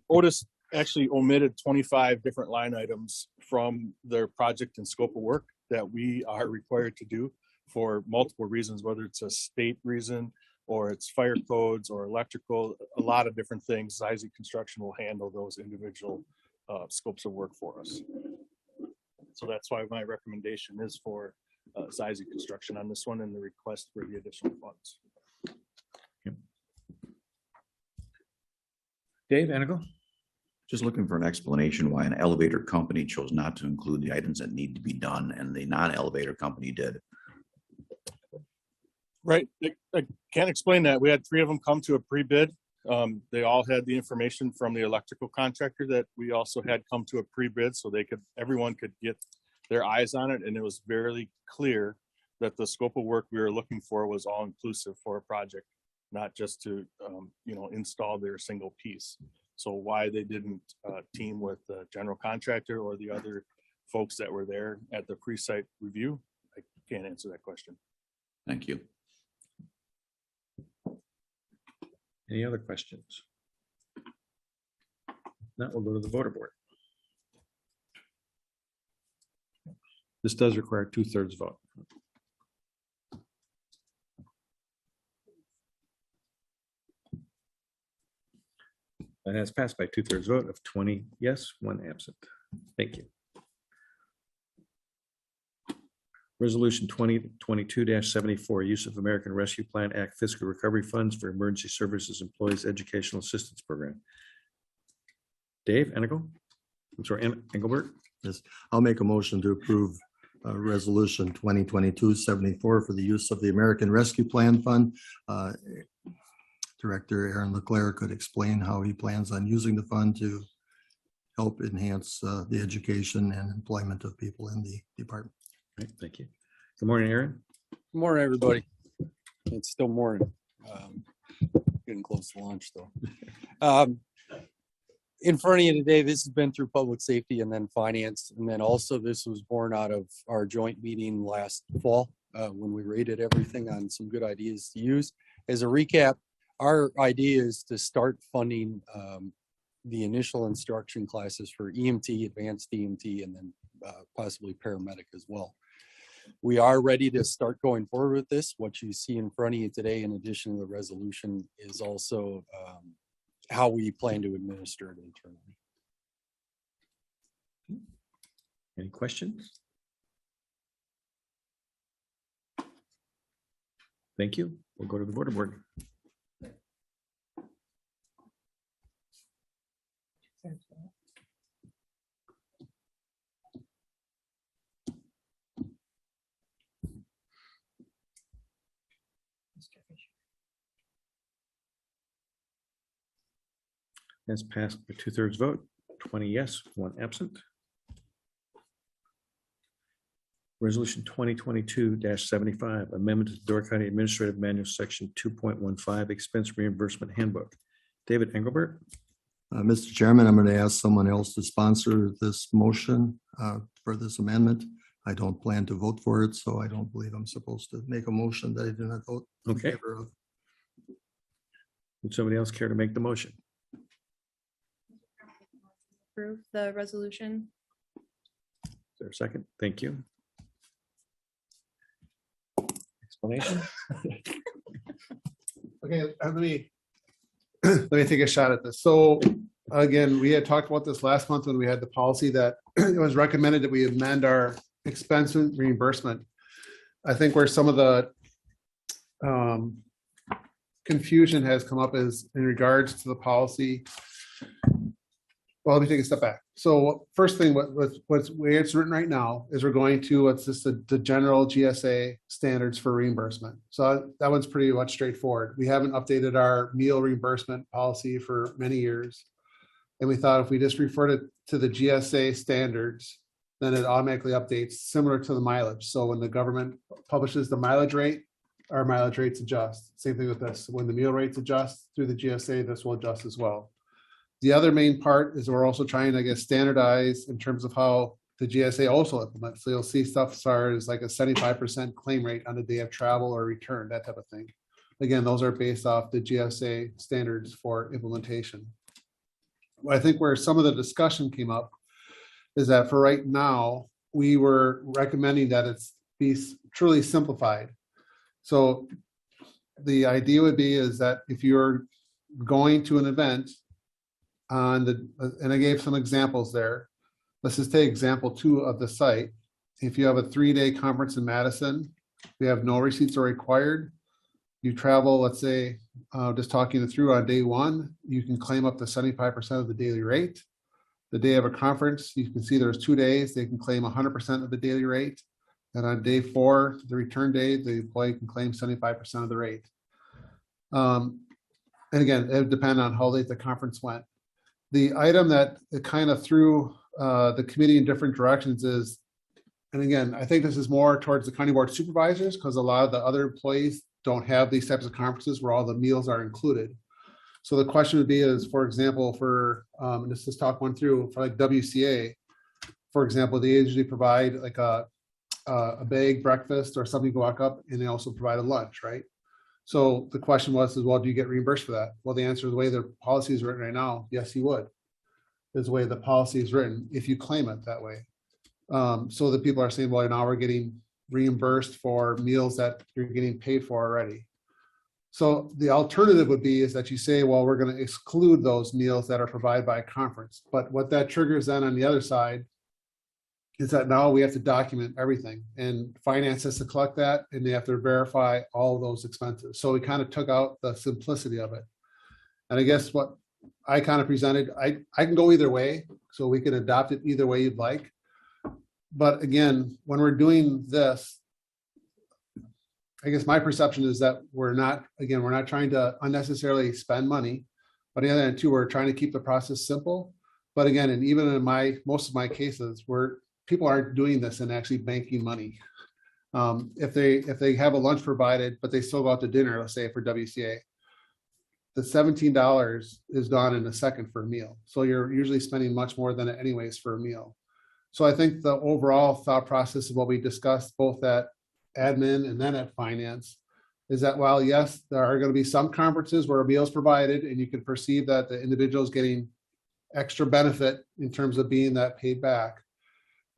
Speaker 7: Otis actually omitted 25 different line items from their project and scope of work that we are required to do for multiple reasons, whether it's a state reason or it's fire codes or electrical, a lot of different things. Zize Construction will handle those individual scopes of work for us. So that's why my recommendation is for Zize Construction on this one and the request for the additional funds.
Speaker 1: Dave Anigal?
Speaker 19: Just looking for an explanation why an elevator company chose not to include the items that need to be done and the non-elevator company did.
Speaker 7: Right. I can't explain that. We had 3 of them come to a pre-bid. They all had the information from the electrical contractor that we also had come to a pre-bid, so everyone could get their eyes on it. And it was very clear that the scope of work we were looking for was all inclusive for a project, not just to, install their single piece. So why they didn't team with the general contractor or the other folks that were there at the pre-site review, I can't answer that question.
Speaker 19: Thank you.
Speaker 1: Any other questions? Now we'll go to the voter board. This does require 2/3 vote. That has passed by 2/3 vote of 20 yes, 1 absent. Thank you. Resolution 2022-74, use of American Rescue Plan Act fiscal recovery funds for emergency services employees educational assistance program. Dave Enigal, I'm sorry, Engelbert.
Speaker 15: Yes, I'll make a motion to approve Resolution 2022-74 for the use of the American Rescue Plan Fund. Director Aaron Leclerc could explain how he plans on using the fund to help enhance the education and employment of people in the department.
Speaker 1: Right, thank you. Good morning, Aaron.
Speaker 10: Good morning, everybody. It's still morning. Getting close to lunch, though. In front of you today, this has been through public safety and then finance. And then also this was born out of our joint meeting last fall when we rated everything on some good ideas to use. As a recap, our idea is to start funding the initial instruction classes for EMT, advanced EMT, and then possibly paramedic as well. We are ready to start going forward with this. What you see in front of you today, in addition to the resolution, is also how we plan to administer it internally.
Speaker 1: Any questions? Thank you. We'll go to the board. Has passed by 2/3 vote, 20 yes, 1 absent. Resolution 2022-75, amendment to the Door County Administrative Manual, Section 2.15, Expense Reimbursement Handbook. David Engelbert.
Speaker 15: Mr. Chairman, I'm going to ask someone else to sponsor this motion for this amendment. I don't plan to vote for it, so I don't believe I'm supposed to make a motion that I do not vote in
Speaker 1: Okay.
Speaker 15: favor of.
Speaker 1: Would somebody else care to make the motion?
Speaker 21: Approve the resolution.
Speaker 1: Is there a second? Thank you. Explanation?
Speaker 3: Okay, let me take a shot at this. So again, we had talked about this last month when we had the policy that it was recommended that we amend our expense reimbursement. I think where some of the confusion has come up is in regards to the policy. Well, let me take a step back. So first thing, what's where it's written right now is we're going to what's just the general GSA standards for reimbursement. So that one's pretty much straightforward. We haven't updated our meal reimbursement policy for many years. And we thought if we just referred it to the GSA standards, then it automatically updates similar to the mileage. So when the government publishes the mileage rate, our mileage rates adjust. Same thing with this. When the meal rates adjust through the GSA, this will adjust as well. The other main part is we're also trying to, I guess, standardize in terms of how the GSA also implements. So you'll see stuff as far as like a 75% claim rate on the day of travel or return, that type of thing. Again, those are based off the GSA standards for implementation. I think where some of the discussion came up is that for right now, we were recommending that it's be truly simplified. So the idea would be is that if you're going to an event, and I gave some examples there. Let's just take example 2 of the site. If you have a 3-day conference in Madison, we have no receipts are required. You travel, let's say, just talking it through on day 1, you can claim up to 75% of the daily rate. The day of a conference, you can see there's 2 days, they can claim 100% of the daily rate. And on day 4, the return day, the employee can claim 75% of the rate. And again, it would depend on how late the conference went. The item that it kind of threw the committee in different directions is, and again, I think this is more towards the county board supervisors because a lot of the other employees don't have these types of conferences where all the meals are included. So the question would be is, for example, for, let's just talk one through, for like WCA, for example, they usually provide like a bag breakfast or something to walk up, and they also provide a lunch, right? So the question was, well, do you get reimbursed for that? Well, the answer, the way the policy is written right now, yes, you would. Is the way the policy is written, if you claim it that way. So the people are saying, well, now we're getting reimbursed for meals that you're getting paid for already. So the alternative would be is that you say, well, we're going to exclude those meals that are provided by a conference. But what that triggers then on the other side is that now we have to document everything, and finance has to collect that, and they have to verify all of those expenses. So we kind of took out the simplicity of it. And I guess what I kind of presented, I can go either way, so we can adopt it either way you'd like. But again, when we're doing this, I guess my perception is that we're not trying to unnecessarily spend money. But on the other hand, too, we're trying to keep the process simple. But again, and even in most of my cases, where people aren't doing this and actually banking money. If they have a lunch provided, but they still go out to dinner, let's say for WCA, the $17 is gone in a second for a meal. So you're usually spending much more than it anyways for a meal. So I think the overall thought process of what we discussed both at admin and then at finance is that while yes, there are going to be some conferences where a meal is provided and you can perceive that the individual is getting extra benefit in terms of being that paid back.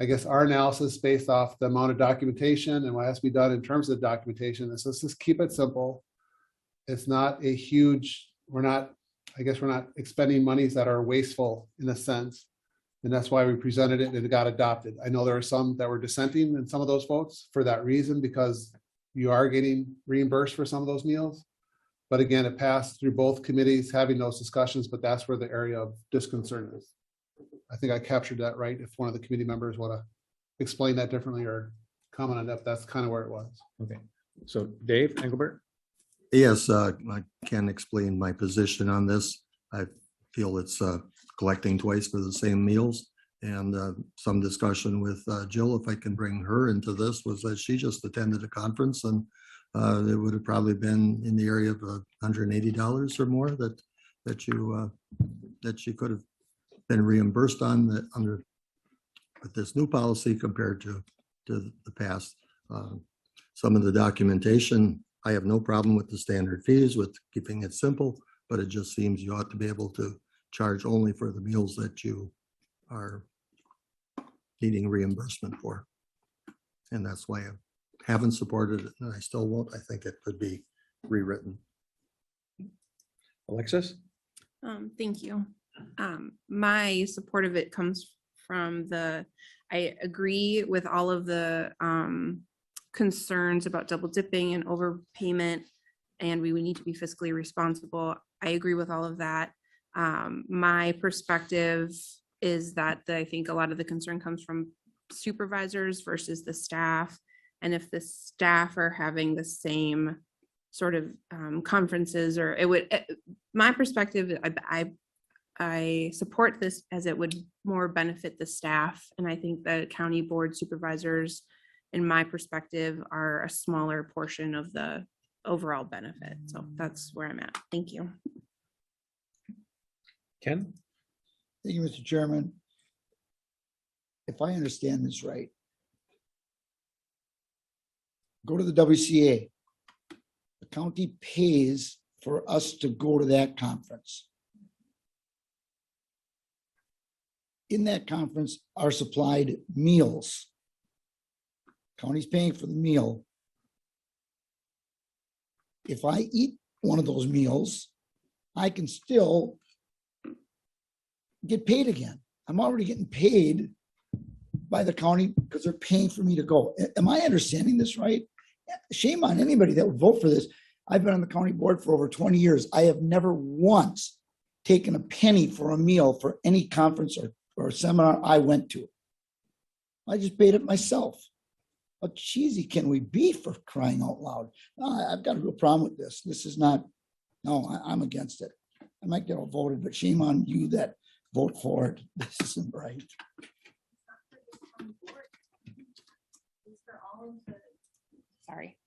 Speaker 3: I guess our analysis based off the amount of documentation and what has to be done in terms of documentation is let's just keep it simple. It's not a huge, we're not expending monies that are wasteful in a sense. And that's why we presented it and it got adopted. I know there are some that were dissenting in some of those votes for that reason, because you are getting reimbursed for some of those meals. But again, it passed through both committees having those discussions, but that's where the area of disconcern is. I think I captured that right. If one of the committee members want to explain that differently or comment on that, that's kind of where it was.
Speaker 1: Okay. So Dave Engelbert?
Speaker 15: Yes, I can explain my position on this. I feel it's collecting twice for the same meals. And some discussion with Jill, if I can bring her into this, was that she just attended a conference and it would have probably been in the area of $180 or more that she could have been reimbursed on under with this new policy compared to the past. Some of the documentation, I have no problem with the standard fees, with keeping it simple, but it just seems you ought to be able to charge only for the meals that you are needing reimbursement for. And that's why I haven't supported it, and I still won't. I think it could be rewritten.
Speaker 1: Alexis?
Speaker 21: Thank you. My support of it comes from I agree with all of the concerns about double dipping and overpayment, and we would need to be fiscally responsible. I agree with all of that. My perspective is that I think a lot of the concern comes from supervisors versus the staff. And if the staff are having the same sort of conferences, or it would, my perspective, I support this as it would more benefit the staff. And I think the county board supervisors, in my perspective, are a smaller portion of the overall benefit. So that's where I'm at. Thank you.
Speaker 1: Ken?
Speaker 8: Thank you, Mr. Chairman. If I understand this right, go to the WCA. The county pays for us to go to that conference. In that conference are supplied meals. County's paying for the meal. If I eat one of those meals, I can still get paid again. I'm already getting paid by the county because they're paying for me to go. Am I understanding this right? Shame on anybody that would vote for this. I've been on the county board for over 20 years. I have never once taken a penny for a meal for any conference or seminar I went to. I just paid it myself. How cheesy can we be, for crying out loud? No, I've got a real problem with this. This is not, no, I'm against it. I might get outvoted, but shame on you that vote for it. This isn't right.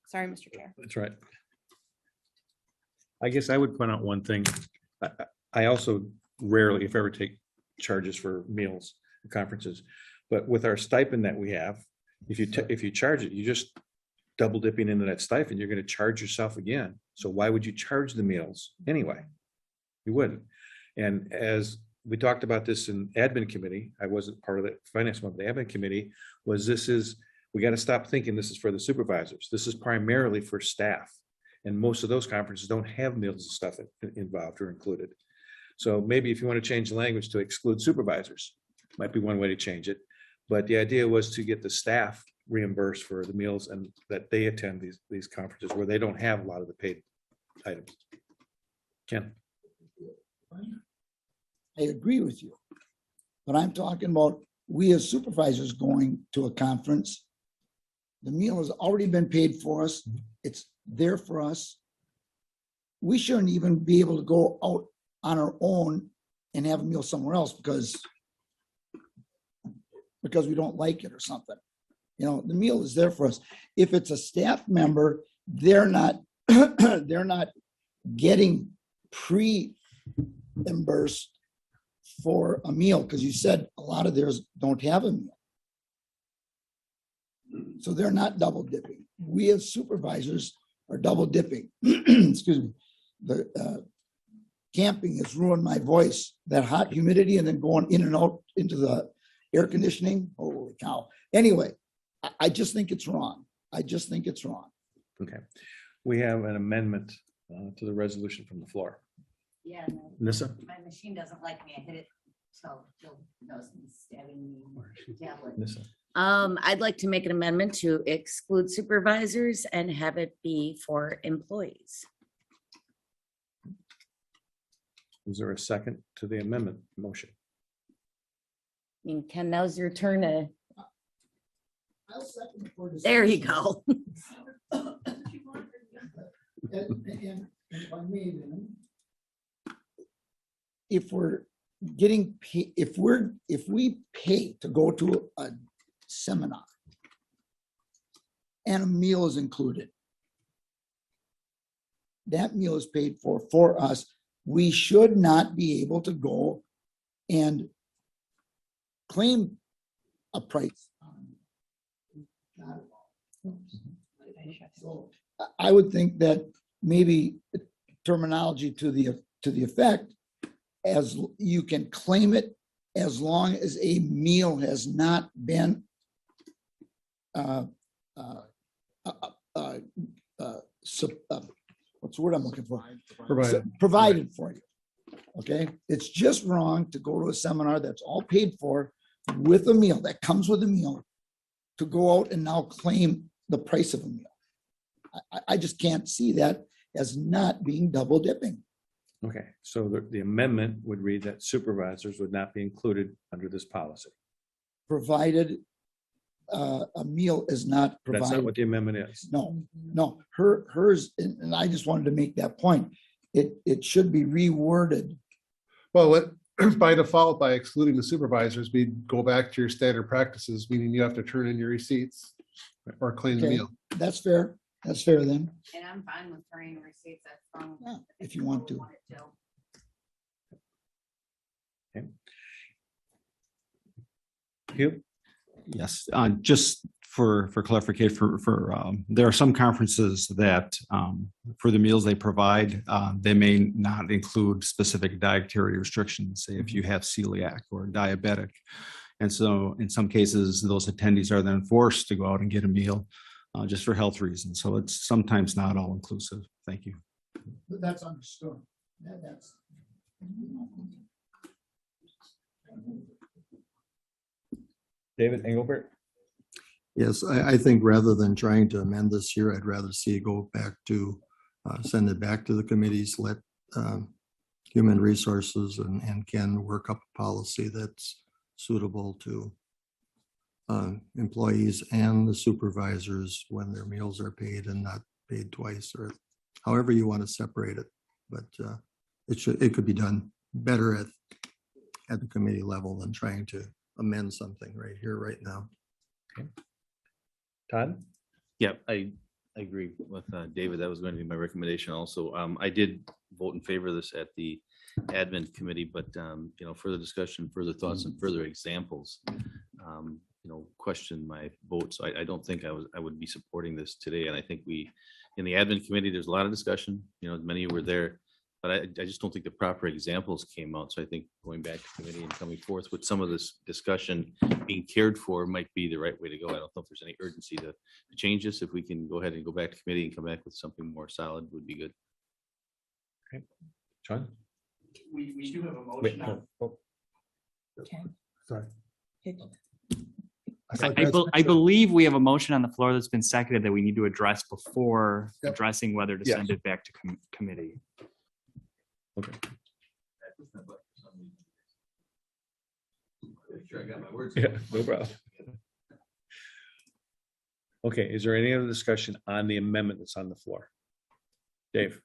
Speaker 21: Sorry, Mr. Chair.
Speaker 1: That's right. I guess I would point out one thing. I also rarely, if ever, take charges for meals and conferences. But with our stipend that we have, if you charge it, you just double dipping into that stipend, you're going to charge yourself again. So why would you charge the meals anyway? You wouldn't. And as we talked about this in admin committee, I wasn't part of the finance one, but the admin committee was, we got to stop thinking this is for the supervisors. This is primarily for staff. And most of those conferences don't have meals and stuff involved or included. So maybe if you want to change the language to exclude supervisors, might be one way to change it. But the idea was to get the staff reimbursed for the meals and that they attend these conferences where they don't have a lot of the paid items. Ken?
Speaker 8: I agree with you, but I'm talking about we as supervisors going to a conference, the meal has already been paid for us. It's there for us. We shouldn't even be able to go out on our own and have a meal somewhere else because we don't like it or something. You know, the meal is there for us. If it's a staff member, they're not they're not getting pre-reimbursed for a meal because you said a lot of theirs don't have a meal. So they're not double dipping. We as supervisors are double dipping. Excuse me. The camping has ruined my voice. That hot humidity and then going in and out into the air conditioning. Holy cow. Anyway, I just think it's wrong. I just think it's wrong.
Speaker 1: Okay. We have an amendment to the resolution from the floor.
Speaker 16: Yeah. no,
Speaker 1: Nissa?
Speaker 16: My machine doesn't like me. I hit it, so Jill knows me stabbing me. Tablet.
Speaker 1: Nissa.
Speaker 16: I'd like to make an amendment to exclude supervisors and have it be for employees.
Speaker 1: Is there a second to the amendment motion?
Speaker 16: I mean, Ken, now's your turn to,
Speaker 8: I'll second for
Speaker 16: there you go.
Speaker 8: And if I may, then, if we're getting paid, if we pay to go to a seminar and a meal is included, that meal is paid for us. We should not be able to go and claim a price. So I would think that maybe terminology to the effect as you can claim it as long as a meal has not been what's the word I'm looking for? Provided for you. Okay, it's just wrong to go to a seminar that's all paid for with a meal that comes with a meal to go out and now claim the price of a meal. I just can't see that as not being double dipping.
Speaker 1: Okay, so the amendment would read that supervisors would not be included under this policy.
Speaker 8: Provided a meal is not provided.
Speaker 1: That's not what the amendment is.
Speaker 8: No, hers, and I just wanted to make that point. It should be reworded.
Speaker 3: Well, by default, by excluding the supervisors, we go back to your standard practices, meaning you have to turn in your receipts or claim the
Speaker 8: Okay,
Speaker 3: meal.
Speaker 8: that's fair. That's fair then,
Speaker 16: And I'm fine with turning receipts. That's fine.
Speaker 8: Yeah, if you want to.
Speaker 1: Okay. Hugh?
Speaker 17: Yes, just for clarification, there are some conferences that for the meals they provide, they may not include specific dietary restrictions, say if you have celiac or diabetic. And so in some cases, those attendees are then forced to go out and get a meal just for health reasons. So it's sometimes not all inclusive. Thank you.
Speaker 8: But that's understood. That's.
Speaker 1: David Engelbert?
Speaker 15: Yes, I think rather than trying to amend this here, I'd rather see it go back to, send it back to the committees, let Human Resources and Ken work up a policy that's suitable to employees and the supervisors when their meals are paid and not paid twice, or however you want to separate it. But it could be done better at the committee level than trying to amend something right here, right now.
Speaker 1: Okay. Todd?
Speaker 13: Yeah, I agree with David. That was going to be my recommendation also. I did vote in favor of this at the admin committee, but further discussion, further thoughts and further examples, question my vote. So I don't think I would be supporting this today. And I think in the admin committee, there's a lot of discussion, many of you were there, but I just don't think the proper examples came out. So I think going back to committee and coming forth with some of this discussion being cared for might be the right way to go. I don't know if there's any urgency to change this. If we can go ahead and go back to committee and come back with something more solid would be good.
Speaker 1: Okay, John?
Speaker 2: We do have a
Speaker 1: Wait,
Speaker 2: motion.
Speaker 4: Okay.
Speaker 3: Sorry.
Speaker 20: I believe we have a motion on the floor that's been seconded that we need to address before
Speaker 3: Yep.
Speaker 20: addressing whether to
Speaker 3: Yes.
Speaker 20: send it back to committee.
Speaker 1: Okay.
Speaker 13: sure I got my words.
Speaker 1: Yeah, no problem. Okay, is there any other discussion on the amendment that's on the floor? Dave?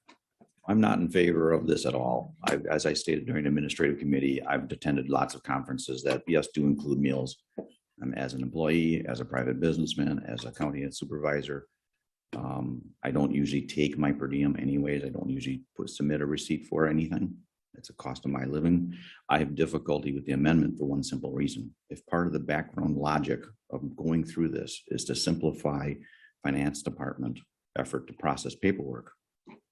Speaker 19: I'm not in favor of this at all. As I stated during administrative committee, I've attended lots of conferences that, yes, do include meals. As an employee, as a private businessman, as a county supervisor, I don't usually take my per diem anyways. I don't usually submit a receipt for anything. It's a cost of my living. I have difficulty with the amendment for one simple reason. If part of the background logic of going through this is to simplify finance department effort to process paperwork,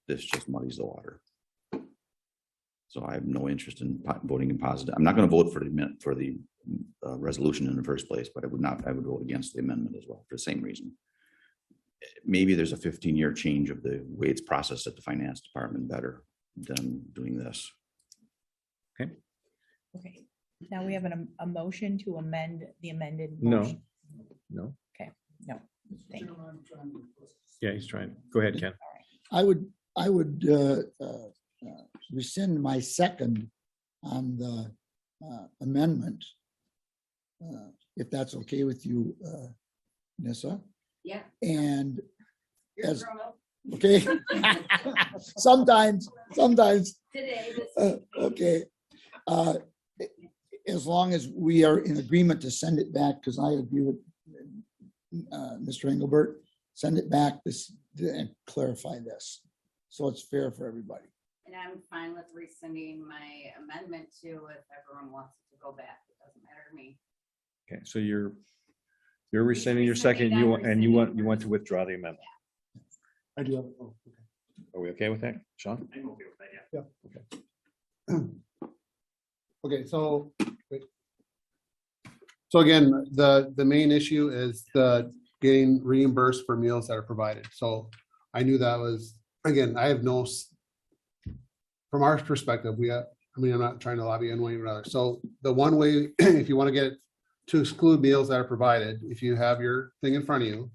Speaker 19: this just muddies the water. So I have no interest in voting in positive. I'm not going to vote for the resolution in the first place, but I would vote against the amendment as well for the same reason. Maybe there's a 15-year change of the way it's processed at the finance department better than doing this.
Speaker 1: Okay.
Speaker 4: Okay, now we have a motion to amend the amended.
Speaker 1: No,
Speaker 4: motion.
Speaker 1: no.
Speaker 4: Okay, no, thank you.
Speaker 1: Yeah, he's trying. Go ahead, Ken.
Speaker 8: I would rescind my second on the amendment. If that's okay with you, Nissa.
Speaker 16: Yeah.
Speaker 8: And
Speaker 16: You're
Speaker 8: as,
Speaker 16: grown up.
Speaker 8: okay. Sometimes,
Speaker 16: Today,
Speaker 8: okay. As long as we are in agreement to send it back, because I agree with Mr. Engelbert, send it back and clarify this. So it's fair for everybody.
Speaker 16: And I'm fine with rescinding my amendment too, if everyone wants it to go back. It doesn't matter to me.
Speaker 1: Okay, so you're rescinding your second, you want to withdraw the amendment.
Speaker 3: I do have, oh, okay.
Speaker 1: Are we okay with that, Sean?
Speaker 2: I'm okay with that, yeah.
Speaker 3: Yeah. Okay. Okay, so, wait. So again, the main issue is the getting reimbursed for meals that are provided. So I knew that was, again, I have no, from our perspective, I'm not trying to lobby in one way or another. So the one way, if you want to get to exclude meals that are provided, if you have your thing in front of you,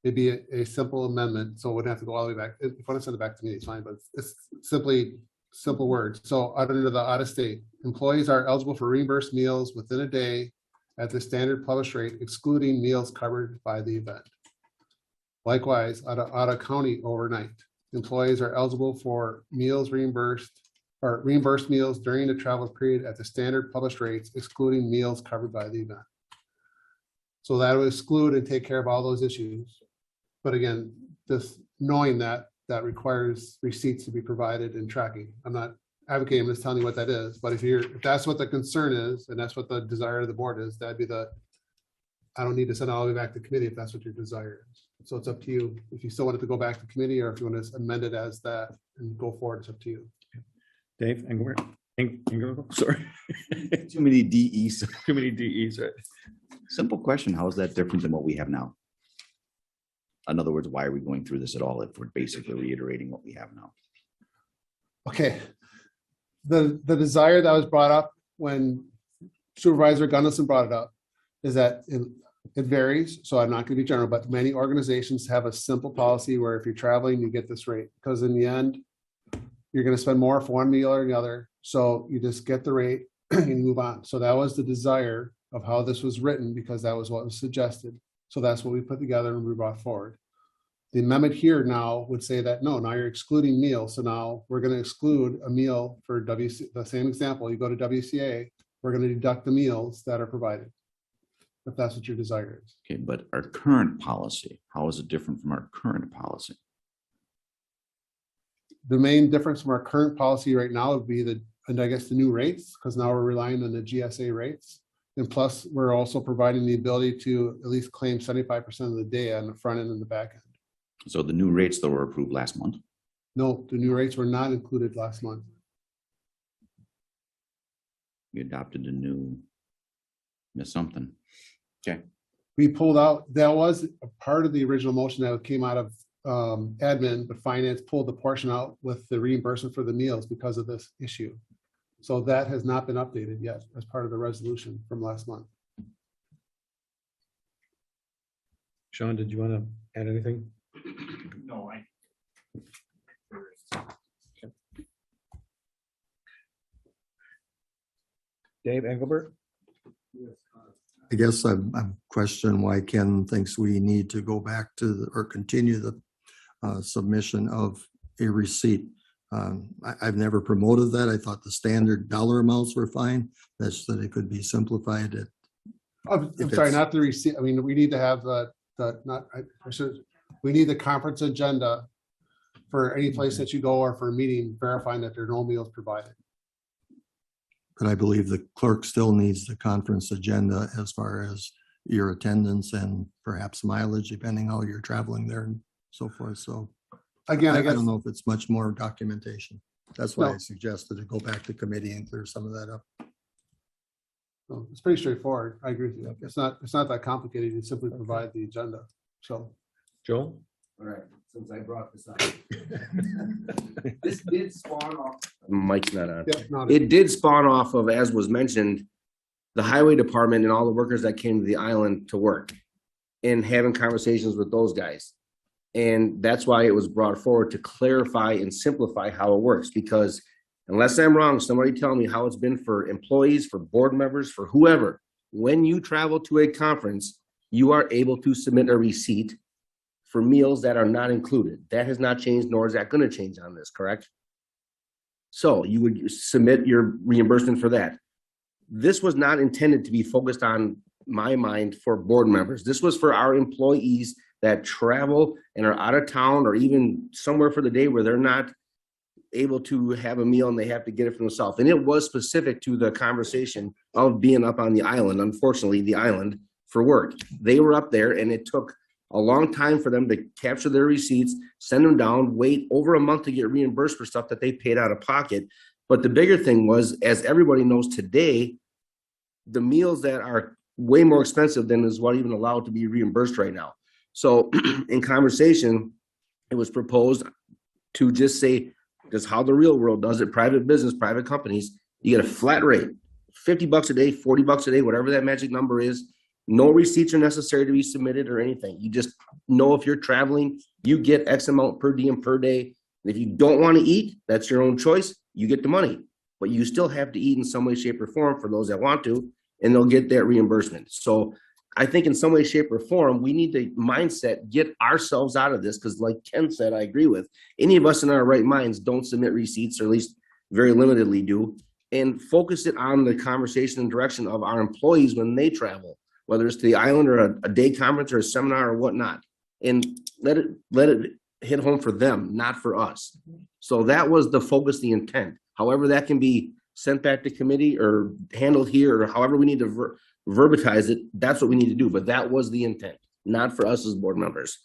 Speaker 3: it'd be a simple amendment. So it wouldn't have to go all the way back. If you want to send it back to me, it's fine, but it's simply simple words. So under the out of state, employees are eligible for reimbursed meals within a day at the standard published rate, excluding meals covered by the event. Likewise, out of county overnight, employees are eligible for meals reimbursed meals during the travel period at the standard published rates, excluding meals covered by the event. So that will exclude and take care of all those issues. But again, just knowing that requires receipts to be provided and tracking. I'm not advocating, I'm just telling you what that is. But if that's what the concern is, and that's what the desire of the board is, that'd be I don't need to send it all the way back to committee if that's what your desire is. So it's up to you. If you still want it to go back to committee, or if you want to amend it as that and go forward, it's up to you.
Speaker 1: Dave, sorry.
Speaker 19: Too many DEs.
Speaker 1: Too many DEs, right?
Speaker 19: Simple question. How is that different than what we have now? In other words, why are we going through this at all if we're basically reiterating what we have now?
Speaker 3: Okay. The desire that was brought up when Supervisor Gunnison brought it up is that it varies. So I'm not going to be general, but many organizations have a simple policy where if you're traveling, you get this rate, because in the end, you're going to spend more for one meal or the other. So you just get the rate and move on. So that was the desire of how this was written, because that was what was suggested. So that's what we put together and we brought forward. The amendment here now would say that, no, now you're excluding meals. So now we're going to exclude a meal for WC, the same example, you go to WCA, we're going to deduct the meals that are provided, if that's what your desire is.
Speaker 19: Okay, but our current policy, how is it different from our current policy?
Speaker 3: The main difference from our current policy right now would be the new rates, because now we're relying on the GSA rates. And plus, we're also providing the ability to at least claim 75% of the day on the front end and the back end.
Speaker 19: So the new rates that were approved last month?
Speaker 3: No, the new rates were not included last month.
Speaker 19: We adopted something. Okay.
Speaker 3: We pulled out, that was a part of the original motion that came out of admin, but finance pulled the portion out with the reimbursement for the meals because of this issue. So that has not been updated yet as part of the resolution from last month.
Speaker 1: Sean, did you want to add anything?
Speaker 2: No,
Speaker 1: Dave Engelbert?
Speaker 15: I guess I'm questioning why Ken thinks we need to go back to or continue the submission of a receipt. I've never promoted that. I thought the standard dollar amounts were fine. That's that it could be simplified.
Speaker 3: I'm sorry, not the receipt. I mean, we need to have we need the conference agenda for any place that you go or for a meeting verifying that there are no meals provided.
Speaker 15: But I believe the clerk still needs the conference agenda as far as your attendance and perhaps mileage, depending how you're traveling there and so forth. So
Speaker 3: again,
Speaker 15: I
Speaker 3: I guess
Speaker 15: don't know if it's much more documentation. That's why
Speaker 3: No.
Speaker 15: I suggested to go back to committee and clear some of that up.
Speaker 3: so it's pretty straightforward. I agree with you. It's not that complicated. You simply provide the agenda. So
Speaker 1: Joel?
Speaker 18: All right, since I brought this up. This did spawn off. Mike's not on.
Speaker 3: yeah, not
Speaker 18: It did spawn off of, as was mentioned, the highway department and all the workers that came to the island to work and having conversations with those guys. And that's why it was brought forward to clarify and simplify how it works, because unless I'm wrong, somebody tell me how it's been for employees, for board members, for whoever. When you travel to a conference, you are able to submit a receipt for meals that are not included. That has not changed, nor is that going to change on this, correct? So you would submit your reimbursement for that. This was not intended to be focused on my mind for board members. This was for our employees that travel and are out of town or even somewhere for the day where they're not able to have a meal and they have to get it for themselves. And it was specific to the conversation of being up on the island, unfortunately, the island for work. They were up there and it took a long time for them to capture their receipts, send them down, wait over a month to get reimbursed for stuff that they paid out of pocket. But the bigger thing was, as everybody knows today, the meals that are way more expensive than is what even allowed to be reimbursed right now. So in conversation, it was proposed to just say, this is how the real world does it, private business, private companies, you get a flat rate, $50 a day, $40 a day, whatever that magic number is. No receipts are necessary to be submitted or anything. You just know if you're traveling, you get X amount per diem per day. And if you don't want to eat, that's your own choice. You get the money, but you still have to eat in some way, shape, or form for those that want to, and they'll get that reimbursement. So I think in some way, shape, or form, we need the mindset, get ourselves out of this, because like Ken said, I agree with, any of us in our right minds don't submit receipts, or at least very limitedly do, and focus it on the conversation and direction of our employees when they travel, whether it's to the island or a day conference or a seminar or whatnot, and let it hit home for them, not for us. So that was the focus, the intent. However, that can be sent back to committee or handled here, or however we need to verbatize it, that's what we need to do. But that was the intent, not for us as board members,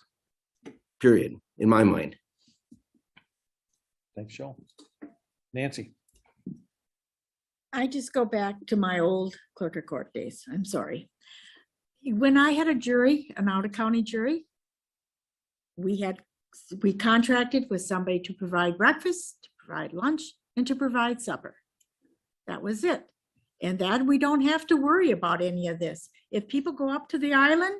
Speaker 18: period, in my mind.
Speaker 1: Thanks, Joel. Nancy?
Speaker 4: I just go back to my old clerk of court days. I'm sorry. When I had a jury, an out-of-county jury, we contracted with somebody to provide breakfast, to provide lunch, and to provide supper. That was it. And that we don't have to worry about any of this. If people go up to the island,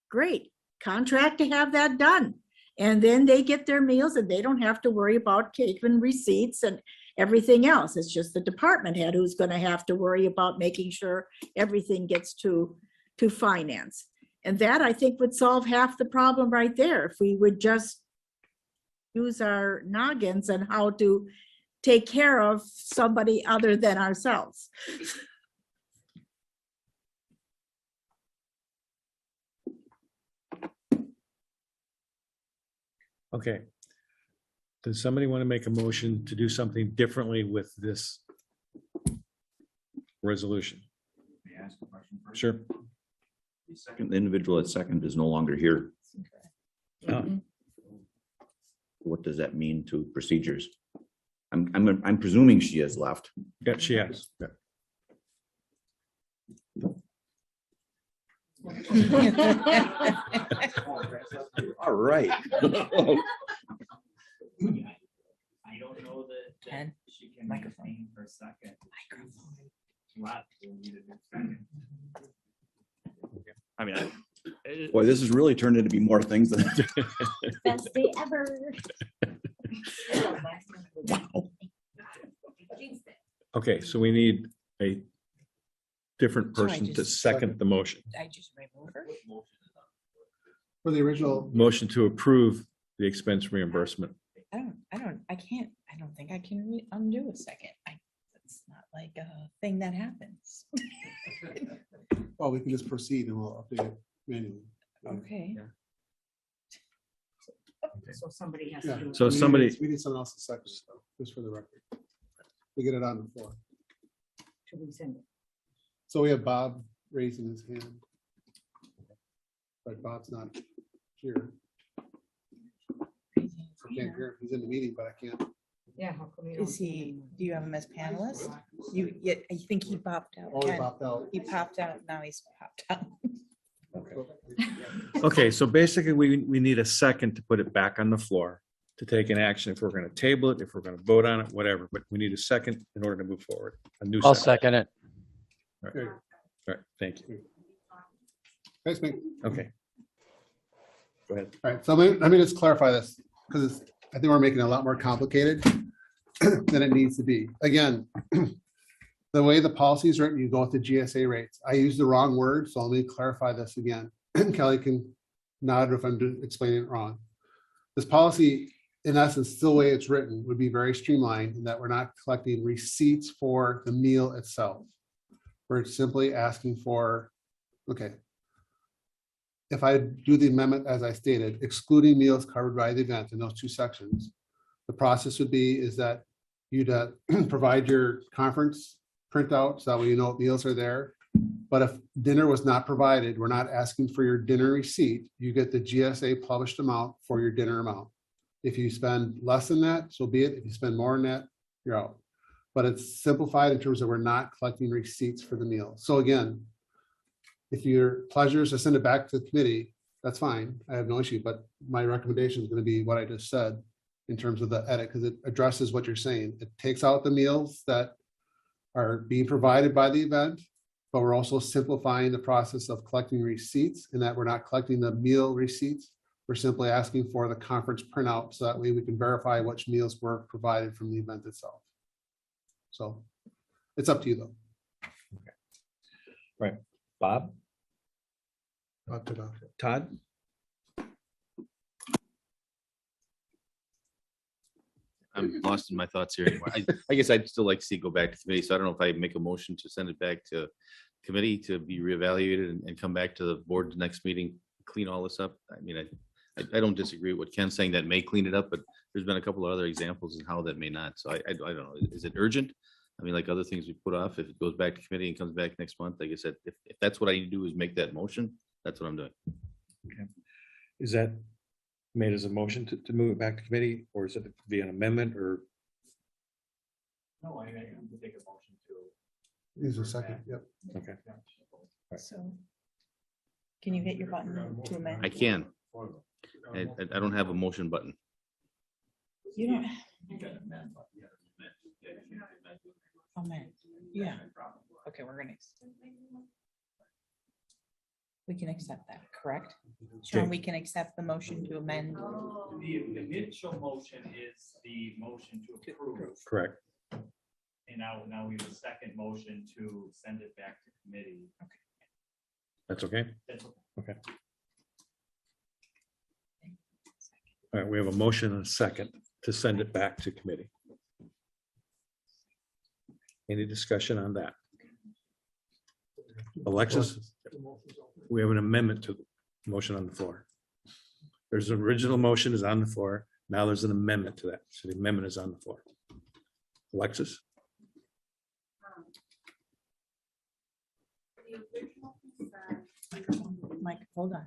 Speaker 4: great, contract to have that done. And then they get their meals and they don't have to worry about keeping receipts and everything else. It's just the department head who's going to have to worry about making sure everything gets to finance. And that, I think, would solve half the problem right there if we would just use our noggins on how to take care of somebody other than ourselves.
Speaker 1: Okay. Does somebody want to make a motion to do something differently with this resolution?
Speaker 19: May I ask a question first?
Speaker 1: Sure.
Speaker 19: The second, the individual at second is no longer here. What does that mean to procedures? I'm presuming she has left.
Speaker 1: Yeah, she has. Yeah.
Speaker 19: All right.
Speaker 20: I don't know that she can maintain for a second. What? I mean,
Speaker 19: Boy, this has really turned into be more things than.
Speaker 16: Best day ever.
Speaker 19: Wow.
Speaker 1: Okay, so we need a different
Speaker 16: So I
Speaker 1: person to
Speaker 16: just-
Speaker 1: second the motion.
Speaker 16: I just remove her?
Speaker 3: For the original,
Speaker 1: Motion to approve the expense reimbursement.
Speaker 16: I don't think I can undo a second. It's not like a thing that happens.
Speaker 3: well, we can just proceed and we'll update it manually.
Speaker 16: Okay.
Speaker 4: So somebody has
Speaker 3: Yeah.
Speaker 4: to.
Speaker 1: So
Speaker 3: we need-
Speaker 1: somebody-
Speaker 3: We need someone else to second, though, just for the record. We get it on the floor.
Speaker 4: To rescind it.
Speaker 3: So we have Bob raising his hand. But Bob's not here. I can't hear him. He's in the meeting, but I can't.
Speaker 4: Yeah. How come you don't
Speaker 16: Is
Speaker 4: see
Speaker 16: he,
Speaker 4: him?
Speaker 16: do you have him as panelist? I think he popped out.
Speaker 3: Oh, he
Speaker 16: Ken.
Speaker 3: popped out.
Speaker 16: He popped out, now he's popped out.
Speaker 1: Okay, so basically, we need a second to put it back on the floor, to take an action if we're gonna table it, if we're gonna vote on it, whatever, but we need a second in order to move forward. A new
Speaker 6: I'll
Speaker 1: second.
Speaker 6: second it.
Speaker 1: All right.
Speaker 3: There you
Speaker 1: All right, thank you.
Speaker 3: go. Thanks, Mick.
Speaker 1: Okay. Go ahead.
Speaker 3: All right, so let me just clarify this, because I think we're making it a lot more complicated than it needs to be. Again, the way the policy is written, you go with the GSA rates. I used the wrong word, so let me clarify this again. Kelly can nod if I'm explaining it wrong. This policy, in essence, still the way it's written, would be very streamlined in that we're not collecting receipts for the meal itself. We're simply asking for, okay, if I do the amendment as I stated, excluding meals covered by the event in those two sections, the process would be is that you'd provide your conference printout so that way you know what meals are there. But if dinner was not provided, we're not asking for your dinner receipt. You get the GSA published amount for your dinner amount. If you spend less than that, so be it. If you spend more than that, you're out. But it's simplified in terms of we're not collecting receipts for the meal. So again, if your pleasure is to send it back to the committee, that's fine. I have no issue, but my recommendation is going to be what I just said in terms of the edit, because it addresses what you're saying. It takes out the meals that are being provided by the event, but we're also simplifying the process of collecting receipts in that we're not collecting the meal receipts. We're simply asking for the conference printout so that way we can verify which meals were provided from the event itself. So it's up to you though.
Speaker 1: Right. Bob?
Speaker 3: Up to Bob.
Speaker 1: Todd?
Speaker 13: I'm lost in my thoughts here anymore. I guess I'd still like to see it go back to committee, so I don't know if I make a motion to send it back to committee to be reevaluated and come back to the board the next meeting, clean all this up. I mean, I don't disagree with what Ken's saying, that may clean it up, but there's been a couple of other examples in how that may not. So I don't know, is it urgent? I mean, like other things we put off, if it goes back to committee and comes back next month, like I said, if that's what I need to do is make that motion, that's what I'm doing.
Speaker 1: Okay. Is that made as a motion to move it back to committee, or is it via an amendment, or?
Speaker 2: No, I can take a motion to.
Speaker 3: These are second, yep.
Speaker 1: Okay.
Speaker 16: So can you hit your button to amend?
Speaker 13: I can. I don't have a motion button.
Speaker 16: You don't. Amend, yeah. Okay, we're gonna. We can accept that, correct? Sean, we can accept the motion to amend.
Speaker 20: The initial motion is the motion to approve.
Speaker 1: Correct.
Speaker 20: And now we have a second motion to send it back to committee.
Speaker 1: That's okay?
Speaker 20: That's
Speaker 1: Okay. All right, we have a motion and a second to send it back to committee. Any discussion on that? Alexis, we have an amendment to the motion on the floor. There's an original motion is on the floor. Now there's an amendment to that. So the amendment is on the floor. Alexis?
Speaker 16: Mike, hold on.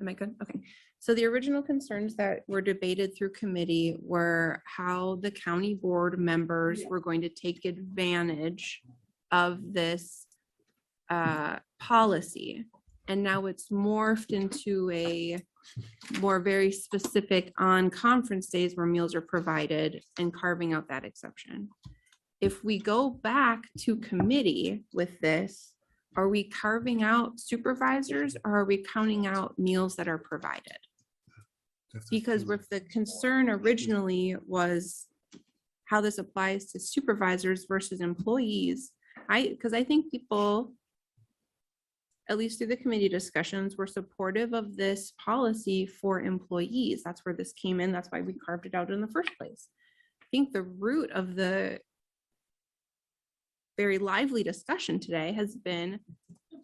Speaker 21: Am I good? Okay. So the original concerns that were debated through committee were how the county board members were going to take advantage of this policy. And now it's morphed into a more very specific on conference days where meals are provided and carving out that exception. If we go back to committee with this, are we carving out supervisors or are we counting out meals that are provided? Because if the concern originally was how this applies to supervisors versus employees. Because I think people, at least through the committee discussions, were supportive of this policy for employees. That's where this came in. That's why we carved it out in the first place. I think the root of the very lively discussion today has been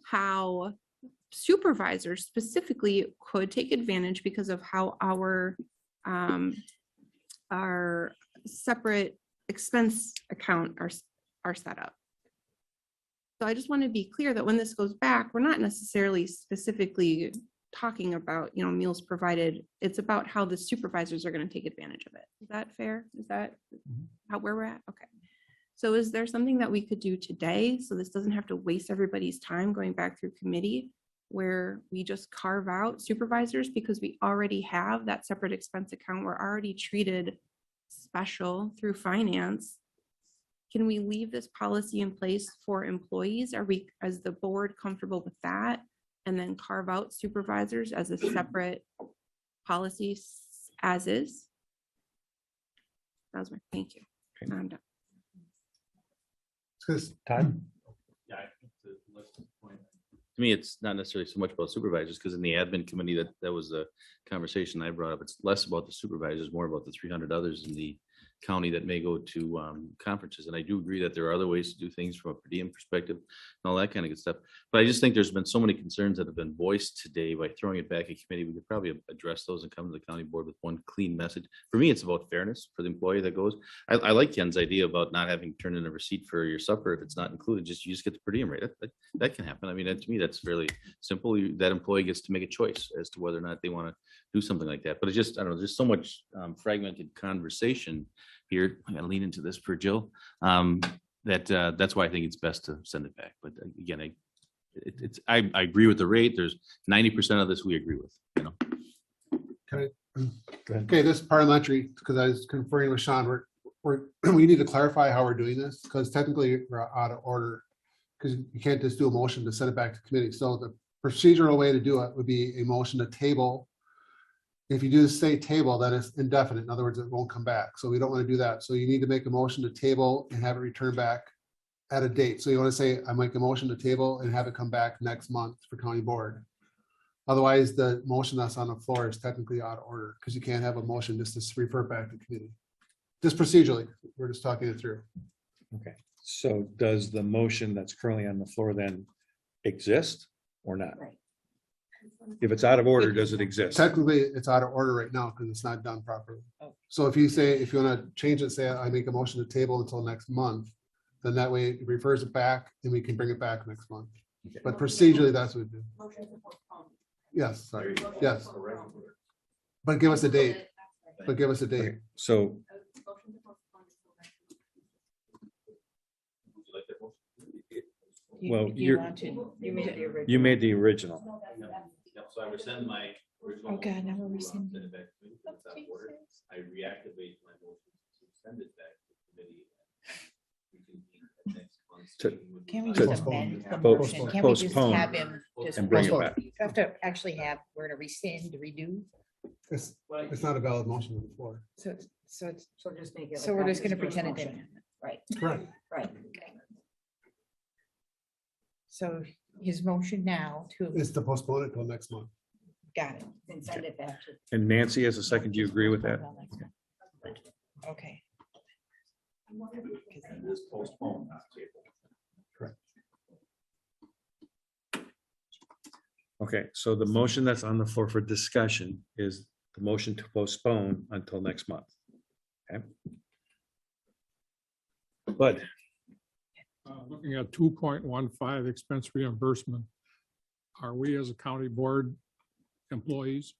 Speaker 21: how supervisors specifically could take advantage because of how our separate expense account are set up. So I just want to be clear that when this goes back, we're not necessarily specifically talking about, meals provided. It's about how the supervisors are going to take advantage of it. Is that fair? Is that where we're at? Okay. So is there something that we could do today so this doesn't have to waste everybody's time going back through committee, where we just carve out supervisors because we already have that separate expense account? We're already treated special through finance. Can we leave this policy in place for employees? Are we, as the board, comfortable with that? And then carve out supervisors as a separate policy as is? That was my, thank you. I'm done.
Speaker 1: Todd?
Speaker 13: Yeah, I think to me, it's not necessarily so much about supervisors, because in the admin committee, that was the conversation I brought up. It's less about the supervisors, more about the 300 others in the county that may go to conferences. And I do agree that there are other ways to do things from a per diem perspective and all that kind of good stuff. But I just think there's been so many concerns that have been voiced today. By throwing it back in committee, we could probably address those and come to the county board with one clean message. For me, it's about fairness for the employee that goes. I like Ken's idea about not having turned in a receipt for your supper if it's not included. You just get the per diem rate. That can happen. I mean, to me, that's fairly simple. That employee gets to make a choice as to whether or not they want to do something like that. But it's just, I don't know, there's so much fragmented conversation here. I gotta lean into this for Jill. That's why I think it's best to send it back. But again, I agree with the rate. There's 90% of this we agree with,
Speaker 3: Okay, this parliamentary, because I was conferring with Sean, we need to clarify how we're doing this, because technically we're out of order. Because you can't just do a motion to send it back to committee. So the procedural way to do it would be a motion to table. If you do say table, then it's indefinite. In other words, it won't come back. So we don't want to do that. So you need to make a motion to table and have it returned back at a date. So you want to say, I make a motion to table and have it come back next month for county board. Otherwise, the motion that's on the floor is technically out of order, because you can't have a motion just to refer back to committee. Just procedurally, we're just talking it through.
Speaker 1: Okay, so does the motion that's currently on the floor then exist or not? If it's out of order, does it exist?
Speaker 3: Technically, it's out of order right now because it's not done properly. So if you want to change it, say I make a motion to table until next month, then that way it refers it back and we can bring it back next month. But procedurally, that's what we do. Yes, sorry, yes. But give us a date.
Speaker 1: So well, you made the original.
Speaker 13: So I rescind my original.
Speaker 4: Oh, God, now we're rescinding.
Speaker 13: Send it back to committee. It's out of order. I reactivate my motion to send it back to committee. We can meet at next month's meeting.
Speaker 6: Can we
Speaker 1: To
Speaker 6: just amend the
Speaker 1: postpone-
Speaker 6: motion? Can we just
Speaker 1: postpone
Speaker 6: have him just
Speaker 1: and bring it
Speaker 6: postpone?
Speaker 1: back.
Speaker 6: You have to actually have, we're gonna rescind, redo.
Speaker 3: It's not a valid motion on the floor.
Speaker 6: So just make
Speaker 4: it
Speaker 6: So
Speaker 4: like
Speaker 6: we're
Speaker 4: that,
Speaker 6: just gonna
Speaker 4: just
Speaker 6: pretend it
Speaker 4: motion.
Speaker 6: didn't. Right.
Speaker 3: Correct.
Speaker 6: Right. So his motion now to,
Speaker 3: It's to postpone it until next month.
Speaker 6: got it, and send it back to.
Speaker 1: And Nancy, as a second, do you agree with that?
Speaker 6: Okay.
Speaker 13: This postpone, not table.
Speaker 3: Correct.
Speaker 1: Okay, so the motion that's on the floor for discussion is the motion to postpone until next month. Okay. Bud,
Speaker 22: Looking at 2.15 expense reimbursement, are we as a county board employees?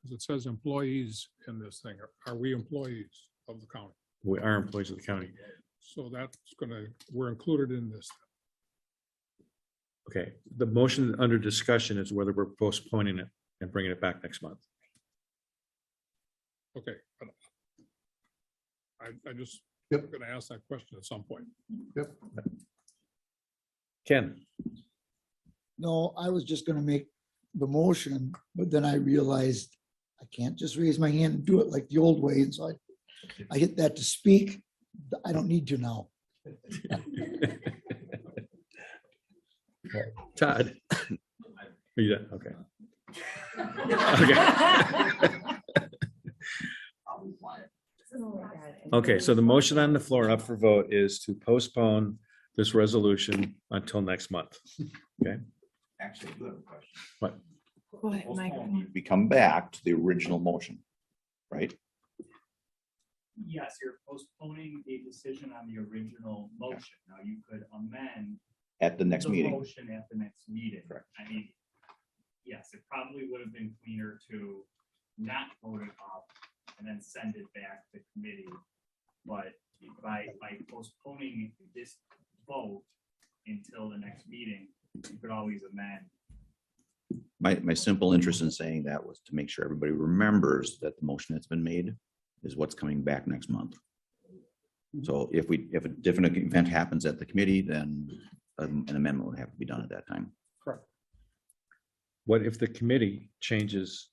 Speaker 22: Because it says employees in this thing. Are we employees of the county?
Speaker 1: we are employees of the county.
Speaker 22: So that's we're included in this.
Speaker 1: Okay, the motion under discussion is whether we're postponing it and bringing it back next month.
Speaker 22: Okay. But I just
Speaker 3: Yep.
Speaker 22: going to ask that question at some point.
Speaker 3: Yep.
Speaker 1: Ken,
Speaker 8: No, I was just gonna make the motion, but then I realized I can't just raise my hand and do it like the old way, and so I I get that to speak. I don't need to now.
Speaker 1: Todd. Yeah, okay. Okay. Okay, so the motion on the floor up for vote is to postpone this resolution until next month. Okay,
Speaker 19: Actually, I do have a question.
Speaker 1: what?
Speaker 6: Go ahead, Michael.
Speaker 19: We come back to the original motion, right?
Speaker 20: Yes, you're postponing a decision on the original motion. Now you could amend
Speaker 19: At the next
Speaker 20: the
Speaker 19: meeting.
Speaker 20: motion at the next meeting. I mean, yes, it probably would have been cleaner to not vote it up and then send it back to committee. But by postponing this vote until the next meeting, you could always amend.
Speaker 19: My simple interest in saying that was to make sure everybody remembers that the motion that's been made is what's coming back next month. So if a different event happens at the committee, then an amendment would have to be done at that time.
Speaker 3: Correct.
Speaker 1: What if the committee changes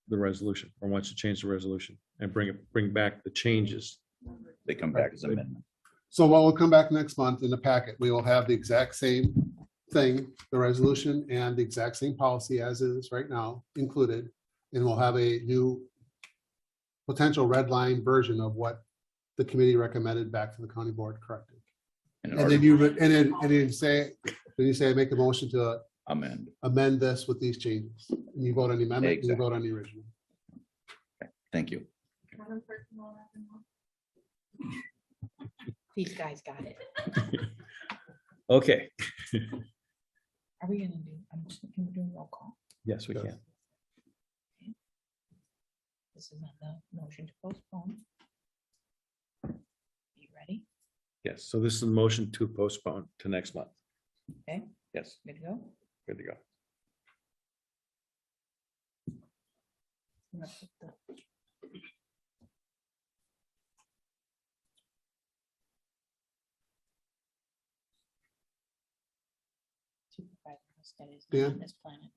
Speaker 1: the resolution or wants to change the resolution and bring back the changes?
Speaker 19: They come back as amendment.
Speaker 3: So what will come back next month in the packet, we will have the exact same thing, the resolution and the exact same policy as is right now included. And we'll have a new potential red line version of what the committee recommended back to the county board corrected. And then you would, and then you say, I make a motion to amend this with these changes. And you vote on the amendment, and you vote on the original.
Speaker 19: Thank you.
Speaker 6: These guys got it.
Speaker 1: Okay,
Speaker 6: Are we gonna do, can we do a roll call?
Speaker 1: yes, we can.
Speaker 6: This is on the motion to postpone. You ready?
Speaker 1: Yes, so this is a motion to postpone to next month.
Speaker 6: Okay,
Speaker 1: Yes,
Speaker 6: good to go.
Speaker 1: good to go.
Speaker 6: I'm gonna put the- Supervisor Husted is not on
Speaker 3: Dan?
Speaker 6: this planet.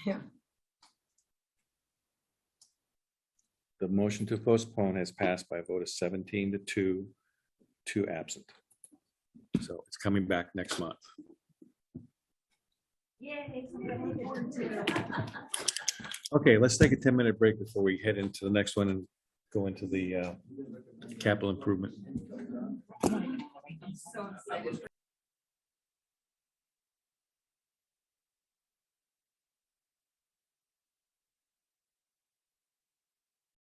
Speaker 6: Yeah.
Speaker 1: The motion to postpone has passed by a vote of 17 to 2, 2 absent. So it's coming back next month.
Speaker 16: Yay.
Speaker 1: Okay, let's take a 10-minute break before we head into the next one and go into the capital improvement.
Speaker 6: So excited.